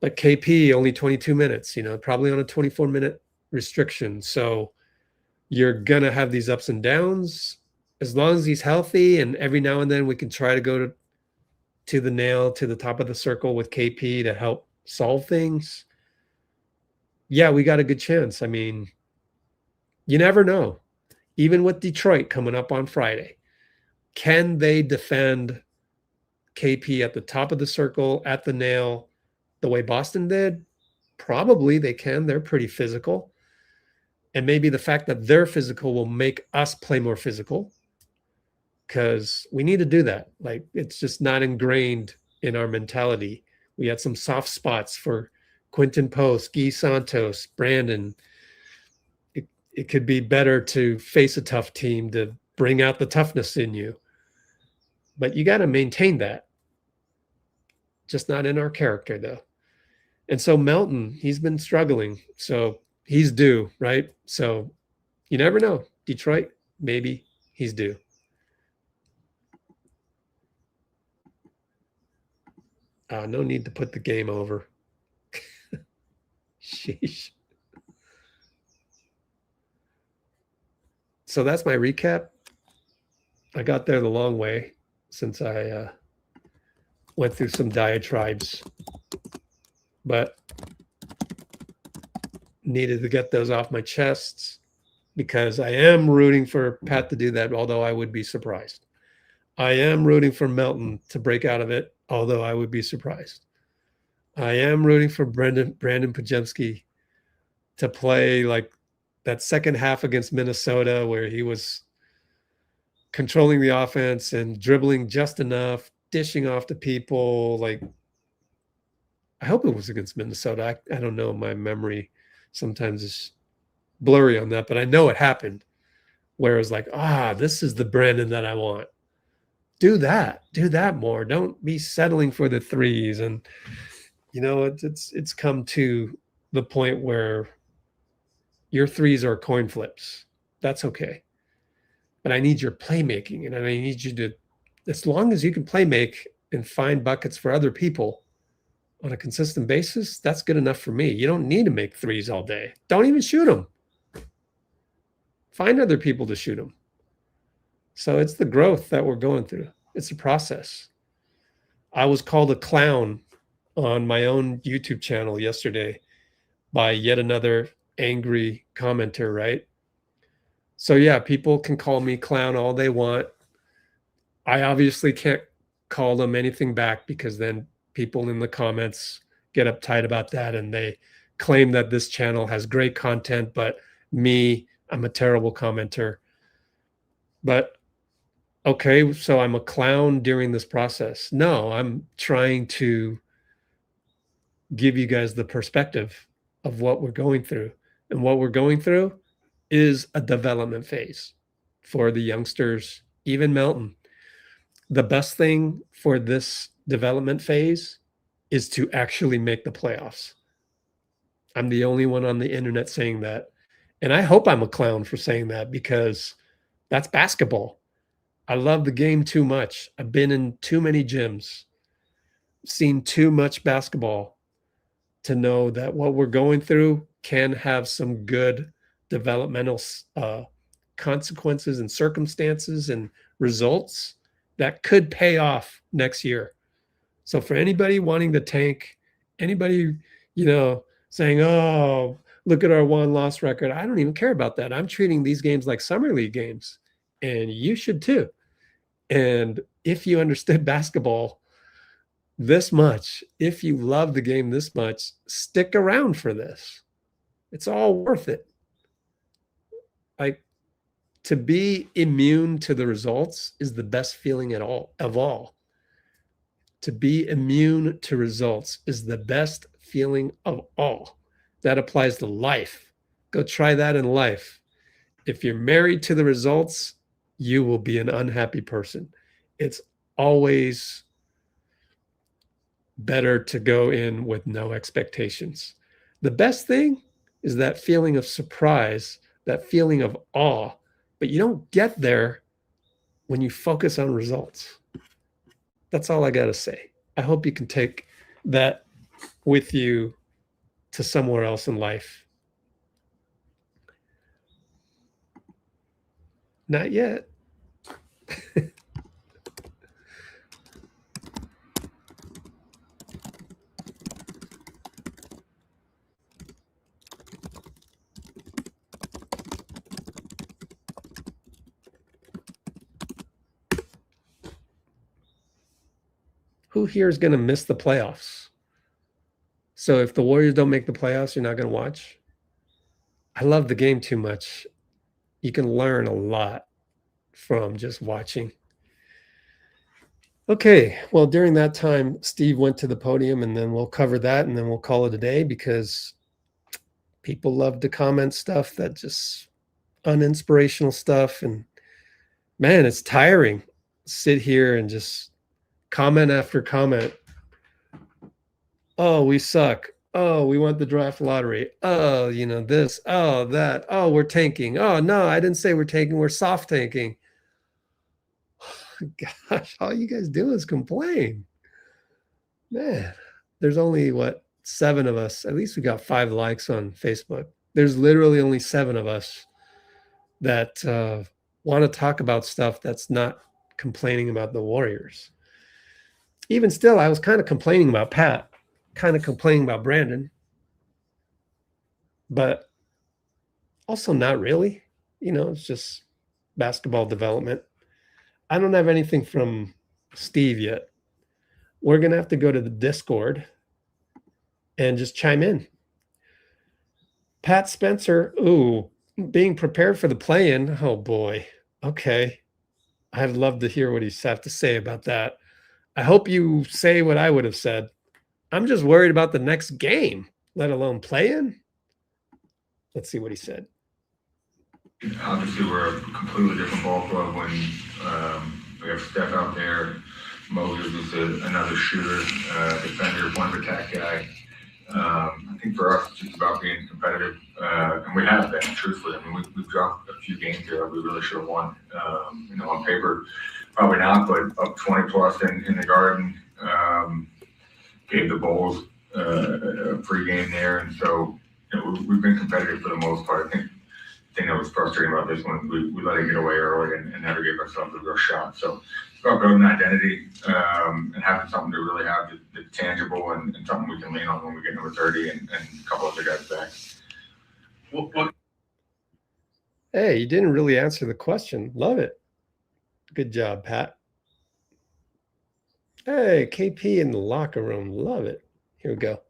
But KP, only 22 minutes, probably on a 24-minute restriction. So you're going to have these ups and downs. As long as he's healthy, and every now and then we can try to go to the nail, to the top of the circle with KP to help solve things. Yeah, we got a good chance. I mean, you never know. Even with Detroit coming up on Friday, can they defend KP at the top of the circle, at the nail, the way Boston did? Probably they can. They're pretty physical. And maybe the fact that they're physical will make us play more physical, because we need to do that. Like, it's just not ingrained in our mentality. We had some soft spots for Quinten Post, Gui Santos, Brandon. It could be better to face a tough team to bring out the toughness in you. But you got to maintain that. Just not in our character, though. And so Melton, he's been struggling. So he's due, right? So you never know. Detroit, maybe he's due. No need to put the game over. Sheesh. So that's my recap. I got there the long way since I went through some diatribes, but needed to get those off my chest because I am rooting for Pat to do that, although I would be surprised. I am rooting for Melton to break out of it, although I would be surprised. I am rooting for Brandin Podziemski to play like that second half against Minnesota where he was controlling the offense and dribbling just enough, dishing off to people. Like, I hope it was against Minnesota. I don't know. My memory sometimes is blurry on that, but I know it happened. Where it's like, this is the Brandin that I want. Do that more. Don't be settling for the threes. And it's come to the point where your threes are coin flips. That's okay. But I need your playmaking, and I need you to, as long as you can play make and find buckets for other people on a consistent basis, that's good enough for me. You don't need to make threes all day. Don't even shoot them. Find other people to shoot them. So it's the growth that we're going through. It's a process. I was called a clown on my own YouTube channel yesterday by yet another angry commenter, right? So yeah, people can call me clown all they want. I obviously can't call them anything back, because then people in the comments get uptight about that and they claim that this channel has great content, but me, I'm a terrible commenter. But okay, so I'm a clown during this process. No, I'm trying to give you guys the perspective of what we're going through. And what we're going through is a development phase for the youngsters, even Melton. The best thing for this development phase is to actually make the playoffs. I'm the only one on the internet saying that. And I hope I'm a clown for saying that, because that's basketball. I love the game too much. I've been in too many gyms, seen too much basketball to know that what we're going through can have some good developmental consequences and circumstances and results that could pay off next year. So for anybody wanting to tank, anybody, saying, oh, look at our one-loss record, I don't even care about that. I'm treating these games like summer league games, and you should too. And if you understood basketball this much, if you love the game this much, stick around for this. It's all worth it. Like, to be immune to the results is the best feeling of all. To be immune to results is the best feeling of all. That applies to life. Go try that in life. If you're married to the results, you will be an unhappy person. It's always better to go in with no expectations. The best thing is that feeling of surprise, that feeling of awe, but you don't get there when you focus on results. That's all I got to say. I hope you can take that with you to somewhere else in life. Not yet. Who here is going to miss the playoffs? So if the Warriors don't make the playoffs, you're not going to watch? I love the game too much. You can learn a lot from just watching. Okay, well, during that time, Steve went to the podium, and then we'll cover that, and then we'll call it a day, because people love to comment stuff that just uninspirational stuff. And man, it's tiring. Sit here and just comment after comment. Oh, we suck. Oh, we want the draft lottery. Oh, this. Oh, that. Oh, we're tanking. Oh, no, I didn't say we're tanking. We're soft tanking. Gosh, all you guys do is complain. Man, there's only, 7 of us. At least we got 5 likes on Facebook. There's literally only 7 of us that want to talk about stuff that's not complaining about the Warriors. Even still, I was kind of complaining about Pat, kind of complaining about Brandin, but also not really. It's just basketball development. I don't have anything from Steve yet. We're going to have to go to the Discord and just chime in. Pat Spencer, being prepared for the play-in. Oh, boy. Okay. I'd love to hear what he's have to say about that. I hope you say what I would have said. I'm just worried about the next game, let alone playing. Let's see what he said. Obviously, we're a completely different ball club when we have Steph out there. Moses is another shooter, defender, point of attack guy. I think for us, it's just about being competitive, and we have been, truthfully. I mean, we've dropped a few games here that we really should have won. On paper, probably not, but up 20 plus in the Garden, gave the Bulls a free game there, and so we've been competitive for the most part. I think the thing that was frustrating about this one, we let it get away early and never gave ourselves a real shot. So it's about building an identity and having something to really have that's tangible and something we can lean on when we get number 30 and a couple other guys back. Hey, you didn't really answer the question. Love it. Good job, Pat. Hey, KP in the locker room. Love it. Here we go.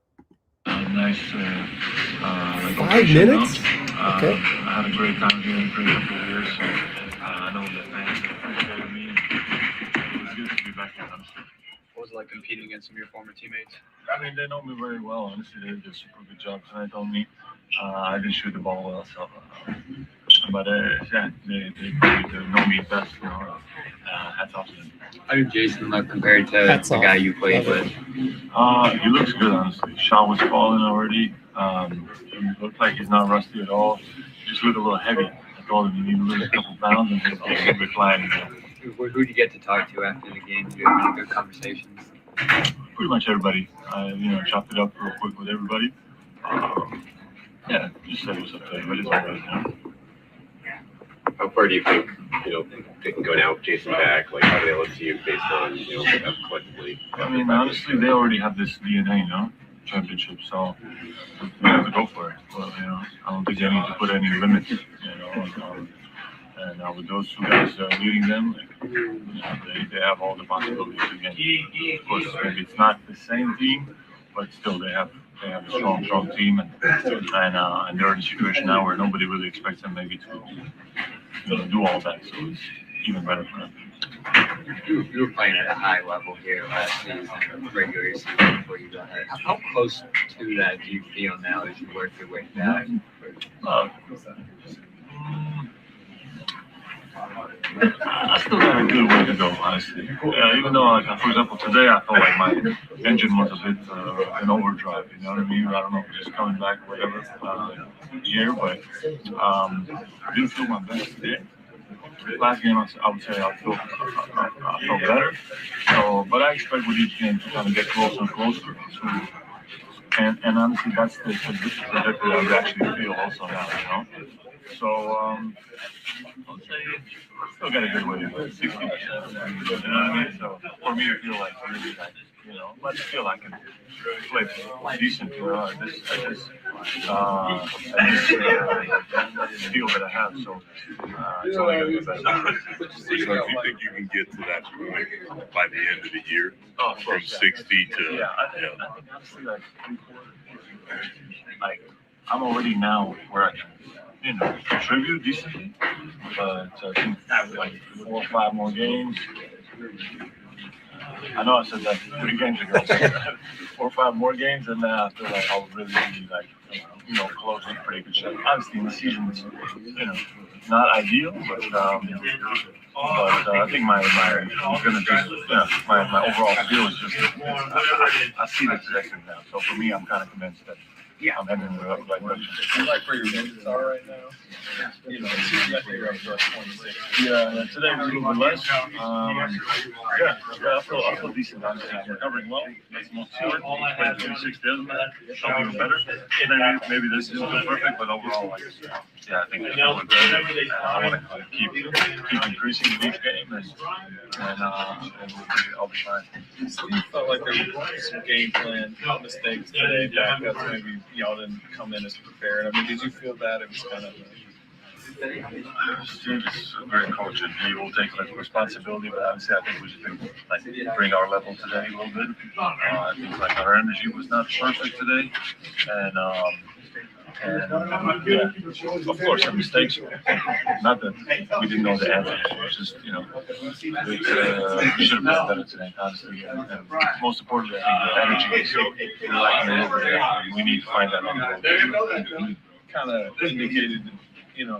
Nice. 5 minutes? Okay. I had a great time here for a couple of years. So, I know the fans appreciated me. It was good to be back here, honestly. What was it like competing against some of your former teammates? I mean, they know me very well. Honestly, they did a super good job tonight on me. I didn't shoot the ball well, so. But yeah, they know me best. Hats off to them. How did Jason look compared to Hats the off. guy you played with? He looks good, honestly. Shot was falling already. He looked like he's not rusty at all. He just looked a little heavy. I told him you need to lose a couple pounds and he'll be flying again. Who did you get to talk to after the game? Did you have any good conversations? Pretty much everybody. I chopped it up real quick with everybody. Yeah, just said what's up to everybody. How far do you think, they can go now with Jason back? Like, how do they look to you based on, collectively? I mean, honestly, they already have this DNA, championship, so they have to go for it. Well, I don't think they need to put any limits, and with those two guys leading them, they have all the possibilities again. Of course, maybe it's not the same team, but still they have a strong team, and they're in a situation now where nobody really expects them maybe to do all that, so it's even better for them. You were playing at a high level here last season, regular season before you got hurt. How close to that do you feel now as you work your way back? I still got a good way to go, honestly. Even though, for example, today I felt like my engine was a bit in overdrive, you know what I mean? I don't know, just coming back, whatever, here, but I didn't feel my best today. Last game, I would say I felt better. So, but I expect with each game to kind of get closer and closer. And honestly, that's the trajectory I actually feel also now, So, I would say I still got a good way to go, 60%. You know what I mean? So, for me, I feel like really but I feel like I can play decent at this feel that I have. So, it's only going to get better. So if you think you can get to that point by the end of the year, from 60 to, I think honestly, I'm already now where I can, contribute decently, but I think 4 or 5 more games. I know I said that 3 games ago. 4 or 5 more games, and then I feel like I'll really be close in pretty good shape. Obviously, in the season, it's not ideal, but I think my overall feel is just I see the trajectory now. So for me, I'm kind of convinced that I'm heading in the right direction. I like where your minutes are right now. It seems like you're up to 26. Yeah, today was a little bit less. I feel decent. I'm recovering well. That's the most important. 26 doesn't matter. I'll be even better. And maybe this isn't perfect, but overall, I think it's going good. And I want to keep increasing with each game, and I'll be fine. So you felt like there was some game plan mistakes today, backups maybe y'all didn't come in as prepared. I mean, did you feel that it was kind of Steve is a great coach, and he will take responsibility. But obviously, I think we just didn't bring our level today a little bit. I think our energy was not perfect today, and Yeah, of course, there are mistakes. Not that we didn't know the answer. It's just, we should have been better today, honestly. And most importantly, I think the energy is lacking a little bit. We need to find that on the road. Kind of indicated that, you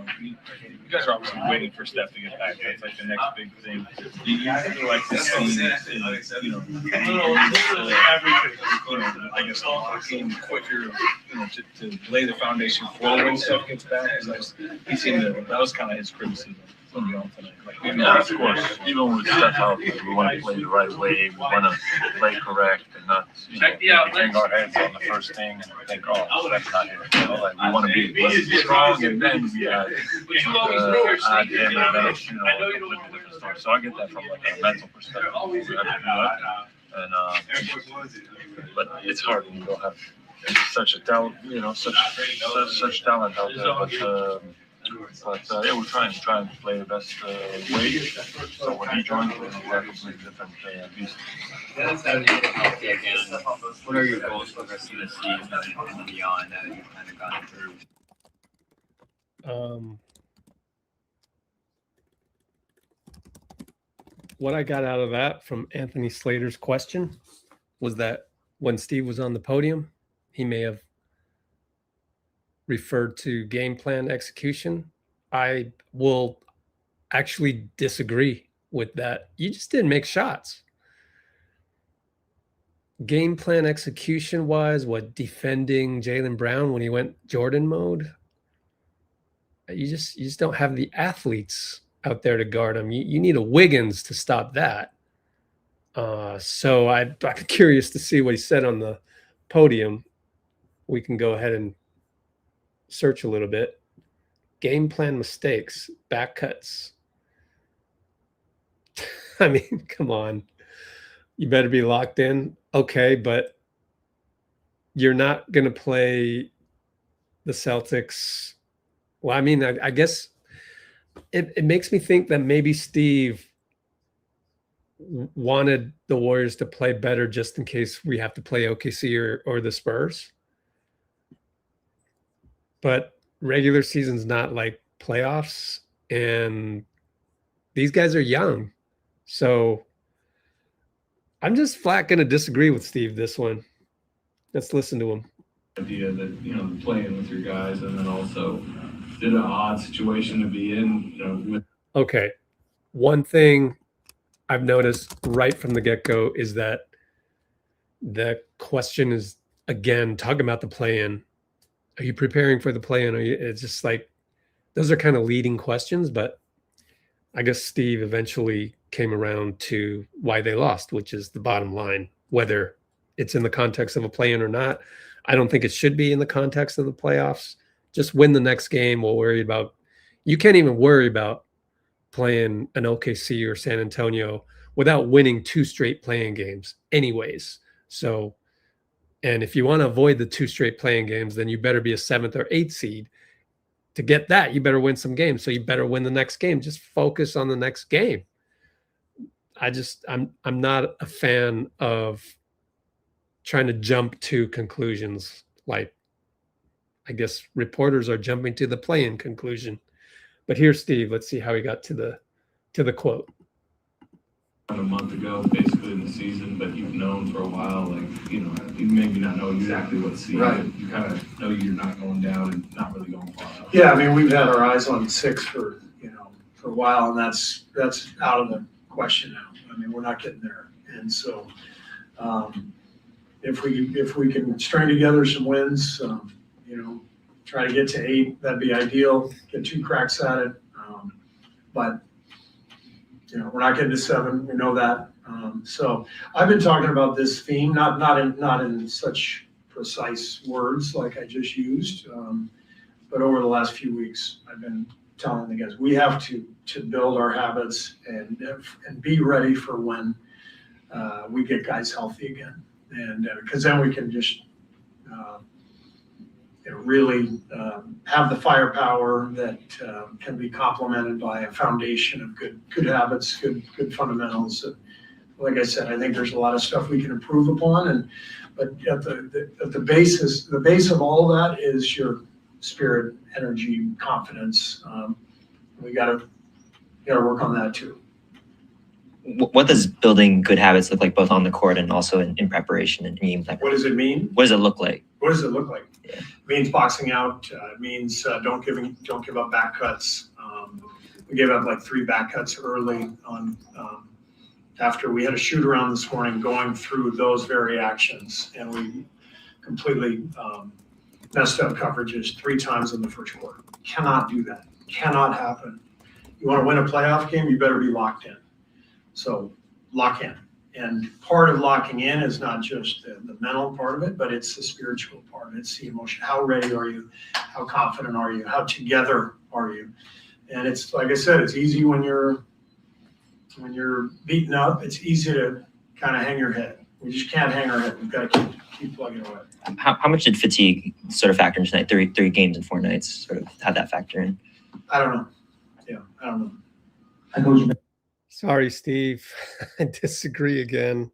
guys are obviously waiting for Steph to get back. That's like the next big thing. You feel like this team, I guess, looking quicker, to lay the foundation for when Steph gets back. He seemed that was kind of his criticism from y'all tonight. Yeah, of course. Even with Steph out there, we want to play the right way. We want to play correct and not, hang our heads on the first thing and think, oh, that's not here. We want to be strong, and then we add him and then, so I get that from like a mental perspective. We have to do that. And but it's hard when you don't have such a talent, such talent out there. But yeah, we're trying to play the best way. So when he joins, we'll have a completely different beast. Healthy again. What are your goals for the rest of the season and beyond that you've kind of gone through? What I got out of that from Anthony Slater's question was that when Steve was on the podium, he may have referred to game plan execution. I will actually disagree with that. You just didn't make shots. Game plan execution wise, defending Jaylen Brown when he went Jordan mode, you just don't have the athletes out there to guard him. You need a Wiggins to stop that. So I'm curious to see what he said on the podium. We can go ahead and search a little bit. Game plan mistakes, back cuts. I mean, come on. You better be locked in. Okay, but you're not going to play the Celtics. Well, I mean, I guess it makes me think that maybe Steve wanted the Warriors to play better just in case we have to play OKC or the Spurs. But regular season's not like playoffs, and these guys are young. So I'm just flat going to disagree with Steve this one. Let's listen to him. Idea that, playing with your guys, and then also did an odd situation to be in, Okay. One thing I've noticed right from the get-go is that the question is, again, talking about the play-in. Are you preparing for the play-in? It's just like, those are kind of leading questions, but I guess Steve eventually came around to why they lost, which is the bottom line. Whether it's in the context of a play-in or not, I don't think it should be in the context of the playoffs. Just win the next game. We'll worry about, you can't even worry about playing an OKC or San Antonio without winning 2 straight playing games anyways. So, and if you want to avoid the 2 straight playing games, then you better be a 7th or 8th seed. To get that, you better win some games. So you better win the next game. Just focus on the next game. I'm not a fan of trying to jump to conclusions. Like, I guess reporters are jumping to the play-in conclusion. But here's Steve. Let's see how he got to the quote. a month ago, basically in the season, but you've known for a while, you maybe not know exactly what season. Right. You kind of know you're not going down and not really going far up. Yeah, I mean, we've had our eyes on 6 for a while, and that's out of the question now. I mean, we're not getting there. And so if we can string together some wins, try to get to 8, that'd be ideal. Get 2 cracks at it. But we're not getting to 7. We know that. So I've been talking about this theme, not in such precise words like I just used, but over the last few weeks, I've been telling the guys we have to build our habits and be ready for when we get guys healthy again, and because then we can just really have the firepower that can be complemented by a foundation of good habits, good fundamentals. And like I said, I think there's a lot of stuff we can improve upon, but at the base of all of that is your spirit, energy, confidence. We gotta work on that too. What does building good habits look like, both on the court and also in preparation and game preparation? What does it mean? What does it look like? What does it look like? Yeah. It means boxing out. It means don't give up back cuts. We gave up like 3 back cuts early on after we had a shoot around this morning, going through those very actions, and we completely messed up coverages 3 times in the first quarter. Cannot do that. Cannot happen. You want to win a playoff game, you better be locked in. So lock in. And part of locking in is not just the mental part of it, but it's the spiritual part. It's the emotion. How ready are you? How confident are you? How together are you? And it's, like I said, it's easy when you're beaten up. It's easy to kind of hang your head. We just can't hang our head. We've got to keep plugging away. How much did fatigue sort of factor in tonight? 3 games in 4 nights, sort of had that factor in? I don't know. Yeah, I don't know. Sorry, Steve. I disagree again.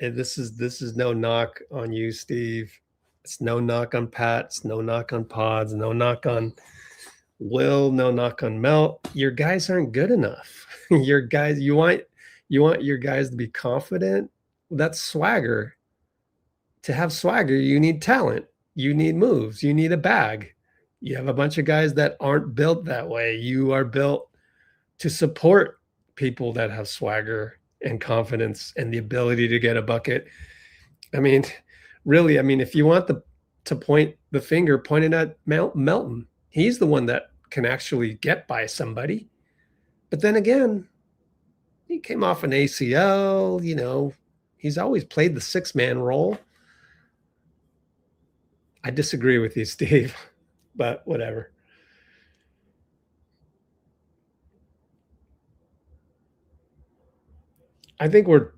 And this is no knock on you, Steve. It's no knock on Pat. It's no knock on Pods. No knock on Will. No knock on Melt. Your guys aren't good enough. Your guys, you want your guys to be confident. That's swagger. To have swagger, you need talent. You need moves. You need a bag. You have a bunch of guys that aren't built that way. You are built to support people that have swagger and confidence and the ability to get a bucket. I mean, really, if you want to point the finger, point it at Melton. He's the one that can actually get by somebody. But then again, he came off an ACL, he's always played the 6-man role. I disagree with you, Steve, but whatever. I think we're,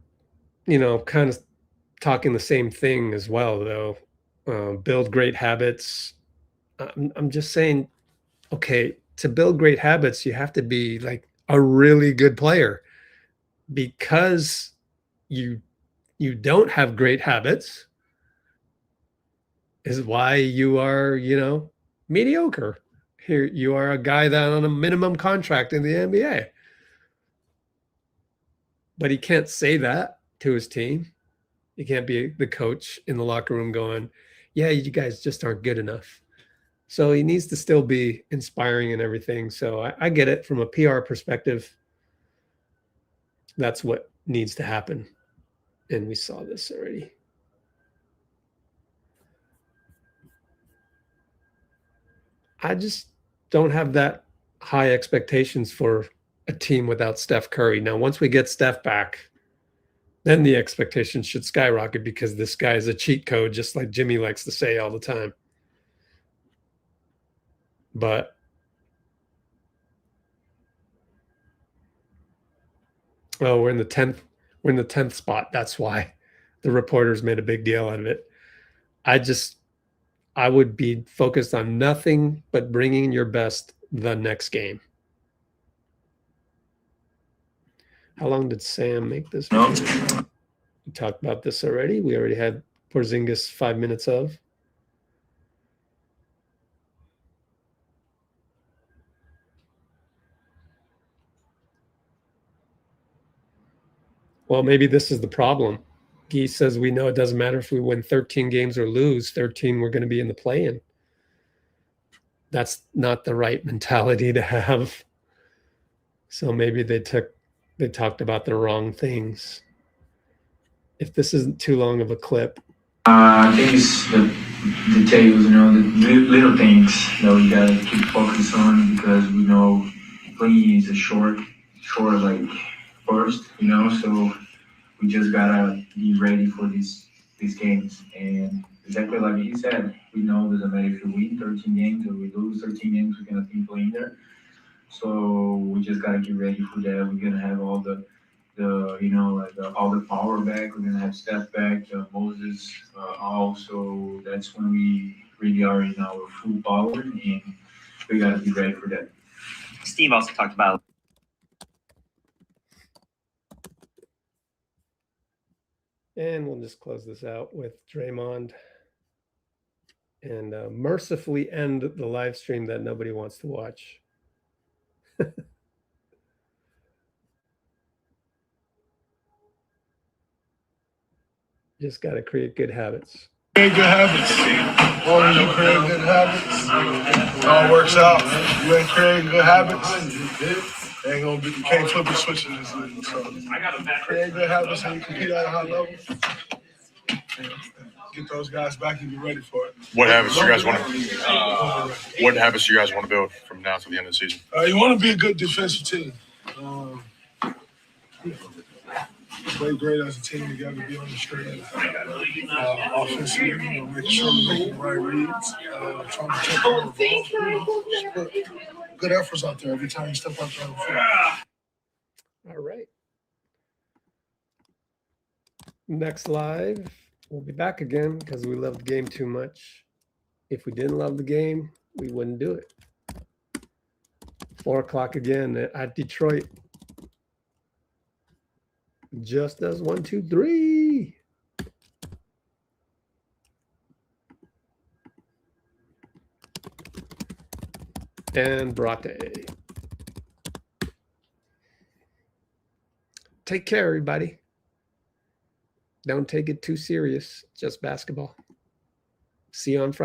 kind of talking the same thing as well, though. Build great habits. I'm just saying, okay, to build great habits, you have to be like a really good player, because you don't have great habits is why you are, mediocre. Here you are, a guy that on a minimum contract in the NBA. But he can't say that to his team. He can't be the coach in the locker room going, yeah, you guys just aren't good enough. So he needs to still be inspiring and everything. So I get it from a PR perspective. That's what needs to happen. And we saw this already. I just don't have that high expectations for a team without Steph Curry. Now, once we get Steph back, then the expectations should skyrocket, because this guy is a cheat code, just like Jimmy likes to say all the time. But we're in the 10th spot. That's why the reporters made a big deal out of it. I would be focused on nothing but bringing your best the next game. How long did Sam make this? No. We talked about this already. We already had Porzingis 5 minutes of. Well, maybe this is the problem. Guy says we know it doesn't matter if we win 13 games or lose 13, we're going to be in the play-in. That's not the right mentality to have. So maybe they talked about the wrong things. If this isn't too long of a clip. I think it's the details, the little things that we gotta keep focused on, because we know playing is a short like burst, so we just gotta be ready for these games. And exactly like he said, we know it doesn't matter if we win 13 games or we lose 13 games, we're gonna be playing there. So we just gotta get ready for that. We're gonna have all the all the power back. We're gonna have Steph back, Moses also. That's when we really are in our full power, and we gotta be ready for that. Steve also talked about. And we'll just close this out with Draymond and mercifully end the live stream that nobody wants to watch. Just got to create good habits. Create good habits. Once you create good habits, it all works out. You ain't creating good habits, ain't gonna be, you can't flip the switch in this league. So create good habits and you compete at a high level. Get those guys back and be ready for it. What habits you guys want to? What habits you guys want to build from now to the end of the season? You want to be a good defensive team. Play great as a team together, be on the straight. Offensively, make sure we're making the right reads. Trying to take over the ball. Just put good efforts out there every time you step out there on the field. All right. Next live, we'll be back again because we love the game too much. If we didn't love the game, we wouldn't do it. 4 o'clock again at Detroit. Just as 1, 2, 3. And Brate. Take care, everybody. Don't take it too serious. Just basketball. See you on Friday.